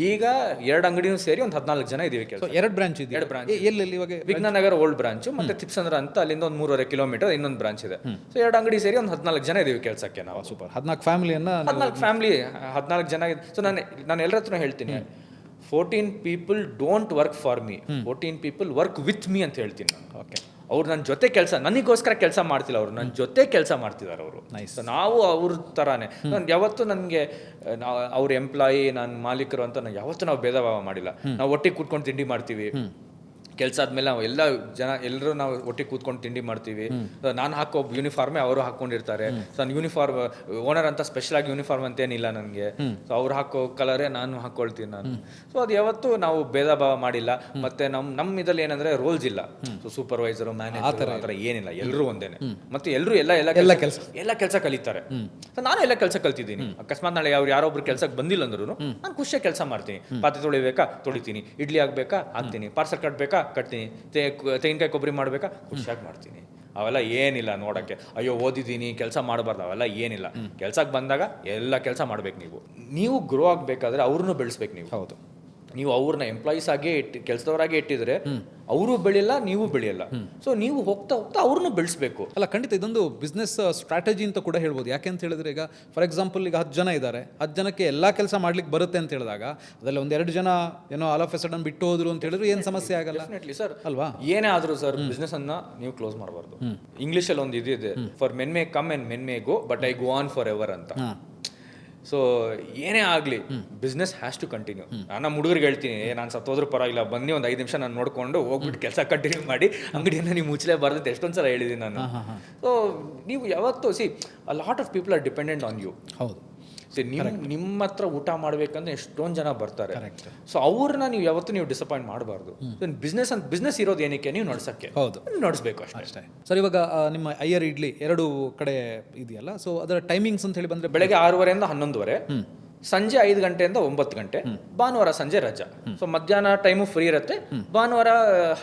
ಈಗ 2 ಅಂಗಡಿನೂ ಸೇರಿ ಒಂದು 14 ಜನ ಇದೀವಿ ಕೆಲಸ. 2 ಬ್ರಾಂಚ್ ಇದೆ. 2 ಬ್ರಾಂಚ್ ಎಲ್ಲೆಲ್ಲಿ ಇವಾಗ? ವಿಜ್ಞಾನನಗರ ಓಲ್ಡ್ ಬ್ರಾಂಚ್ ಮತ್ತೆ ತಿಪ್ಸಂದ್ರ ಅಂತ ಅಲ್ಲಿಂದ ಒಂದು 3.5 ಕಿಲೋಮೀಟರ್ ಇನ್ನೊಂದು ಬ್ರಾಂಚ್ ಇದೆ. ಸೊ 2 ಅಂಗಡಿ ಸೇರಿ ಒಂದು 14 ಜನ ಇದೀವಿ ಕೆಲಸಕ್ಕೆ ನಾವು. ಸೂಪರ್. 14 ಫ್ಯಾಮಿಲಿಯನ್ನ 14 ಫ್ಯಾಮಿಲಿ 14 ಜನ. ಸೊ ನಾನು ಎಲ್ಲರ ಹತ್ರ ಹೇಳ್ತೀನಿ, 14 people don't work for me, 14 people work with me ಅಂತ ಹೇಳ್ತೀನಿ ನಾನು. ಓಕೆ. ಅವ್ರು ನನ್ನ ಜೊತೆ ಕೆಲಸ, ನನಗೋಸ್ಕರ ಕೆಲಸ ಮಾಡ್ತಿಲ್ಲ, ಅವರು ನನ್ನ ಜೊತೆ ಕೆಲಸ ಮಾಡ್ತಿದ್ದಾರೆ ಅವರು. ನಾವು ಅವ್ರ ಥರಾನೇ. ನಾನು ಯಾವತ್ತೂ ನನಗೆ ಅವ್ರ ಎಂಪ್ಲಾಯಿ, ನನ್ನ ಮಾಲೀಕರು ಅಂತ ಯಾವತ್ತೂ ನಾವು ಭೇದ ಭಾವ ಮಾಡಿಲ್ಲ. ನಾವು ಒಟ್ಟಿಗೆ ಕೂತ್ಕೊಂಡು ತಿಂಡಿ ಮಾಡ್ತೀವಿ. ಕೆಲಸ ಆದ್ಮೇಲೆ ನಾವು ಎಲ್ಲರೂ ನಾವು ಒಟ್ಟಿಗೆ ಕೂತ್ಕೊಂಡು ತಿಂಡಿ ಮಾಡ್ತೀವಿ. ನಾನು ಹಾಕೋ ಯೂನಿಫಾರ್ಮೇ ಅವರು ಹಾಕೊಂಡಿರ್ತಾರೆ. ಸೊ ಯೂನಿಫಾರ್ಮ್ ಓನರ್ ಅಂತ ಸ್ಪೆಷಲ್ ಆಗಿ ಯೂನಿಫಾರ್ಮ್ ಅಂತೇನಿಲ್ಲ ನನಗೆ. ಸೊ ಅವ್ರು ಹಾಕೋ ಕಲರೇ ನಾನು ಹಾಕೊಳ್ತೀನಿ ನಾನು. ಸೊ ಅದು ಯಾವತ್ತೂ ನಾವು ಭೇದ ಭಾವ ಮಾಡಿಲ್ಲ. ಮತ್ತೆ ನಮ್ಮ ಇದ್ರಲ್ಲಿ ಏನಂದ್ರೆ ರೋಲ್ಸ್ ಇಲ್ಲ. ಸೊ ಸೂಪರ್ವೈಸರ್, ಮ್ಯಾನೇಜರ್ ಆ ಥರ ಏನಿಲ್ಲ, ಎಲ್ಲರೂ ಒಂದೇನೆ. ಮತ್ತೆ ಎಲ್ಲರೂ ಎಲ್ಲ ಕೆಲಸ ಕಲಿತಾರೆ. ಸೊ ನಾನು ಎಲ್ಲ ಕೆಲಸ ಕಲ್ತಿದ್ದೀನಿ. ಅಕಸ್ಮಾತ್ ನಾಳೆ ಯಾರೊಬ್ರು ಕೆಲಸಕ್ಕೆ ಬಂದಿಲ್ಲ ಅಂದ್ರೂ ನಾನು ಖುಷಿಯಾಗಿ ಕೆಲಸ ಮಾಡ್ತೀನಿ. ಪಾತ್ರೆ ತೊಳಿಬೇಕಾ ತೊಳಿತೀನಿ, ಇಡ್ಲಿ ಆಗ್ಬೇಕಾ ಹಾಕ್ತೀನಿ, ಪಾರ್ಸಲ್ ಕಟ್ಬೇಕಾ ಕಟ್ತೀನಿ, ತೆಂಗಿನಕಾಯಿ ಕೊಬ್ಬರಿ ಮಾಡಬೇಕಾ ಖುಷಿಯಾಗಿ ಮಾಡ್ತೀನಿ. ಅವೆಲ್ಲ ಏನಿಲ್ಲ ನೋಡೋಕ್ಕೆ, ಅಯ್ಯೋ ಓದಿದ್ದೀನಿ ಕೆಲಸ ಮಾಡಬಾರ್ದು, ಅವೆಲ್ಲ ಏನಿಲ್ಲ. ಕೆಲ್ಸಕ್ಕೆ ಬಂದಾಗ ಎಲ್ಲ ಕೆಲಸ ಮಾಡ್ಬೇಕು. ನೀವು ಗ್ರೋ ಆಗಬೇಕಾದ್ರೆ ಅವ್ರನ್ನೂ ಬೆಳೆಸ್ಬೇಕು ನೀವು. ಹೌದು. ನೀವು ಅವ್ರನ್ನ ಎಂಪ್ಲಾಯೀಸ್ ಆಗೇ ಕೆಲಸದವರಾಗೆ ಇಟ್ಟಿದ್ರೆ ಅವರು ಬೆಳೆಯಲ್ಲ, ನೀವು ಬೆಳೆಯಲ್ಲ. ಸೊ ನೀವು ಹೋಗ್ತಾ ಅವ್ರನ್ನೂ ಬೆಳೆಸ್ಬೇಕು. ಅಲ್ಲ, ಖಂಡಿತ ಇದೊಂದು ಬಿಸ್ನೆಸ್ ಸ್ಟ್ರಾಟಜಿ ಅಂತ ಕೂಡ ಹೇಳ್ಬೋದು. ಯಾಕೆ ಅಂತ ಹೇಳಿದ್ರೆ, ಈಗ ಫಾರ್ ಎಕ್ಸಾಂಪಲ್ ಈಗ 10 ಜನ ಇದ್ದಾರೆ, 10 ಜನಕ್ಕೆ ಎಲ್ಲ ಕೆಲಸ ಮಾಡ್ಲಿಕ್ಕೆ ಬರುತ್ತೆ ಅಂತ ಹೇಳಿದಾಗ ಅದರಲ್ಲಿ 1-2 ಜನ ಏನೋ ಆಲ್ ಆಫ್ ಎ ಸಡನ್ ಬಿಟ್ಟು ಹೋದ್ರು ಅಂತ ಹೇಳಿದ್ರು ಏನು ಸಮಸ್ಯೆ ಆಗಲ್ಲ. ಡೆಫಿನೆಟ್ಲಿ ಸರ್, ಅಲ್ವಾ? ಏನೇ ಆದ್ರೂ ಸರ್ ಬಿಸ್ನೆಸ್ ಅನ್ನ ನೀವು ಕ್ಲೋಸ್ ಮಾಡಬಾರ್ದು. ಇಂಗ್ಲಿಷಲ್ಲಿ ಒಂದು ಇದಿದೆ, for men may come and men May go but I go on for ever ಅಂತ. ಸೊ ಏನೇ ಆಗಲಿ ಬಿಸ್ನೆಸ್ ಹ್ಯಾಸ್ ಟು ಕಂಟಿನ್ಯೂ. ನಾನು ನಮ್ಮ ಹುಡುಗರಿಗೆ ಹೇಳ್ತೀನಿ, ನಾನು ಸತ್ತೋದ್ರೂ ಪರವಾಗಿಲ್ಲ, ಬನ್ನಿ ಒಂದು 5 ನಿಮಿಷ ನಾನು ನೋಡ್ಕೊಂಡು ಹೋಗ್ಬಿಟ್ಟು ಕೆಲಸ ಕಂಟಿನ್ಯೂ ಮಾಡಿ, ಅಂಗಡಿಯನ್ನು ನೀವು ಮುಚ್ಚಲೇಬಾರ್ದು ಅಂತ ಎಷ್ಟೊಂದು ಸಲ ಹೇಳಿದ್ದೀನಿ ನಾನು. ಸೊ ನೀವು ಯಾವತ್ತೂ a lot of people are dependent on you. ಹೌದು. ನಿಮ್ಮ ಹತ್ರ ಊಟ ಮಾಡ್ಬೇಕಂದ್ರೆ ಎಷ್ಟೊಂದು ಜನ ಬರ್ತಾರೆ. ಸೊ ಅವ್ರನ್ನ ನೀವು ಯಾವತ್ತೂ ನೀವು ಡಿಸಪಾಯಿಂಟ್ ಮಾಡಬಾರ್ದು. ಬಿಸ್ನೆಸ್ ಇರೋದು ಏನಕ್ಕೆ? ನೀವು ನಡ್ಸಕ್ಕೆ. ಹೌದು, ನಡೆಸಬೇಕು ಅಷ್ಟೇ. ಸರ್, ಇವಾಗ ನಿಮ್ಮ ಅಯ್ಯರ್ ಇಡ್ಲಿ 2 ಕಡೆ ಇದೆಯಲ್ಲ, ಸೊ ಅದರ ಟೈಮಿಂಗ್ಸ್ ಅಂತ ಹೇಳಿ ಬಂದ್ರೆ ಬೆಳಗ್ಗೆ 6:30 ಇಂದ 11:00, ಸಂಜೆ 5 ಗಂಟೆಯಿಂದ 9 ಗಂಟೆ, ಭಾನುವಾರ ಸಂಜೆ ರಜಾ. ಸೊ ಮಧ್ಯಾಹ್ನ ಟೈಮು ಫ್ರೀ ಇರುತ್ತೆ, ಭಾನುವಾರ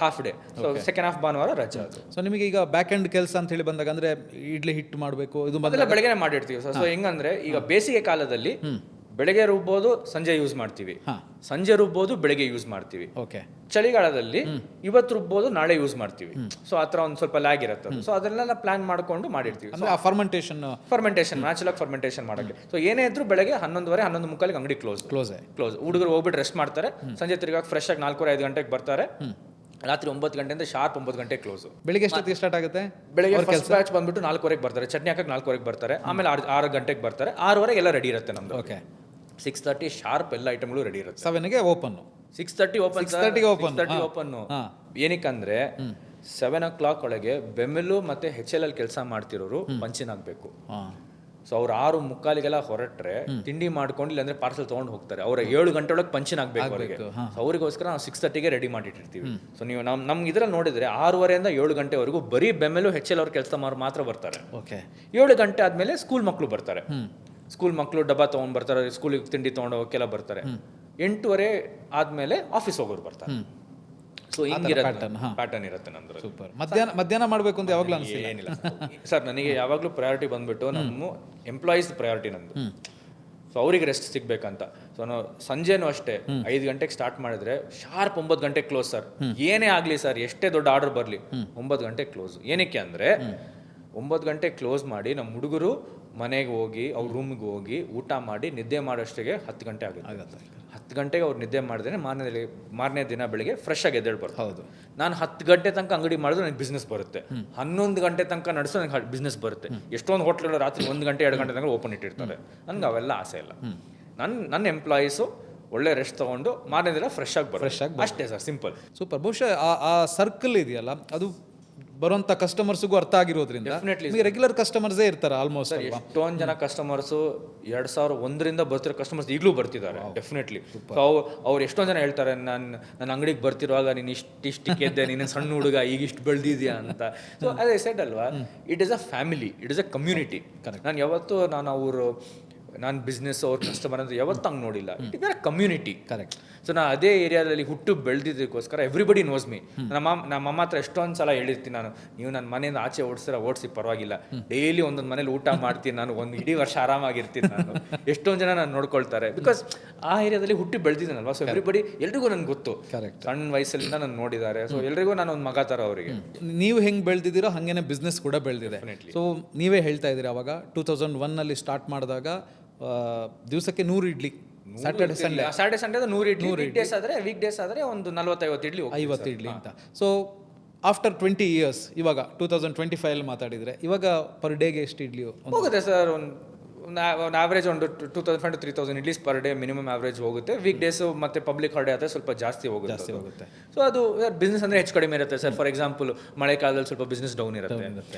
half day. So second half ಭಾನುವಾರ ರಜಾ. ಸೊ ನಿಮಗೆ ಈಗ ಬ್ಯಾಕ್ ಎಂಡ್ ಕೆಲಸ ಅಂತ ಹೇಳಿ ಬಂದಾಗ ಅಂದ್ರೆ ಇಡ್ಲಿ ಹಿಟ್ಟು ಮಾಡಬೇಕು, ಇದು ಮೊದಲ ಬೆಳಗ್ಗೆ ಮಾಡಿರ್ತೀವಿ. ಸೊ ಹೆಂಗಂದ್ರೆ ಈಗ ಬೇಸಿಗೆ ಕಾಲದಲ್ಲಿ ಬೆಳಗ್ಗೆ ರುಬ್ಬೋದು, ಸಂಜೆ ಯೂಸ್ ಮಾಡ್ತೀವಿ, ಸಂಜೆ ರುಬ್ಬೋದು, ಬೆಳಗ್ಗೆ ಯೂಸ್ ಮಾಡ್ತೀವಿ. ಓಕೆ. ಚಳಿಗಾಲದಲ್ಲಿ ಇವತ್ತು ರುಬ್ಬೋದು, ನಾಳೆ ಯೂಸ್ ಮಾಡ್ತೀವಿ. ಸೊ ಆ ಥರ ಒಂದು ಸ್ವಲ್ಪ ಲ್ಯಾಗ್ ಇರುತ್ತೆ. ಸೊ ಅದನ್ನೆಲ್ಲ ಪ್ಲಾನ್ ಮಾಡ್ಕೊಂಡು ಮಾಡಿರ್ತೀವಿ. ಫರ್ಮೆಂಟೇಷನ್ ನ್ಯಾಚುರಲ್ ಆಗಿ ಫರ್ಮೆಂಟೇಷನ್ ಮಾಡೋಕ್ಕೆ. ಸೊ ಏನೇ ಇದ್ರು ಬೆಳಗ್ಗೆ 11:30, 11:45 ಅಂಗಡಿ ಕ್ಲೋಸ್. ಹುಡುಗರು ಹೋಗ್ಬಿಟ್ಟು ರೆಸ್ಟ್ ಮಾಡ್ತಾರೆ. ಸಂಜೆ ತಿರ್ಗಾಕ್ ಫ್ರೆಶ್ ಆಗಿ 4:30, 5 ಗಂಟೆಗೆ ಬರ್ತಾರೆ. ರಾತ್ರಿ 9 ಗಂಟೆಯಿಂದ ಶಾರ್ಪ್ 9 ಗಂಟೆ ಕ್ಲೋಸ್. ಬೆಳಿಗ್ಗೆ ಎಷ್ಟೊತ್ತಿಗೆ ಸ್ಟಾರ್ಟ್ ಆಗುತ್ತೆ? ಬೆಳಿಗ್ಗೆ ಫಸ್ಟ್ ಬ್ಯಾಚ್ ಬಂದ್ಬಿಟ್ಟು 4:15 ಬರ್ತಾರೆ, ಚಟ್ನಿ ಹಾಕಕ್ಕೆ 4:15 ಬರ್ತಾರೆ. ಆಮೇಲೆ 6 ಗಂಟೆಗೆ ಬರ್ತಾರೆ. 6:15 ಎಲ್ಲ ರೆಡಿ ಇರುತ್ತೆ ನಮ್ದು. ಓಕೆ. 6:30 ಶಾರ್ಪ್ ಎಲ್ಲ ಐಟಮ್ಗಳು ರೆಡಿ ಇರುತ್ತೆ. 7ಗೆ ಓಪನ್. 6:30 ಓಪನ್. ಏನಕ್ಕಂದ್ರೆ 7 o'clock ಒಳಗೆ ಬೆಮ್ಮೆಲು ಮತ್ತೆ HLL ಕೆಲಸ ಮಾಡ್ತಿರೋರು ಪಂಚಿನ್ ಆಗ್ಬೇಕು. ಸೊ ಅವ್ರು 6:45 ಹೊರಟ್ರೆ ತಿಂಡಿ ಮಾಡ್ಕೊಂಡು ಇಲ್ಲಾಂದ್ರೆ ಪಾರ್ಸಲ್ ತೊಗೊಂಡು ಹೋಗ್ತಾರೆ. ಅವ್ರ 7 ಗಂಟೆ ಒಳಗೆ ಪಂಚಿನ್ ಆಗ್ಬೇಕು ಅವರಿಗೆ. ಅವರಿಗೋಸ್ಕರ ನಾವು 6:30ಗೆ ರೆಡಿ ಮಾಡಿಟ್ಟಿರ್ತೀವಿ. ಸೊ ನೀವು ನಮ್ಗೆ ಇದ್ರಲ್ಲಿ ನೋಡಿದ್ರೆ 6:30 7 ಗಂಟೆವರೆಗೂ ಬರೀ ಬೆಮ್ಮೆಲು HL ಅವ್ರ ಕೆಲಸ ಮಾತ್ರ ಬರ್ತಾರೆ. ಓಕೆ. 7 ಗಂಟೆ ಆದ್ಮೇಲೆ ಸ್ಕೂಲ್ ಮಕ್ಕಳು ಬರ್ತಾರೆ. ಸ್ಕೂಲ್ ಮಕ್ಕಳು ಡಬ್ಬ ತೊಗೊಂಡು ಬರ್ತಾರೆ, ಸ್ಕೂಲಿಗೆ ತಿಂಡಿ ತೊಗೊಂಡು ಹೋಗೋಕ್ಕೆಲ್ಲ ಬರ್ತಾರೆ. 8:30 ಆದಮೇಲೆ ಆಫೀಸ್ ಹೋಗೋರು ಬರ್ತಾರೆ. ಸೊ ಹಿಂಗಿರುತ್ತೆ, ಪ್ಯಾಟರ್ನ್ ಇರುತ್ತೆ ನಂದು. ಸೂಪರ್. ಮಧ್ಯಾಹ್ನ ಮಾಡಬೇಕು ಅಂತ ಯಾವಾಗಲೂ ಅನಿಸಿಲ್ಲ? ಏನಿಲ್ಲ ಸರ್, ನನಗೆ ಯಾವಾಗಲೂ ಪ್ರಯಾರಿಟಿ ಬಂದ್ಬಿಟ್ಟು ನಮ್ಮ ಎಂಪ್ಲಾಯೀಸ್ ಪ್ರಯಾರಿಟಿ ನಂದು. ಸೊ ಅವ್ರಿಗೆ ರೆಸ್ಟ್ ಸಿಗ್ಬೇಕಂತ. ಸೊ ನಾವು ಸಂಜೆನೂ ಅಷ್ಟೇ 5 ಗಂಟೆಗೆ ಸ್ಟಾರ್ಟ್ ಮಾಡಿದ್ರೆ ಶಾರ್ಪ್ 9 ಗಂಟೆಗೆ ಕ್ಲೋಸ್ ಸರ್. ಏನೇ ಆಗಲಿ ಸರ್, ಎಷ್ಟೇ ದೊಡ್ಡ ಆರ್ಡರ್ ಬರಲಿ 9 ಗಂಟೆಗೆ ಕ್ಲೋಸ್. ಏನಕ್ಕೆ ಅಂದರೆ 9 ಗಂಟೆಗೆ ಕ್ಲೋಸ್ ಮಾಡಿ ನಮ್ಮ ಹುಡುಗರು ಮನೆಗೆ ಹೋಗಿ ಅವ್ರ ರೂಮಿಗೆ ಹೋಗಿ ಊಟ ಮಾಡಿ ನಿದ್ದೆ ಮಾಡೋಷ್ಟಿಗೆ 10 ಗಂಟೆ ಆಗುತ್ತೆ. 10 ಗಂಟೆಗೆ ಅವ್ರು ನಿದ್ದೆ ಮಾಡಿದ್ರೆ ಮಾರನೇ ದಿನ ಬೆಳಿಗ್ಗೆ ಫ್ರೆಶ್ ಆಗಿ ಎದ್ದೇಳಿ ಬರುತ್ತೆ. ಹೌದು. ನಾನು 10 ಗಂಟೆ ತನಕ ಅಂಗಡಿ ಮಾಡಿದ್ರೆ ನನಗೆ ಬಿಸ್ನೆಸ್ ಬರುತ್ತೆ. 11 ಗಂಟೆ ತನಕ ನಡೆಸೋ ನನಗೆ ಬಿಸ್ನೆಸ್ ಬರುತ್ತೆ. ಎಷ್ಟೊಂದು ಹೋಟ್ಲ್ಗಳು ರಾತ್ರಿ 1 ಗಂಟೆ 2 ಗಂಟೆ ತನಕ ಓಪನ್ ಇಟ್ಟಿರ್ತಾರೆ. ನನಗೆ ಅವೆಲ್ಲ ಆಸೆ ಇಲ್ಲ. ನನ್ನ ಎಂಪ್ಲಾಯೀಸು ಒಳ್ಳೆ ರೆಸ್ಟ್ ತೊಗೊಂಡು ಮಾರನೇ ದಿನ ಫ್ರೆಶ್ ಆಗಿ ಬರುತ್ತೆ. ಅಷ್ಟೇ ಸರ್, ಸಿಂಪಲ್. ಸೂಪರ್. ಬಹುಶಃ ಆ ಸರ್ಕಲ್ ಇದೆಯಲ್ಲ, ಅದು ಬರುವಂಥ ಕಸ್ಟಮರ್ಸ್ಗೂ ಅರ್ಥ ಆಗಿರೋದ್ರಿಂದ ರೆಗ್ಯುಲರ್ ಕಸ್ಟಮರ್ಸೇ ಇರ್ತಾರೆ ಆಲ್ಮೋಸ್ಟ್. ಎಷ್ಟೊಂದು ಜನ ಕಸ್ಟಮರ್ಸು 2001ರಿಂದ ಬರ್ತಿರೋ ಕಸ್ಟಮರ್ಸ್ ಈಗಲೂ ಬರ್ತಿದ್ದಾರೆ ಡೆಫಿನೆಟ್ಲಿ. ಸೊ ಅವ್ರು ಎಷ್ಟೊಂದು ಜನ ಹೇಳ್ತಾರೆ, ನನ್ನ ಅಂಗಡಿಗೆ ಬರ್ತಿರುವಾಗ ನೀನು ಇಷ್ಟಿಕ್ಕಿದ್ದೆ, ನೀನು ಸಣ್ಣ ಹುಡುಗ ಈಗ ಇಷ್ಟು ಬೆಳೆದಿದ್ಯಾ ಅಂತ. ಸೊ ಅದೇ ಸೆಟ್ ಅಲ್ವಾ, it is a family, it is a community. ನಾನು ಬಿಸ್ನೆಸ್ ಅವ್ರ ಕಸ್ಟಮರ್ ಅಂತ ಯಾವತ್ತು ಹಂಗೆ ನೋಡಿಲ್ಲ. It is a community. Correct. So ನಾನು ಅದೇ ಏರಿಯಾದಲ್ಲಿ ಹುಟ್ಟು ಬೆಳೆದಿದ್ದಕ್ಕೋಸ್ಕರ ಎವ್ರಿಬಡಿ ನೋಸ್ ಮೀ. ನಮ್ಮ ಹತ್ರ ಎಷ್ಟೊಂದು ಸಲ ಹೇಳಿರ್ತೀನಿ ನಾನು, ನೀವು ನನ್ನ ಮನೆಯಿಂದ ಆಚೆ ಓಡಿಸಿ ಪರವಾಗಿಲ್ಲ, ಡೈಲಿ ಒಂದೊಂದು ಮನೇಲಿ ಊಟ ಮಾಡ್ತೀನಿ ನಾನು, ಒಂದು ಇಡೀ ವರ್ಷ ಆರಾಮಾಗಿರ್ತೀನಿ ನಾನು. ಎಷ್ಟೊಂದು ಜನ ನಾನು ನೋಡ್ಕೊಳ್ತಾರೆ, ಬಿಕಾಸ್ ಆ ಏರಿಯಾದಲ್ಲಿ ಹುಟ್ಟಿ ಬೆಳೆದಿದ್ದಾನಲ್ವಾ. ಸೊ ಎಲ್ರಿಗೂ ನನಗೆ ಗೊತ್ತು. ಕರೆಕ್ಟ್. ಸಣ್ಣ ವಯಸ್ಸಲ್ಲಿಂದ ನಾನು ನೋಡಿದ್ದಾರೆ. ಸೊ ಎಲ್ರಿಗೂ ನಾನು ಒಂದು ಮಗ ಥರ ಅವರಿಗೆ. ನೀವು ಹೆಂಗೆ ಬೆಳೆದಿದ್ದೀರೋ ಹಾಗೇನೆ ಬಿಸ್ನೆಸ್ ಕೂಡ ಬೆಳೆದಿದೆ. ಸೊ ನೀವೇ ಹೇಳ್ತಾ ಇದ್ದೀರಿ, ಅವಾಗ 2001ನಲ್ಲಿ ಸ್ಟಾರ್ಟ್ ಮಾಡಿದಾಗ ದಿವಸಕ್ಕೆ 100 idli, Saturday Sunday 100 idli, week days ಆದರೆ ಒಂದು 40-50 ಇಡ್ಲಿ, 50 ಇಡ್ಲಿ ಅಂತ. ಸೊ ಆಫ್ಟರ್ 20 ಇಯರ್ಸ್, ಇವಾಗ 2025 ಮಾತಾಡಿದರೆ ಇವಾಗ ಪರ್ ಡೇಗೆ ಎಷ್ಟು ಇಡ್ಲಿ ಹೋಗುತ್ತೆ ಸರ್? ಒಂದು ಆವ್ರೇಜ್ ಒಂದು 2500 to 3000 idlis per day minimum average ಹೋಗುತ್ತೆ. ವೀಕ್ ಡೇಸ್ ಮತ್ತು ಪಬ್ಲಿಕ್ ಹಾಲಿಡೇ ಆದರೆ ಸ್ವಲ್ಪ ಜಾಸ್ತಿ ಹೋಗುತ್ತೆ. ಸೊ ಅದು ಬಿಸ್ನೆಸ್ ಅಂದರೆ ಹೆಚ್ಚು ಕಡಿಮೆ ಇರುತ್ತೆ ಸರ್. ಫಾರ್ ಎಕ್ಸಾಂಪಲ್ ಮಳೆಗಾಲದಲ್ಲಿ ಸ್ವಲ್ಪ ಬಿಸ್ನೆಸ್ ಡೌನ್ ಇರುತ್ತೆ.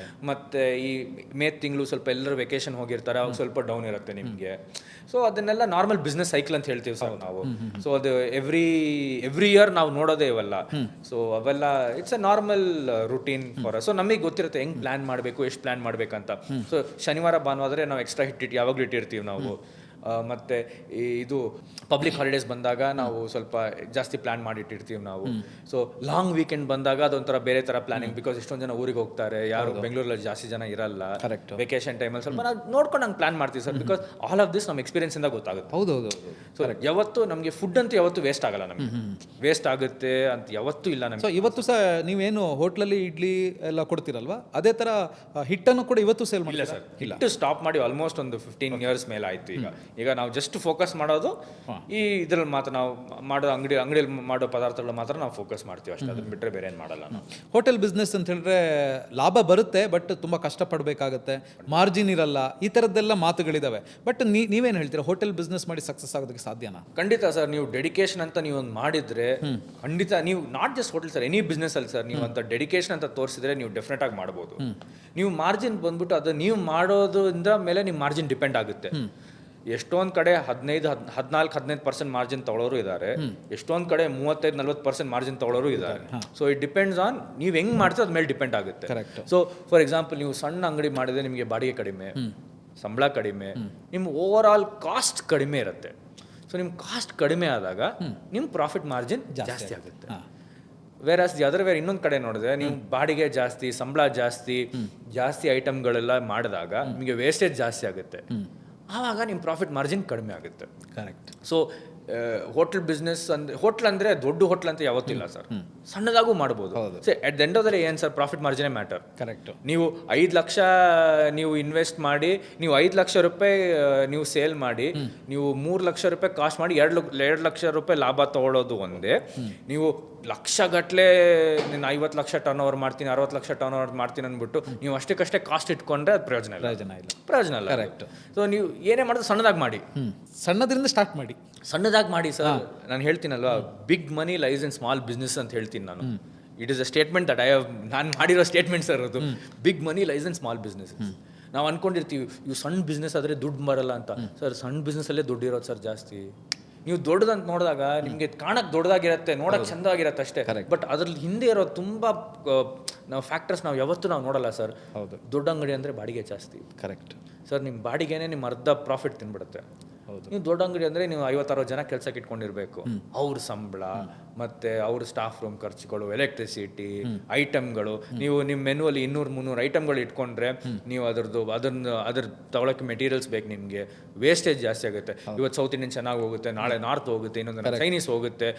ಮತ್ತು ಈ ಮೇ ತಿಂಗಳು ಸ್ವಲ್ಪ ಎಲ್ಲರೂ ವೆಕೇಶನ್ ಹೋಗಿರ್ತಾರೆ, ಅವಾಗ ಸ್ವಲ್ಪ ಡೌನ್ ಇರುತ್ತೆ ನಿಮಗೆ. ಸೊ ಅದನ್ನೆಲ್ಲ ನಾರ್ಮಲ್ ಬಿಸ್ನೆಸ್ ಸೈಕಲ್ ಅಂತ ಹೇಳ್ತೀವಿ ಸರ್ ನಾವು. ಸೊ ಅದು ಎವ್ರಿ ಇಯರ್ ನಾವು ನೋಡೋದೇ ಇವೆಲ್ಲ. ಸೊ ಅವೆಲ್ಲ it's a normal routine for. So ನಮಗೆ ಗೊತ್ತಿರುತ್ತೆ ಹೆಂಗೆ ಪ್ಲಾನ್ ಮಾಡಬೇಕು, ಎಷ್ಟು ಪ್ಲಾನ್ ಮಾಡಬೇಕಂತ. ಸೊ ಶನಿವಾರ ಭಾನುವಾರ ನಾವು ಎಕ್ಸ್ಟ್ರಾ ಯಾವಾಗಲೂ ಇಟ್ಟಿರ್ತೀವಿ ನಾವು. ಮತ್ತು ಇದು ಪಬ್ಲಿಕ್ ಹಾಲಿಡೇಸ್ ಬಂದಾಗ ನಾವು ಸ್ವಲ್ಪ ಜಾಸ್ತಿ ಪ್ಲ್ಯಾನ್ ಮಾಡಿಟ್ಟಿರ್ತೀವಿ ನಾವು. ಸೊ ಲಾಂಗ್ ವೀಕೆಂಡ್ ಬಂದಾಗ ಅದೊಂಥರ ಬೇರೆ ಥರ ಪ್ಲಾನಿಂಗ್, ಬಿಕಾಸ್ ಎಷ್ಟೊಂದು ಜನ ಊರಿಗೆ ಹೋಗ್ತಾರೆ, ಯಾರು ಬೆಂಗಳೂರಲ್ಲಿ ಜಾಸ್ತಿ ಜನ ಇರಲ್ಲ. ಕರೆಕ್ಟ್. ವೆಕೇಶನ್ ಟೈಮಲ್ಲಿ ಸ್ವಲ್ಪ ನಾವು ನೋಡ್ಕೊಂಡು ಹಂಗೆ ಪ್ಲಾನ್ ಮಾಡ್ತೀವಿ sir, because all of this ನಮ್ಮ ಎಕ್ಸ್ಪೀರಿಯನ್ಸಿಂದ ಗೊತ್ತಾಗುತ್ತೆ. ಹೌದೌದು. ಸೊ ಯಾವತ್ತು ನಮಗೆ ಫುಡ್ ಅಂತೂ ಯಾವತ್ತು ವೇಸ್ಟ್ ಆಗಲ್ಲ, ನಮಗೆ ವೇಸ್ಟ್ ಆಗುತ್ತೆ ಅಂತ ಯಾವತ್ತೂ ಇಲ್ಲ ನಮಗೆ. ಸೊ ಇವತ್ತು ಸಹ ನೀವೇನು ಹೋಟ್ಲಲ್ಲಿ ಇಡ್ಲಿ ಎಲ್ಲ ಕೊಡ್ತೀರಲ್ವಾ, ಅದೇ ಥರ ಹಿಟ್ಟನ್ನು ಕೂಡ ಇವತ್ತು ಸೇಲ್ ಮಾಡಿಲ್ಲ ಸರ್? ಹಿಟ್ಟು ಸ್ಟಾಪ್ ಮಾಡಿ ಆಲ್ಮೋಸ್ಟ್ ಒಂದು 15 ಇಯರ್ಸ್ ಮೇಲೆ ಆಯಿತು. ಈಗ ನಾವು ಜಸ್ಟ್ ಫೋಕಸ್ ಮಾಡೋದು ಈ ಇದ್ರಲ್ಲಿ ಮಾತ್ರ, ನಾವು ಮಾಡೋ ಅಂಗಡಿಯಲ್ಲಿ ಮಾಡೋ ಪದಾರ್ಥಗಳು ಮಾತ್ರ ನಾವು ಫೋಕಸ್ ಮಾಡ್ತೀವಿ ಅಷ್ಟೇ. ಅದನ್ನ ಬಿಟ್ಟರೆ ಬೇರೆ ಏನು ಮಾಡಲ್ಲ ನಾವು. ಹೋಟೆಲ್ ಬಿಸ್ನೆಸ್ ಅಂತ ಹೇಳಿದ್ರೆ ಲಾಭ ಬರುತ್ತೆ, ಬಟ್ ತುಂಬ ಕಷ್ಟಪಡಬೇಕಾಗತ್ತೆ, ಮಾರ್ಜಿನ್ ಇರಲ್ಲ, ಈ ಥರದ್ದೆಲ್ಲ ಮಾತುಗಳಿದ್ದಾವೆ. ಬಟ್ ನೀವೇನು ಹೇಳ್ತೀರಾ, ಹೋಟೆಲ್ ಬಿಸ್ನೆಸ್ ಮಾಡಿ ಸಕ್ಸಸ್ ಆಗೋದಕ್ಕೆ ಸಾಧ್ಯನಾ? ಖಂಡಿತ ಸರ್. ನೀವು ಡೆಡಿಕೇಶನ್ ಅಂತ ನೀವು ಒಂದು ಮಾಡಿದ್ರೆ ಖಂಡಿತ ನೀವು not just hotel sir, any business ಅಲ್ಲಿ ಸರ್, ನೀವು ಅಂತ ಡೆಡಿಕೇಶನ್ ಅಂತ ತೋರಿಸಿದ್ರೆ ನೀವು ಡೆಫಿನೆಟ್ ಆಗಿ ಮಾಡ್ಬೋದು. ನೀವು ಮಾರ್ಜಿನ್ ಬಂದ್ಬಿಟ್ಟು ಅದು ನೀವು ಮಾಡೋದ್ರಿಂದ ಮೇಲೆ ನಿಮ್ಮ ಮಾರ್ಜಿನ್ ಡಿಪೆಂಡ್ ಆಗುತ್ತೆ. ಎಷ್ಟೊಂದು ಕಡೆ 14-15% ಮಾರ್ಜಿನ್ ತಗೊಳ್ಳೋರು ಇದ್ದಾರೆ, ಎಷ್ಟೊಂದು ಕಡೆ 35-40% ಮಾರ್ಜಿನ್ ತಗೊಳ್ಳೋರು ಇದ್ದಾರೆ. ಸೊ ಇಟ್ ಡಿಪೆಂಡ್ಸ್ ಆನ್ ನೀವು ಹೆಂಗ್ ಮಾಡ್ತೀರೋ ಅದ್ರ ಮೇಲೆ ಡಿಪೆಂಡ್ ಆಗುತ್ತೆ. ಸೊ ಫಾರ್ ಎಕ್ಸಾಂಪಲ್ ನೀವು ಸಣ್ಣ ಅಂಗಡಿ ಮಾಡಿದ್ರೆ ನಿಮಗೆ ಬಾಡಿಗೆ ಕಡಿಮೆ, ಸಂಬಳ ಕಡಿಮೆ, ನಿಮ್ಮ ಓವರ್ ಆಲ್ ಕಾಸ್ಟ್ ಕಡಿಮೆ ಇರುತ್ತೆ. ಸೊ ನಿಮ್ಮ ಕಾಸ್ಟ್ ಕಡಿಮೆ ಆದಾಗ ನಿಮ್ಮ ಪ್ರಾಫಿಟ್ ಮಾರ್ಜಿನ್ ಜಾಸ್ತಿ ಆಗುತ್ತೆ. ವೇರಾಸ್ ಇನ್ನೊಂದು ಕಡೆ ನೋಡಿದ್ರೆ ನೀವು ಬಾಡಿಗೆ ಜಾಸ್ತಿ, ಸಂಬಳ ಜಾಸ್ತಿ ಐಟಮ್ಗಳೆಲ್ಲ ಮಾಡಿದಾಗ ನಿಮಗೆ ವೇಸ್ಟೇಜ್ ಜಾಸ್ತಿ ಆಗುತ್ತೆ. ಆವಾಗ ನಿಮ್ಮ ಪ್ರಾಫಿಟ್ ಮಾರ್ಜಿನ್ ಕಡಿಮೆ ಆಗುತ್ತೆ. Correct. So hotel business hotel ಅಂದರೆ ದೊಡ್ಡ ಹೋಟ್ಲ್ ಅಂತ ಯಾವತ್ತಿಲ್ಲ ಸರ್, ಸಣ್ಣದಾಗೂ ಮಾಡ್ಬೋದು. So at the end of the day ಏನು ಸರ್, ಪ್ರಾಫಿಟ್ ಮಾರ್ಜಿನೇ ಮ್ಯಾಟರ್. ಕರೆಕ್ಟ್. ನೀವು 5 ಲಕ್ಷ ನೀವು ಇನ್ವೆಸ್ಟ್ ಮಾಡಿ, ನೀವು 5 ಲಕ್ಷ ರೂಪಾಯಿ ನೀವು ಸೇಲ್ ಮಾಡಿ, ನೀವು 3 ಲಕ್ಷ ರೂಪಾಯಿ ಕಾಸ್ಟ್ ಮಾಡಿ 2 ಲಕ್ಷ ರೂಪಾಯಿ ಲಾಭ ತಗೊಳ್ಳೋದು ಒಂದೇ. ನೀವು ಲಕ್ಷಗಟ್ಟಲೆ ನೀನು 50 ಲಕ್ಷ ಟರ್ನ್ ಓವರ್ ಮಾಡ್ತೀನಿ, 60 ಲಕ್ಷ ಟರ್ನ್ ಓವರ್ ಮಾಡ್ತೀನಿ ಅಂದ್ಬಿಟ್ಟು ನೀವು ಅಷ್ಟಕ್ಕಷ್ಟೇ ಕಾಸ್ಟ್ ಇಟ್ಕೊಂಡ್ರೆ ಅದು ಪ್ರಯೋಜನ ಇಲ್ಲ. ಕರೆಕ್ಟ್. ಸೊ ನೀವು ಏನೇ ಮಾಡಿದ್ರೆ ಸಣ್ಣದಾಗಿ ಮಾಡಿ, ಸಣ್ಣದ್ರಿಂದ ಸ್ಟಾರ್ಟ್ ಮಾಡಿ, ಸಣ್ಣದಾಗಿ ಮಾಡಿ ಸರ್. ನಾನು ಹೇಳ್ತೀನಲ್ವಾ, big money lies in small business ಅಂತ ಹೇಳ್ತೀನಿ ನಾನು. It is a statement that ನಾನು ಮಾಡಿರೋ ಸ್ಟೇಟ್ಮೆಂಟ್ ಸರ್ ಅದು. Big money lies in small business. ನಾವು ಅನ್ಕೊಂಡಿರ್ತೀವಿ ಇವು ಸಣ್ಣ ಬಿಸ್ನೆಸ್ ಆದರೆ ದುಡ್ಡು ಬರಲ್ಲ ಅಂತ. ಸರ್ ಸಣ್ಣ ಬಿಸ್ನೆಸ್ಸಲ್ಲೇ ದುಡ್ಡು ಇರೋದು ಸರ್ ಜಾಸ್ತಿ. ನೀವು ದೊಡ್ಡದಂತ ನೋಡಿದಾಗ ನಿಮಗೆ ಕಾಣಕ್ ದೊಡ್ಡದಾಗಿರುತ್ತೆ, ನೋಡಕ್ ಚಂದವಾಗಿರುತ್ತೆ ಅಷ್ಟೇ. ಬಟ್ ಅದ್ರಲ್ಲಿ ಹಿಂದೆ ಇರೋ ತುಂಬಾ ನಾವು ಫ್ಯಾಕ್ಟರ್ಸ್ ನಾವು ಯಾವತ್ತೂ ನಾವು ನೋಡಲ್ಲ ಸರ್. ಹೌದು. ದೊಡ್ಡ ಅಂಗಡಿ ಅಂದರೆ ಬಾಡಿಗೆ ಜಾಸ್ತಿ. ಕರೆಕ್ಟ್ ಸರ್, ನಿಮ್ಮ ಬಾಡಿಗೆನೇ ನಿಮ್ಮ ಅರ್ಧ ಪ್ರಾಫಿಟ್ ತಿನ್ಬಿಡುತ್ತೆ. ಹೌದು. ನೀವು ದೊಡ್ಡ ಅಂಗಡಿ ಅಂದರೆ ನೀವು 50-60 ಜನ ಕೆಲ್ಸಕ್ಕೆ ಇಟ್ಕೊಂಡಿರ್ಬೇಕು. ಅವ್ರ ಸಂಬಳ ಮತ್ತೆ ಅವ್ರ ಸ್ಟಾಫ್ ರೂಮ್ ಖರ್ಚುಗಳು, ಎಲೆಕ್ಟ್ರಿಸಿಟಿ, ಐಟಮ್ಗಳು. ನೀವು ನಿಮ್ಮ ಮೆನುವಲ್ಲಿ 200-300 ಐಟಮ್ಗಳು ಇಟ್ಕೊಂಡ್ರೆ ನೀವು ಅದ್ರ ತಗೊಳಕ್ಕೆ ಮೆಟೀರಿಯಲ್ಸ್ ಬೇಕು ನಿಮಗೆ. ವೇಸ್ಟೇಜ್ ಜಾಸ್ತಿ ಆಗುತ್ತೆ. ಇವತ್ತು ಸೌತ್ ಇಂಡಿಯನ್ ಚೆನ್ನಾಗಿ ಹೋಗುತ್ತೆ, ನಾಳೆ ನಾರ್ತ್ ಹೋಗುತ್ತೆ, ಇನ್ನೊಂದು ಚೈನೀಸ್ ಹೋಗುತ್ತೆ.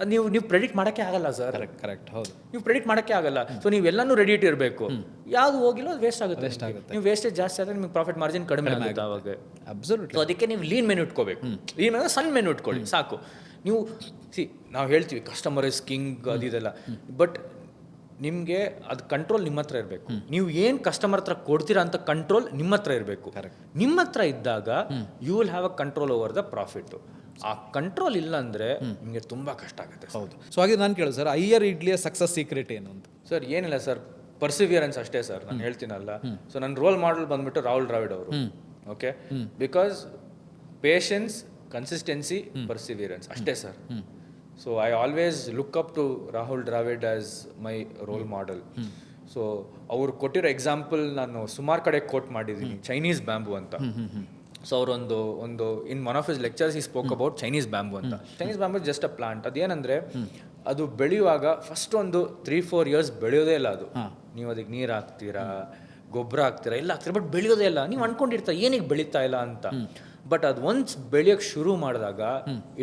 ನೀವು ಪ್ರೆಡಿಕ್ಟ್ ಮಾಡೋಕ್ಕೆ ಆಗಲ್ಲ ಸರ್. ಕರೆಕ್ಟ್. ಹೌದು. ನೀವು ಪ್ರೆಡಿಕ್ಟ್ ಮಾಡೋಕ್ಕೆ ಆಗಲ್ಲ. ಸೊ ನೀವೆಲ್ಲನೂ ರೆಡಿ ಇರಬೇಕು. ಯಾವುದು ಹೋಗಿಲ್ಲ ಅದು ವೇಸ್ಟ್ ಆಗುತ್ತೆ. ನೀವು ವೇಸ್ಟೇಜ್ ಜಾಸ್ತಿ ಆದರೆ ನಿಮಗೆ ಪ್ರಾಫಿಟ್ ಮಾರ್ಜಿನ್ ಕಡಿಮೆ ಆಗುತ್ತೆ ಅವಾಗ. ಅಬ್ಸಲ್ಯೂಟ್ಲಿ. ಸೊ ಅದಕ್ಕೆ ನೀವು ಲೀನ್ ಮೆನು ಇಟ್ಕೋಬೇಕು. ಲೀನ್ ಮೆನು ಸಣ್ಣ ಮೆನು ಇಟ್ಕೊಳ್ಳಿ ಸಾಕು. ನೀವು ನಾವು ಹೇಳ್ತೀವಿ ಕಸ್ಟಮರ್ ಇಸ್ ಕಿಂಗ್ ಅದಿದೆಲ್ಲ, ಬಟ್ ನಿಮಗೆ ಅದು ಕಂಟ್ರೋಲ್ ನಿಮ್ಮ ಹತ್ರ ಇರಬೇಕು. ನೀವು ಏನು ಕಸ್ಟಮರ್ ಹತ್ರ ಕೊಡ್ತೀರಾ ಅಂತ ಕಂಟ್ರೋಲ್ ನಿಮ್ಮ ಹತ್ರ ಇರಬೇಕು. ನಿಮ್ಮ ಹತ್ರ ಇದ್ದಾಗ you will have a control over the profit. ಆ ಕಂಟ್ರೋಲ್ ಇಲ್ಲ ಅಂದರೆ ನಿಮಗೆ ತುಂಬ ಕಷ್ಟ ಆಗುತ್ತೆ. ಹೌದು. ಸೊ ಹಾಗೆ ನಾನು ಕೇಳೋದು ಸರ್, ಅಯ್ಯರ್ ಇಡ್ಲಿಯ ಸಕ್ಸಸ್ ಸೀಕ್ರೆಟ್ ಏನು ಅಂತ? ಸರ್ ಏನಿಲ್ಲ ಸರ್, ಪರ್ಸಿವಿಯರೆನ್ಸ್ ಅಷ್ಟೇ ಸರ್. ನಾನು ಹೇಳ್ತೀನಲ್ಲ, ಸೊ ನನ್ನ ರೋಲ್ ಮಾಡೆಲ್ ಬಂದ್ಬಿಟ್ಟು ರಾಹುಲ್ ದ್ರಾವಿಡ್ ಅವರು. Okay, because patience, consistency, perseverance ಅಷ್ಟೇ sir. So I always look up to Rahul Dravid as my role model. So ಅವ್ರು ಕೊಟ್ಟಿರೋ ಎಕ್ಸಾಂಪಲ್ ನಾನು ಸುಮಾರು ಕಡೆ ಕೋಟ್ ಮಾಡಿದ್ದೀನಿ, ಚೈನೀಸ್ ಬ್ಯಾಂಬೂ ಅಂತ. ಸೊ ಅವರೊಂದು in one of his lectures ಈ ಸ್ಪೋಕ್ ಅಬೌಟ್ ಚೈನೀಸ್ ಬ್ಯಾಂಬೂ ಅಂತ. Chinese bamboo just a plant. ಅದೇನಂದ್ರೆ ಅದು ಬೆಳೆಯುವಾಗ ಫಸ್ಟ್ ಒಂದು 3-4 ಇಯರ್ಸ್ ಬೆಳೆಯೋದೇ ಇಲ್ಲ ಅದು. ನೀವು ಅದಕ್ಕೆ ನೀರು ಹಾಕ್ತೀರಾ, ಗೊಬ್ಬರ ಹಾಕ್ತೀರಾ, ಎಲ್ಲ ಹಾಕ್ತೀರಾ, ಬಟ್ ಬೆಳೆಯೋದೇ ಇಲ್ಲ. ನೀವು ಅನ್ಕೊಂಡಿರ್ತಾ ಏನಿಗೆ ಬೆಳೀತಾ ಇಲ್ಲ ಅಂತ. ಬಟ್ ಅದು ಒನ್ಸ್ ಬೆಳೆಯೋಕ್ಕೆ ಶುರು ಮಾಡಿದಾಗ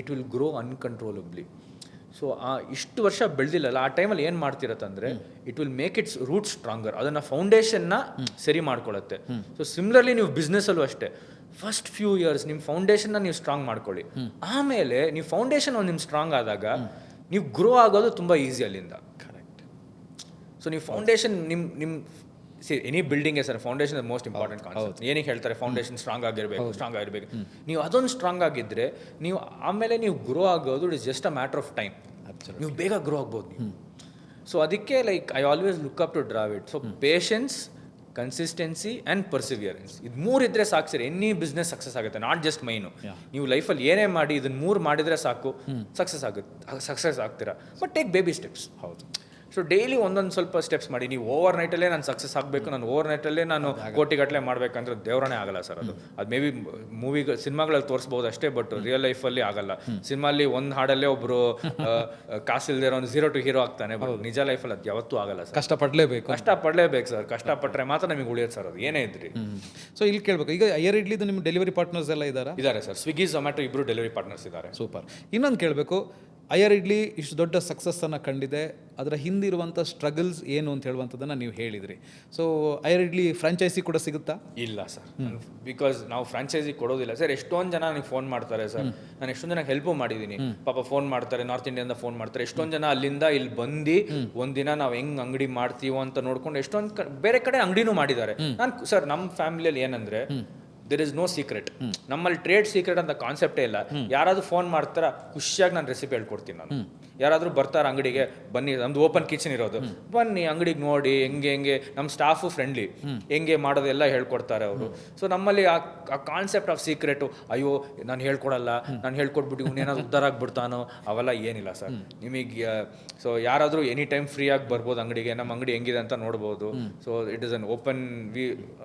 it will grow uncontrollably. So ಇಷ್ಟು ವರ್ಷ ಬೆಳೆದಿಲ್ಲಲ್ಲ, ಆ ಟೈಮಲ್ಲಿ ಏನು ಮಾಡ್ತಿರತ್ತಂದರೆ it will make its root stronger. ಅದನ್ನು ಫೌಂಡೇಶನ್ನ ಸರಿ ಮಾಡ್ಕೊಳ್ಳುತ್ತೆ. ಸೊ ಸಿಮಿಲರ್ಲಿ ನೀವು ಬಿಸ್ನೆಸ್ಸಲ್ಲೂ ಅಷ್ಟೇ, ಫಸ್ಟ್ ಫ್ಯೂ ಇಯರ್ಸ್ ನಿಮ್ಮ ಫೌಂಡೇಶನ್ನ ನೀವು ಸ್ಟ್ರಾಂಗ್ ಮಾಡ್ಕೊಳ್ಳಿ. ಆಮೇಲೆ ನೀವು ಫೌಂಡೇಶನ್ ಒಂದು ನಿಮ್ಮ ಸ್ಟ್ರಾಂಗ್ ಆದಾಗ ನೀವು ಗ್ರೋ ಆಗೋದು ತುಂಬ ಈಸಿ ಅಲ್ಲಿಂದ. ಕರೆಕ್ಟ್. ಸೊ ನೀವು ಫೌಂಡೇಶನ್ ನಿಮ್ಮ any building sir, foundation is most important concept. ಏನಕ್ಕೆ ಹೇಳ್ತಾರೆ ಫೌಂಡೇಶನ್ ಸ್ಟ್ರಾಂಗ್ ಆಗಿರಬೇಕು. ನೀವು ಅದೊಂದು ಸ್ಟ್ರಾಂಗ್ ಆಗಿದ್ದರೆ ನೀವು ಆಮೇಲೆ ನೀವು ಗ್ರೋ ಆಗೋದು it is just a matter of time. ನೀವು ಬೇಗ ಗ್ರೋ ಆಗ್ಬೋದು ನೀವು. ಸೊ ಅದಕ್ಕೆ like I always look up to Dravid. So patience, consistency and perseverance, ಇದು 3 ಇದ್ದರೆ ಸಾಕು ಸರ್, ಎನಿ ಬಿಸ್ನೆಸ್ ಸಕ್ಸಸ್ ಆಗುತ್ತೆ. Not just mine. ನೀವು ಲೈಫಲ್ಲಿ ಏನೇ ಮಾಡಿ ಇದನ್ನು 3 ಮಾಡಿದರೆ ಸಾಕು, ಸಕ್ಸಸ್ ಆಗ್ತೀರಾ. But take baby steps. ಹೌದು. ಸೊ ಡೈಲಿ ಒಂದೊಂದು ಸ್ವಲ್ಪ ಸ್ಟೆಪ್ಸ್ ಮಾಡಿ. ನೀವು ಓವರ್ ನೈಟಲ್ಲೇ ನಾನು ಸಕ್ಸಸ್ ಆಗಬೇಕು, ನಾನು ಓವರ್ ನೈಟಲ್ಲೇ ನಾನು ಕೋಟಿಗಟ್ಟಲೆ ಮಾಡಬೇಕಂದ್ರೆ ದೇವರನೇ ಆಗಲ್ಲ ಸರ್. ಅದು ಮೇ ಬಿ ಸಿನಿಮಾಗಳಲ್ಲಿ ತೋರಿಸ್ಬೋದು ಅಷ್ಟೇ, ಬಟ್ ರಿಯಲ್ ಲೈಫಲ್ಲಿ ಆಗಲ್ಲ. ಸಿನಿಮಾಲಿ ಒಂದು ಹಾಡಲ್ಲೇ ಒಬ್ಬರು ಕಾಸಿಲ್ದೇ ಒಂದು 0 to ಹೀರೋ ಆಗ್ತಾನೆ, ಬಟ್ ನಿಜ ಲೈಫಲ್ಲಿ ಅದು ಯಾವತ್ತೂ ಆಗಲ್ಲ ಸರ್. ಕಷ್ಟಪಡಲೇಬೇಕು ಸರ್. ಕಷ್ಟಪಟ್ಟರೆ ಮಾತ್ರ ನಮಗೆ ಉಳಿಯೋದು ಸರ್, ಅದು ಏನೇ ಇದ್ರಿ. ಸೊ ಇಲ್ಲಿ ಕೇಳಬೇಕು, ಈಗ ಅಯ್ಯರ್ ಇಡ್ಲಿದು ನಿಮ್ಮ ಡೆಲಿವರಿ ಪಾರ್ಟ್ನರ್ಸ್ ಎಲ್ಲ ಇದ್ದಾರೆ ಸರ್. ಸ್ವಿಗ್ಗಿ, ಝೊಮ್ಯಾಟೊ ಇಬ್ಬರು ಡೆಲಿವರಿ ಪಾರ್ಟ್ನರ್ಸ್ ಇದ್ದಾರೆ. ಸೂಪರ್. ಇನ್ನೊಂದು ಕೇಳಬೇಕು, ಅಯ್ಯರ್ ಇಡ್ಲಿ ಇಷ್ಟು ದೊಡ್ಡ ಸಕ್ಸಸ್ಸನ್ನು ಕಂಡಿದೆ, ಅದರ ಹಿಂದಿರುವಂಥ ಸ್ಟ್ರಗಲ್ಸ್ ಏನು ಅಂತ ಹೇಳುವಂಥದ್ದನ್ನು ನೀವು ಹೇಳಿದ್ರಿ. ಸೊ ಅಯ್ಯರ್ ಇಡ್ಲಿ ಫ್ರಾಂಚೈಸಿ ಕೂಡ ಸಿಗುತ್ತಾ? ಇಲ್ಲ ಸರ್, ಬಿಕಾಸ್ ನಾವು ಫ್ರಾಂಚೈಸಿ ಕೊಡೋದಿಲ್ಲ ಸರ್. ಎಷ್ಟೊಂದು ಜನ ನನಗೆ ಫೋನ್ ಮಾಡ್ತಾರೆ ಸರ್, ನಾನು ಎಷ್ಟೊಂದು ಜನಕ್ಕೆ ಹೆಲ್ಪು ಮಾಡಿದ್ದೀನಿ. ಪಾಪ ಫೋನ್ ಮಾಡ್ತಾರೆ, ನಾರ್ತ್ ಇಂಡಿಯಾದಿಂದ ಫೋನ್ ಮಾಡ್ತಾರೆ. ಎಷ್ಟೊಂದು ಜನ ಅಲ್ಲಿಂದ ಇಲ್ಲಿ ಬಂದು ಒಂದಿನ ನಾವು ಹೆಂಗೆ ಅಂಗಡಿ ಮಾಡ್ತೀವೋ ಅಂತ ನೋಡ್ಕೊಂಡು ಎಷ್ಟೊಂದು ಬೇರೆ ಕಡೆ ಅಂಗಡಿನೂ ಮಾಡಿದ್ದಾರೆ. ನಾನು ಸರ್, ನಮ್ಮ ಫ್ಯಾಮಿಲಿಯಲ್ಲಿ ಏನಂದರೆ ದೇರ್ ಇಸ್ ನೋ ಸೀಕ್ರೆಟ್. ನಮ್ಮಲ್ಲಿ ಟ್ರೇಡ್ ಸೀಕ್ರೆಟ್ ಅಂತ ಕಾನ್ಸೆಪ್ಟೇ ಇಲ್ಲ. ಯಾರಾದ್ರೂ ಫೋನ್ ಮಾಡ್ತಾರ, ಖುಷಿಯಾಗಿ ನಾನು ರೆಸಿಪಿ ಹೇಳ್ಕೊಡ್ತೀನಿ. ನಾನು ಯಾರಾದರೂ ಬರ್ತಾರೆ ಅಂಗಡಿಗೆ, ಬನ್ನಿ, ನಮ್ದು ಓಪನ್ ಕಿಚನ್ ಇರೋದು, ಬನ್ನಿ ಅಂಗಡಿಗೆ ನೋಡಿ ಹೆಂಗೆ ನಮ್ಮ ಸ್ಟಾಫು ಫ್ರೆಂಡ್ಲಿ, ಹೆಂಗೆ ಮಾಡೋದೆಲ್ಲ ಹೇಳ್ಕೊಡ್ತಾರೆ ಅವರು. ಸೊ ನಮ್ಮಲ್ಲಿ ಆ ಕಾನ್ಸೆಪ್ಟ್ ಆಫ್ ಸೀಕ್ರೆಟು, ಅಯ್ಯೋ ನಾನು ಹೇಳ್ಕೊಡಲ್ಲ, ನಾನು ಹೇಳ್ಕೊಟ್ಬಿಟ್ಟು ಇವನೇನಾದ್ರು ಉದ್ದಾರ ಆಗ್ಬಿಡ್ತಾನೋ, ಅವೆಲ್ಲ ಏನಿಲ್ಲ ಸರ್. ನಿಮಗೆ ಸೊ ಯಾರಾದರೂ ಎನಿ ಟೈಮ್ ಫ್ರೀ ಆಗಿ ಬರ್ಬೋದು ಅಂಗಡಿಗೆ, ನಮ್ಮ ಅಂಗಡಿ ಹೆಂಗಿದೆ ಅಂತ ನೋಡ್ಬೋದು. ಸೊ ಇಟ್ ಇಸ್ ಅನ್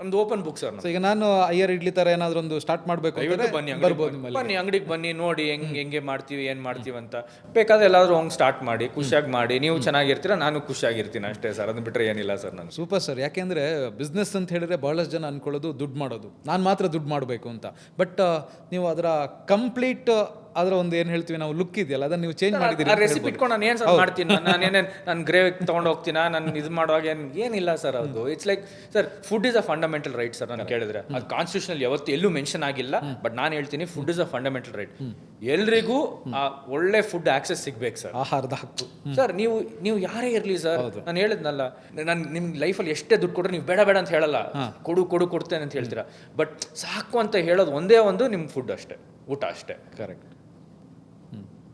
ಒಂದು ಓಪನ್ ಬುಕ್ ಸರ್. ಈಗ ನಾನು ಅಯ್ಯರ್ ಇಡ್ಲಿ ತರ ಏನಾದ್ರು ಒಂದು ಸ್ಟಾರ್ಟ್ ಮಾಡಬೇಕು, ಬನ್ನಿ ಅಂಗಡಿಗೆ ಬನ್ನಿ, ನೋಡಿ ಹೆಂಗೆ ಮಾಡ್ತೀವಿ, ಏನು ಮಾಡ್ತೀವಿ ಅಂತ. ಬೇಕಾದ್ರೆ ಎಲ್ಲಾದ್ರೂ ಹಂಗೆ ಸ್ಟಾರ್ಟ್ ಮಾಡಿ, ಖುಷಿಯಾಗಿ ಮಾಡಿ. ನೀವು ಚೆನ್ನಾಗಿರ್ತೀರಾ, ನಾನು ಖುಷಿಯಾಗಿರ್ತೀನಿ ಅಷ್ಟೇ ಸರ್. ಅದನ್ನ ಬಿಟ್ಟರೆ ಏನಿಲ್ಲ ಸರ್. ನಾನು ಸೂಪರ್ ಸರ್. ಯಾಕೆಂದ್ರೆ ಬಿಸ್ನೆಸ್ ಅಂತ ಹೇಳಿದ್ರೆ ಬಹಳಷ್ಟು ಜನ ಅನ್ಕೊಳ್ಳೋದು ದುಡ್ಡು ಮಾಡೋದು, ನಾನು ಮಾತ್ರ ದುಡ್ಡು ಮಾಡಬೇಕು ಅಂತ. ಬಟ್ ನೀವು ಅದರ ಕಂಪ್ಲೀಟ್ ಅದರ ಒಂದು ಏನು ಹೇಳ್ತೀವಿ ನಾವು ಲುಕ್ ಇದೆಯಲ್ಲ, ಅದನ್ನ ನೀವು ಚೇಂಜ್ ಮಾಡಿದ್ದೀರಿ. ರೆಸಿಪಿ ಇಟ್ಕೊಂಡು ನಾನು ಏನು ಸರ್ ಮಾಡ್ತೀನಿ, ನಾನು ಗ್ರೇವಿ ತೊಗೊಂಡು ಹೋಗ್ತೀನ, ನಾನು ಇದು ಮಾಡುವಾಗ ಏನಿಲ್ಲ ಸರ್. ಅದು it's like sir, food is a fundamental right sir. ನಾನು ಕೇಳಿದ್ರೆ ಅದು ಕಾನ್ಸ್ಟಿಟ್ಯೂಷನಲ್ಲಿ ಯಾವತ್ತೂ ಎಲ್ಲೂ ಮೆನ್ಷನ್ ಆಗಿಲ್ಲ, ಬಟ್ ನಾನು ಹೇಳ್ತೀನಿ food is a fundamental right. ಎಲ್ರಿಗೂ ಆ ಒಳ್ಳೆ ಫುಡ್ ಆಕ್ಸೆಸ್ ಸಿಗ್ಬೇಕು ಸರ್, ಆಹಾರದ ಹಕ್ಕು ಸರ್. ನೀವು ಯಾರೇ ಇರಲಿ ಸರ್, ನಾನು ಹೇಳಿದ್ನಲ್ಲ, ನಾನು ನಿಮ್ಮ ಲೈಫಲ್ಲಿ ಎಷ್ಟೇ ದುಡ್ಡು ಕೊಟ್ಟರೆ ನೀವು ಬೇಡ ಅಂತ ಹೇಳಲ್ಲ, ಕೊಡ್ತೇನೆ ಅಂತ ಹೇಳ್ತೀರಾ. ಬಟ್ ಸಾಕು ಅಂತ ಹೇಳೋದು ಒಂದೇ ಒಂದು ನಿಮ್ಮ ಫುಡ್ ಅಷ್ಟೇ, ಊಟ ಅಷ್ಟೇ. ಕರೆಕ್ಟ್.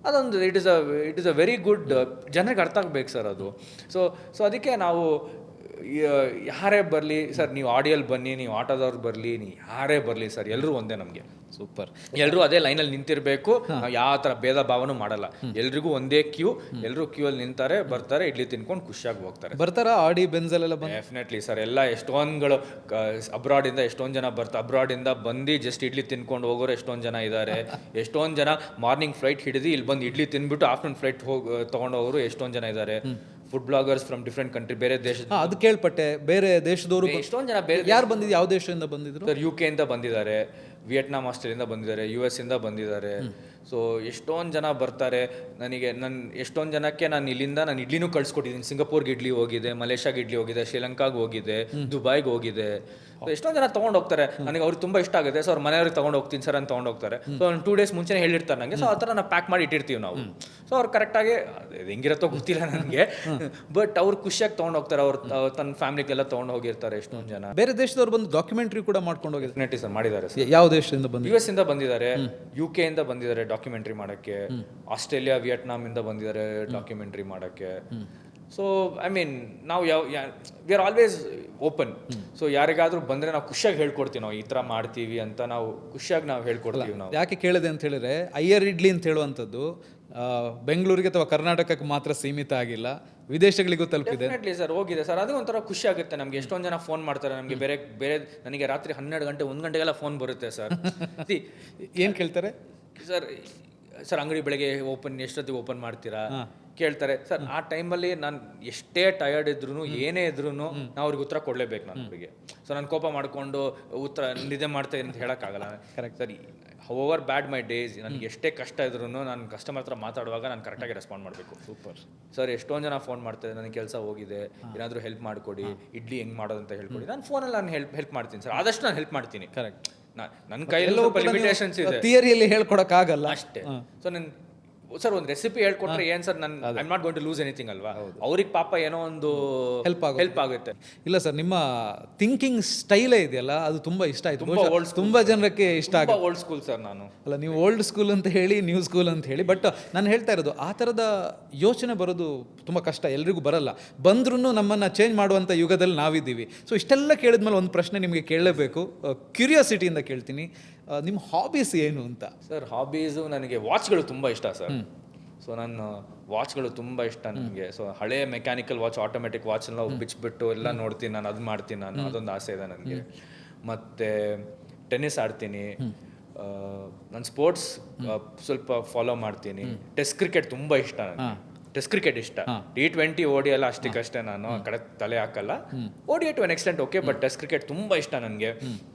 ಅದೊಂದು it is a very good, ಜನರಿಗೆ ಅರ್ಥ ಆಗ್ಬೇಕು ಸರ್ ಅದು. ಸೊ ಅದಕ್ಕೆ ನಾವು ಯಾರೇ ಬರಲಿ ಸರ್, ನೀವು ಆಡಿಯೋಲ್ ಬನ್ನಿ, ನೀವು ಆಟೋದವ್ರು ಬರಲಿ, ನೀವು ಯಾರೇ ಬರಲಿ ಸರ್, ಎಲ್ಲರೂ ಒಂದೇ ನಮಗೆ. ಸೂಪರ್. ಎಲ್ಲರೂ ಅದೇ ಲೈನಲ್ಲಿ ನಿಂತಿರಬೇಕು. ನಾವು ಯಾವ ಥರ ಭೇದ ಭಾವನೂ ಮಾಡಲ್ಲ. ಎಲ್ರಿಗೂ ಒಂದೇ ಕ್ಯೂ, ಎಲ್ಲರೂ ಕ್ಯೂ ಅಲ್ಲಿ ನಿಂತಾರೆ, ಬರ್ತಾರೆ, ಇಡ್ಲಿ ತಿನ್ಕೊಂಡು ಖುಷಿಯಾಗಿ ಹೋಗ್ತಾರೆ. ಬರ್ತಾರಾ ಆಡಿ ಬೆಂಜಲೆಲ್ಲ ಬಂದು? Definitely sir. ಎಲ್ಲ ಎಷ್ಟೊಂದುಗಳು ಅಬ್ರಾಡಿಂದ ಎಷ್ಟೊಂದು ಜನ ಬರ್ತಾರೆ. ಅಬ್ರಾಡಿಂದ ಬಂದು ಜಸ್ಟ್ ಇಡ್ಲಿ ತಿನ್ಕೊಂಡು ಹೋಗೋರು ಎಷ್ಟೊಂದು ಜನ ಇದ್ದಾರೆ. ಎಷ್ಟೊಂದು ಜನ ಮಾರ್ನಿಂಗ್ ಫ್ಲೈಟ್ ಹಿಡಿದು ಇಲ್ಲಿ ಬಂದು ಇಡ್ಲಿ ತಿನ್ಬಿಟ್ಟು ಆಫ್ಟರ್ನೂನ್ ಫ್ಲೈಟ್ ತೊಗೊಂಡು ಹೋಗೋರು ಎಷ್ಟೊಂದು ಜನ ಇದ್ದಾರೆ. Food bloggers from different country, ಬೇರೆ ದೇಶದ. ಅದು ಕೇಳ್ಪಟ್ಟೆ, ಬೇರೆ ದೇಶದವರು ಎಷ್ಟೊಂದು ಜನ. ಬೇರೆ ಯಾರು ಬಂದಿದ್ದು, ಯಾವ ದೇಶದಿಂದ ಬಂದಿದ್ರು? ಸರ್ UK ಇಂದ ಬಂದಿದ್ದಾರೆ, ವಿಯೆಟ್ನಾಂ, ಆಸ್ಟ್ರೇಲಿಯಿಂದ ಬಂದಿದ್ದಾರೆ, US ಇಂದ ಬಂದಿದ್ದಾರೆ. ಸೊ ಎಷ್ಟೊಂದು ಜನ ಬರ್ತಾರೆ. ನನಗೆ ಎಷ್ಟೊಂದು ಜನಕ್ಕೆ ನಾನು ಇಡ್ಲಿನೂ ಕಳ್ಸಿಕೊಟ್ಟಿದ್ದೀನಿ. ಸಿಂಗಾಪುರ್ಗೆ ಇಡ್ಲಿ ಹೋಗಿದೆ, ಮಲೇಷ್ಯಾಗೆ ಇಡ್ಲಿ ಹೋಗಿದೆ, ಶ್ರೀಲಂಕಾಗೆ ಹೋಗಿದೆ, ದುಬೈಗೆ ಹೋಗಿದೆ. ಸೊ ಎಷ್ಟೊಂದು ಜನ ತೊಗೊಂಡು ಹೋಗ್ತಾರೆ. ನನಗೆ ಅವ್ರಿಗೆ ತುಂಬ ಇಷ್ಟ ಆಗುತ್ತೆ. ಸೊ ಅವ್ರ ಮನೆಯವ್ರಿಗೆ ತೊಗೊಂಡು ಹೋಗ್ತೀನಿ ಸರ್ ಅಂತ ತೊಗೊಂಡು ಹೋಗ್ತಾರೆ. ಸೊ ಒಂದು 2 days ಮುಂಚೆನೇ ಹೇಳಿರ್ತಾರೆ ನನಗೆ. ಸೊ ಆ ಥರ ನಾವು ಪ್ಯಾಕ್ ಮಾಡಿ ಇಟ್ಟಿರ್ತೀವಿ ನಾವು. ಸೊ ಅವ್ರು ಕರೆಕ್ಟಾಗಿ ಹೆಂಗಿರತ್ತೋ ಗೊತ್ತಿಲ್ಲ ನನಗೆ, ಬಟ್ ಅವ್ರು ಖುಷಿಯಾಗಿ ತೊಗೊಂಡು ಹೋಗ್ತಾರೆ. ಅವ್ರು ತನ್ನ ಫ್ಯಾಮಿಲಿಗೆಲ್ಲ ತೊಗೊಂಡು ಹೋಗಿರ್ತಾರೆ ಎಷ್ಟೊಂದು ಜನ. ಬೇರೆ ದೇಶದವ್ರು ಬಂದು ಡಾಕ್ಯುಮೆಂಟ್ರಿ ಕೂಡ ಮಾಡ್ಕೊಂಡು ಹೋಗಿದ್ದಾರೆ. ಡೆಫಿನೆಟ್ಲಿ ಸರ್, ಮಾಡಿದ್ದಾರೆ ಸರ್. ಯಾವ ದೇಶದಿಂದ ಬಂದು? US ಇಂದ ಬಂದಿದ್ದಾರೆ, UK ಇಂದ ಬಂದಿದ್ದಾರೆ ಡಾಕ್ಯುಮೆಂಟ್ರಿ ಮಾಡೋಕ್ಕೆ, ಆಸ್ಟ್ರೇಲಿಯಾ, ವಿಯೆಟ್ನಾಂ ಇಂದ ಬಂದಿದ್ದಾರೆ ಡಾಕ್ಯುಮೆಂಟ್ರಿ ಮಾಡೋಕ್ಕೆ. ಸೊ ಐ ಮೀನ್ ನಾವು we are always open. So ಯಾರಿಗಾದ್ರೂ ಬಂದರೆ ನಾವು ಖುಷಿಯಾಗಿ ಹೇಳ್ಕೊಡ್ತೀವಿ. ನಾವು ಈ ಥರ ಮಾಡ್ತೀವಿ ಅಂತ ನಾವು ಖುಷಿಯಾಗಿ ನಾವು ಹೇಳ್ಕೊಡ್ತೀವಿ. ನಾವು ಯಾಕೆ ಕೇಳಿದೆ ಅಂತ ಹೇಳಿದ್ರೆ, ಅಯ್ಯರ್ ಇಡ್ಲಿ ಅಂತ ಹೇಳುವಂಥದ್ದು ಬೆಂಗಳೂರಿಗೆ ಅಥವಾ ಕರ್ನಾಟಕಕ್ಕೆ ಮಾತ್ರ ಸೀಮಿತ ಆಗಿಲ್ಲ, ವಿದೇಶಗಳಿಗೂ ತಲುಪಿದೆ. ಡೆಫಿನೆಟ್ಲಿ ಸರ್, ಹೋಗಿದೆ ಸರ್. ಅದು ಒಂಥರ ಖುಷಿ ಆಗುತ್ತೆ ನಮಗೆ. ಎಷ್ಟೊಂದು ಜನ ಫೋನ್ ಮಾಡ್ತಾರೆ ನಮಗೆ. ಬೇರೆ ನನಗೆ ರಾತ್ರಿ 12 ಗಂಟೆ 1 ಗಂಟೆಗೆಲ್ಲ ಫೋನ್ ಬರುತ್ತೆ ಸರ್. ಏನು ಕೇಳ್ತಾರೆ ಸರ್ ಅಂಗಡಿ ಬೆಳಗ್ಗೆ ಎಷ್ಟೊತ್ತಿಗೆ ಓಪನ್ ಮಾಡ್ತೀರಾ ಕೇಳ್ತಾರೆ ಸರ್. ಆ ಟೈಮಲ್ಲಿ ನಾನು ಎಷ್ಟೇ ಟಯರ್ಡ್ ಇದ್ರು, ಏನೇ ಇದ್ರು ನಾವು ಅವ್ರಿಗೆ ಉತ್ತರ ಕೊಡಲೇಬೇಕು ನಾನು ಅವರಿಗೆ. ಸೊ ನಾನು ಕೋಪ ಮಾಡಿಕೊಂಡು ಉತ್ತರ ನಿದ್ದೆ ಮಾಡ್ತಾ ಅಂತ ಹೇಳೋಕ್ಕಾಗಲ್ಲ. Correct sir. ಹೌವರ್ ಬ್ಯಾಡ್ ಮೈ ಡೇಸ್, ನನಗೆ ಎಷ್ಟೇ ಕಷ್ಟ ಇದ್ರು ನಾನು ಕಸ್ಟಮರ್ ಹತ್ರ ಮಾತಾಡುವಾಗ ನಾನು ಕರೆಕ್ಟಾಗಿ ರೆಸ್ಪಾಂಡ್ ಮಾಡಬೇಕು. Super sir. ಎಷ್ಟೊಂದು ಜನ ಫೋನ್ ಮಾಡ್ತಾರೆ, ನನಗೆ ಕೆಲಸ ಹೋಗಿದೆ, ಏನಾದರೂ ಹೆಲ್ಪ್ ಮಾಡಿಕೊಡಿ, ಇಡ್ಲಿ ಹೆಂಗೆ ಮಾಡೋದು ಅಂತ ಹೇಳ್ಕೊಡಿ. ನಾನು ಫೋನಲ್ಲಿ ನಾನು ಹೆಲ್ಪ್ ಮಾಡ್ತೀನಿ ಸರ್. ಆದಷ್ಟು ನಾನು ಹೆಲ್ಪ್ ಮಾಡ್ತೀನಿ. ಕರೆಕ್ಟ್. ನನ್ನ ಕೈಯಲ್ಲಿ ಸ್ವಲ್ಪ ಲಿಮಿಟೇಷನ್ಸ್ ಇದೆ, ಥಿಯರಿಯಲ್ಲಿ ಹೇಳ್ಕೊಡಕ್ಕಾಗಲ್ಲ ಅಷ್ಟೇ. ಸೊ ನಾನು ಸರ್ ಒಂದು ರೆಸಿಪಿ ಹೇಳ್ಕೊಟ್ರೆ ಏನ್ ಸರ್, ನಾನು I am not going to lose anything ಅಲ್ವಾ. ಅವ್ರಿಗೆ ಪಾಪ ಏನೋ ಒಂದು ಹೆಲ್ಪ್ ಆಗುತ್ತೆ. ಇಲ್ಲ ಸರ್, ನಿಮ್ಮ ಥಿಂಕಿಂಗ್ ಸ್ಟೈಲೇ ಇದೆಯಲ್ಲ, ಅದು ತುಂಬಾ ಇಷ್ಟ ಆಯ್ತು. ತುಂಬಾ ಜನಕ್ಕೆ ಇಷ್ಟ ಆಗುತ್ತೆ. ಓಲ್ಡ್ ಸ್ಕೂಲ್ ಸರ್ ನಾನು. ಅಲ್ಲ, ನೀವು ಓಲ್ಡ್ ಸ್ಕೂಲ್ ಅಂತ ಹೇಳಿ, ನ್ಯೂ ಸ್ಕೂಲ್ ಅಂತ ಹೇಳಿ, ಬಟ್ ನಾನು ಹೇಳ್ತಾ ಇರೋದು ಆ ಥರದ ಯೋಚನೆ ಬರೋದು ತುಂಬ ಕಷ್ಟ, ಎಲ್ರಿಗೂ ಬರಲ್ಲ. ಬಂದ್ರೂ ನಮ್ಮನ್ನು ಚೇಂಜ್ ಮಾಡುವಂಥ ಯುಗದಲ್ಲಿ ನಾವಿದ್ದೀವಿ. ಸೊ ಇಷ್ಟೆಲ್ಲ ಕೇಳಿದ್ಮೇಲೆ ಒಂದು ಪ್ರಶ್ನೆ ನಿಮಗೆ ಕೇಳಲೇಬೇಕು, ಕ್ಯೂರಿಯಾಸಿಟಿಯಿಂದ ಕೇಳ್ತೀನಿ. ನಿಮ್ಮ ಹಾಬೀಸ್ ಏನು ಅಂತ? ಸರ್ ಹಾಬೀಸು ನನಗೆ ವಾಚ್ಗಳು ತುಂಬ ಇಷ್ಟ ಸರ್. ಸೊ ನಾನು ವಾಚ್ಗಳು ತುಂಬ ಇಷ್ಟ ನನಗೆ. ಸೊ ಹಳೆ ಮೆಕ್ಯಾನಿಕಲ್ ವಾಚ್, ಆಟೋಮೆಟಿಕ್ ವಾಚ್ ಎಲ್ಲ ಬಿಚ್ಚಿಬಿಟ್ಟು ಎಲ್ಲ ನೋಡ್ತೀನಿ ನಾನು, ಅದು ಮಾಡ್ತೀನಿ ನಾನು, ಅದೊಂದು ಆಸೆ ಇದೆ ನನಗೆ. ಮತ್ತು ಟೆನ್ನಿಸ್ ಆಡ್ತೀನಿ. ನಾನು ಸ್ಪೋರ್ಟ್ಸ್ ಸ್ವಲ್ಪ ಫಾಲೋ ಮಾಡ್ತೀನಿ. ಟೆಸ್ಟ್ ಕ್ರಿಕೆಟ್ ತುಂಬ ಇಷ್ಟ ನನಗೆ. ಟೆಸ್ಟ್ ಕ್ರಿಕೆಟ್ ಇಷ್ಟ. T20 ODI ಎಲ್ಲ ಅಷ್ಟಕ್ಕಷ್ಟೇ, ನಾನು ಆ ಕಡೆ ತಲೆ ಹಾಕಲ್ಲ. ODI to an extent okay, but test cricket ತುಂಬ ಇಷ್ಟ ನನಗೆ.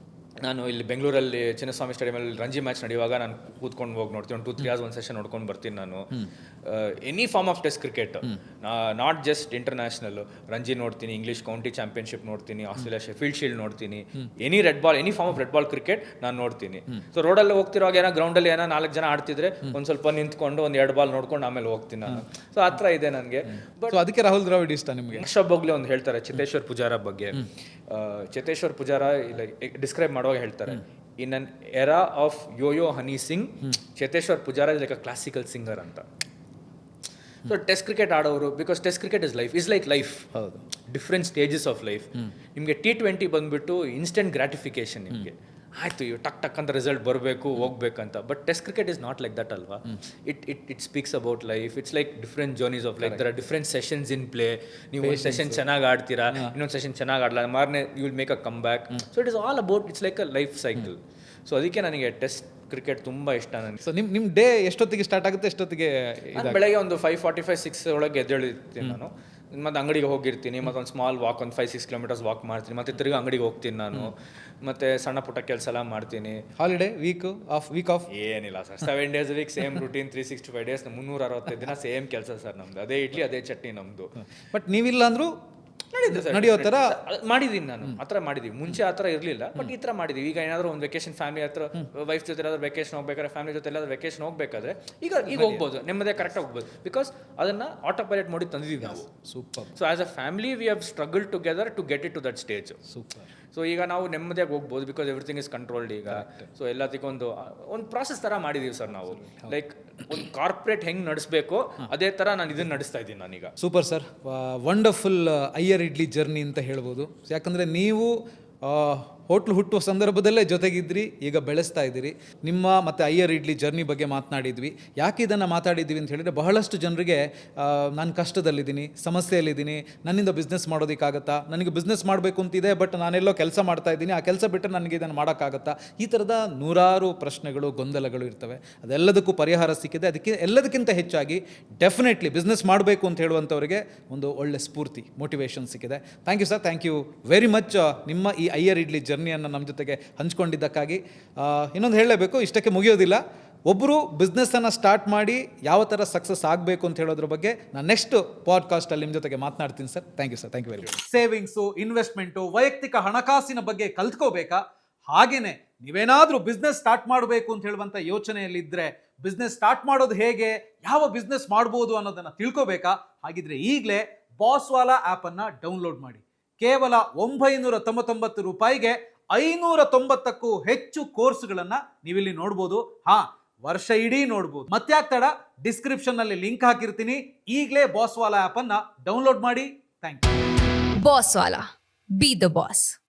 ನಾನು ಇಲ್ಲಿ ಬೆಂಗಳೂರಲ್ಲಿ ಚಿನ್ನಸ್ವಾಮಿ ಸ್ಟೇಡಿಯಮಲ್ಲಿ ರಂಜಿ ಮ್ಯಾಚ್ ನಡೆಯುವಾಗ ನಾನು ಕೂತ್ಕೊಂಡು ಹೋಗಿ ನೋಡ್ತೀನಿ. ಒಂದು 2-3 hours ಒಂದು ಸೆಷನ್ ನೋಡ್ಕೊಂಡು ಬರ್ತೀನಿ ನಾನು. Any form of test cricket, not just international. Ranji ನೋಡ್ತೀನಿ, ಇಂಗ್ಲೀಷ್ ಕೌಂಟಿ ಚಾಂಪಿಯನ್ಶಿಪ್ ನೋಡ್ತೀನಿ, ಆಸ್ಟ್ರೇಲಿಯಾ ಶೆಫೀಲ್ಡ್ ಶೀಲ್ಡ್ ನೋಡ್ತೀನಿ. Any red ball, any form of red ball cricket ನಾನು ನೋಡ್ತೀನಿ. ಸೊ ರೋಡಲ್ಲಿ ಹೋಗ್ತಿರುವಾಗ ಏನೋ ಗ್ರೌಂಡಲ್ಲಿ ಏನೋ 4 ಜನ ಆಡ್ತಿದ್ರೆ ಒಂದು ಸ್ವಲ್ಪ ನಿಂತ್ಕೊಂಡು ಒಂದು 2 ಬಾಲ್ ನೋಡ್ಕೊಂಡು ಆಮೇಲೆ ಹೋಗ್ತೀನಿ ನಾನು. ಸೊ ಆ ಥರ ಇದೆ ನನಗೆ. ಬಟ್ ಅದಕ್ಕೆ ರಾಹುಲ್ ದ್ರಾವಿಡ್ ಇಷ್ಟ ನಿಮಗೆ? ಬಗ್ಗೆ ಒಂದು ಹೇಳ್ತಾರೆ ಚೇತೇಶ್ವರ್ ಪೂಜಾರ ಬಗ್ಗೆ. ಚೇತೇಶ್ವರ್ ಪೂಜಾರ ಡಿಸ್ಕ್ರೈಬ್ ಮಾಡುವಾಗ ಹೇಳ್ತಾರೆ, in an era of Yo Yo Honey Singh, Cheteshwar Pujara is like a classical singer ಅಂತ. ಸೊ ಟೆಸ್ಟ್ ಕ್ರಿಕೆಟ್ ಆಡೋರು, because test cricket is life, is like life. ಹೌದು, ಡಿಫ್ರೆಂಟ್ ಸ್ಟೇಜಸ್ ಆಫ್ ಲೈಫ್. ನಿಮಗೆ T20 ಬಂದ್ಬಿಟ್ಟು ಇನ್ಸ್ಟೆಂಟ್ ಗ್ರಾಟಿಫಿಕೇಶನ್. ನಿಮಗೆ ಆಯಿತು, ಇವು ಟಕ್ ಅಂತ ರಿಸಲ್ಟ್ ಬರಬೇಕು, ಹೋಗ್ಬೇಕಂತ. But test cricket is not like that ಅಲ್ವಾ. It speaks about life. It's like different journeys of life. There are different sessions in play. ನೀವು ಒಂದು ಸೆಷನ್ ಚೆನ್ನಾಗಿ ಆಡ್ತೀರಾ, ಇನ್ನೊಂದು ಸೆಷನ್ ಚೆನ್ನಾಗಿ ಆಡಲ್ಲ, ಮಾರನೇ you will make a comeback. So it is all about, it's like a life cycle. So ಅದಕ್ಕೆ ನನಗೆ test cricket ತುಂಬ ಇಷ್ಟ ನನಗೆ. ಸೊ ನಿಮ್ಮ ಡೇ ಎಷ್ಟೊತ್ತಿಗೆ ಸ್ಟಾರ್ಟ್ ಆಗುತ್ತೆ, ಎಷ್ಟೊತ್ತಿಗೆ? ಬೆಳಗ್ಗೆ ಒಂದು 5:45-6 ಒಳಗೆ ಎದ್ದೇಳಿರ್ತೀನಿ ನಾನು. ಮತ್ತು ಅಂಗಡಿಗೆ ಹೋಗಿರ್ತೀನಿ, ಮತ್ತು ಒಂದು ಸ್ಮಾಲ್ ವಾಕ್, ಒಂದು 5-6 kilometers ವಾಕ್ ಮಾಡ್ತೀನಿ, ಮತ್ತು ತಿರುಗಿ ಅಂಗಡಿಗೆ ಹೋಗ್ತೀನಿ ನಾನು. ಮತ್ತು ಸಣ್ಣ ಪುಟ್ಟ ಕೆಲಸ ಎಲ್ಲ ಮಾಡ್ತೀನಿ. ಹಾಲಿಡೇ, ವೀಕ್ ಆಫ್ ಏನಿಲ್ಲ sir. 7 days a week same routine, 365 days, 365 ದಿನ ಸೇಮ್ ಕೆಲಸ ಸರ್ ನಮ್ದು. ಅದೇ ಇಡ್ಲಿ, ಅದೇ ಚಟ್ನಿ ನಮ್ಮದು. ಬಟ್ ನೀವಿಲ್ಲ ಅಂದರೂ ನಡೆಯೋ ಥರ ಮಾಡಿದ್ದೀನಿ ನಾನು. ಆ ಥರ ಮಾಡಿದ್ದೀವಿ. ಮುಂಚೆ ಆ ಥರ ಇರಲಿಲ್ಲ, ಬಟ್ ಈ ಥರ ಮಾಡಿದ್ದೀವಿ. ಈಗ ಏನಾದರೂ ಒಂದು ವೆಕೇಶನ್ ಫ್ಯಾಮಿಲಿ ಹತ್ರ, ವೈಫ್ ಜೊತೆ ಎಲ್ಲಾದ್ರೂ ವೆಕೇಶನ್ ಹೋಗ್ಬೇಕಾದ್ರೆ, ಫ್ಯಾಮಿಲಿ ಜೊತೆ ಎಲ್ಲಾದ್ರೂ ವೆಕೇಶನ್ ಹೋಗ್ಬೇಕಾದ್ರೆ ಈಗ ಹೋಗ್ಬೋದು, ನೆಮ್ಮದಿ ಕರೆಕ್ಟಾಗಿ ಹೋಗ್ಬೋದು. ಬಿಕಾಸ್ ಅದನ್ನು ಆಟೋ ಪೈಲಟ್ ಮಾಡಿ ತಂದಿದ್ದೀವಿ ನಾವು. Super. So as a family we have struggle together to get it to that stage. Super. So ಈಗ ನಾವು ನೆಮ್ಮದಿಯಾಗಿ ಹೋಗ್ಬೋದು, ಬಿಕಾಸ್ ಎವ್ರಿಥಿಂಗ್ ಇಸ್ ಕಂಟ್ರೋಲ್ಡ್ ಈಗ. ಸೊ ಎಲ್ಲದಕ್ಕೂ ಒಂದು ಪ್ರಾಸೆಸ್ ಥರ ಮಾಡಿದ್ದೀವಿ ಸರ್ ನಾವು. ಲೈಕ್ ಒಂದು ಕಾರ್ಪೊರೇಟ್ ಹೆಂಗ್ ನಡೆಸಬೇಕು ಅದೇ ತರ ನಾನು ಇದನ್ನ ನಡೆಸ್ತಾ ಇದ್ದೀನಿ ನಾನೀಗ. Super sir, wonderful Iyer idli journey ಅಂತ ಹೇಳ್ಬೋದು. ಯಾಕಂದರೆ ನೀವು ಹೋಟ್ಲು ಹುಟ್ಟುವ ಸಂದರ್ಭದಲ್ಲೇ ಜೊತೆಗಿದ್ರಿ, ಈಗ ಬೆಳೆಸ್ತಾ ಇದ್ದೀರಿ. ನಿಮ್ಮ ಮತ್ತು ಅಯ್ಯರ್ ಇಡ್ಲಿ ಜರ್ನಿ ಬಗ್ಗೆ ಮಾತನಾಡಿದ್ವಿ. ಯಾಕೆ ಇದನ್ನು ಮಾತಾಡಿದ್ವಿ ಅಂತ ಹೇಳಿದರೆ, ಬಹಳಷ್ಟು ಜನರಿಗೆ ನಾನು ಕಷ್ಟದಲ್ಲಿದ್ದೀನಿ, ಸಮಸ್ಯೆಯಲ್ಲಿದ್ದೀನಿ, ನನ್ನಿಂದ ಬಿಸ್ನೆಸ್ ಮಾಡೋದಕ್ಕಾಗತ್ತಾ, ನನಗೆ ಬಿಸ್ನೆಸ್ ಮಾಡಬೇಕು ಅಂತಿದೆ ಬಟ್ ನಾನೆಲ್ಲೋ ಕೆಲಸ ಮಾಡ್ತಾ ಇದ್ದೀನಿ, ಆ ಕೆಲಸ ಬಿಟ್ಟರೆ ನನಗೆ ಇದನ್ನು ಮಾಡೋಕ್ಕಾಗತ್ತಾ, ಈ ಥರದ ನೂರಾರು ಪ್ರಶ್ನೆಗಳು, ಗೊಂದಲಗಳು ಇರ್ತವೆ. ಅದೆಲ್ಲದಕ್ಕೂ ಪರಿಹಾರ ಸಿಕ್ಕಿದೆ. ಅದಕ್ಕೆ ಎಲ್ಲದಕ್ಕಿಂತ ಹೆಚ್ಚಾಗಿ ಡೆಫಿನೆಟ್ಲಿ ಬಿಸ್ನೆಸ್ ಮಾಡಬೇಕು ಅಂತ ಹೇಳುವಂಥವರಿಗೆ ಒಂದು ಒಳ್ಳೆ ಸ್ಫೂರ್ತಿ, ಮೋಟಿವೇಶನ್ ಸಿಕ್ಕಿದೆ. Thank you sir, thank you very much ನಿಮ್ಮ ಈ ಅಯ್ಯರ್ ಇಡ್ಲಿ ಜರ್ನಿಯನ್ನು ನಮ್ಮ ಜೊತೆಗೆ ಹಂಚ್ಕೊಂಡಿದ್ದಕ್ಕಾಗಿ. ಇನ್ನೊಂದು ಹೇಳಲೇಬೇಕು, ಇಷ್ಟಕ್ಕೆ ಮುಗಿಯೋದಿಲ್ಲ. ಒಬ್ಬರು ಬಿಸ್ನೆಸ್ಸನ್ನು ಸ್ಟಾರ್ಟ್ ಮಾಡಿ ಯಾವ ಥರ ಸಕ್ಸಸ್ ಆಗಬೇಕು ಅಂತ ಹೇಳೋದ್ರ ಬಗ್ಗೆ ನಾನು ನೆಕ್ಸ್ಟ್ ಪಾಡ್ಕಾಸ್ಟಲ್ಲಿ ನಿಮ್ಮ ಜೊತೆಗೆ ಮಾತನಾಡ್ತೀನಿ sir. Thank you sir, thank you very much. Savings, investment, ವೈಯಕ್ತಿಕ ಹಣಕಾಸಿನ ಬಗ್ಗೆ ಕಲ್ತ್ಕೋಬೇಕಾ? ಹಾಗೆಯೇ ನೀವೇನಾದರೂ ಬಿಸ್ನೆಸ್ ಸ್ಟಾರ್ಟ್ ಮಾಡಬೇಕು ಅಂತ ಹೇಳುವಂಥ ಯೋಚನೆಯಲ್ಲಿದ್ದರೆ, ಬಿಸ್ನೆಸ್ ಸ್ಟಾರ್ಟ್ ಮಾಡೋದು ಹೇಗೆ, ಯಾವ ಬಿಸ್ನೆಸ್ ಮಾಡ್ಬೋದು ಅನ್ನೋದನ್ನು ತಿಳ್ಕೋಬೇಕಾ? ಹಾಗಿದ್ರೆ ಈಗಲೇ ಬಾಸ್ವಾಲಾ ಆ್ಯಪನ್ನು ಡೌನ್ಲೋಡ್ ಮಾಡಿ. ಕೇವಲ 999 ರೂಪಾಯಿಗೆ 590ಕ್ಕೂ ಹೆಚ್ಚು ಕೋರ್ಸ್ಗಳನ್ನು ನೀವಿಲ್ಲಿ ನೋಡ್ಬೋದು. ವರ್ಷ ಇಡೀ ನೋಡ್ಬೋದು. ಮತ್ತ್ಯಾಕ್ ತಡ, ಡಿಸ್ಕ್ರಿಪ್ಷನ್ನಲ್ಲಿ ಲಿಂಕ್ ಹಾಕಿರ್ತೀನಿ. ಈಗಲೇ ಬಾಸ್ವಾಲಾ ಆ್ಯಪನ್ನು ಡೌನ್ಲೋಡ್ ಮಾಡಿ. Thank you. Bosswala. Be the boss.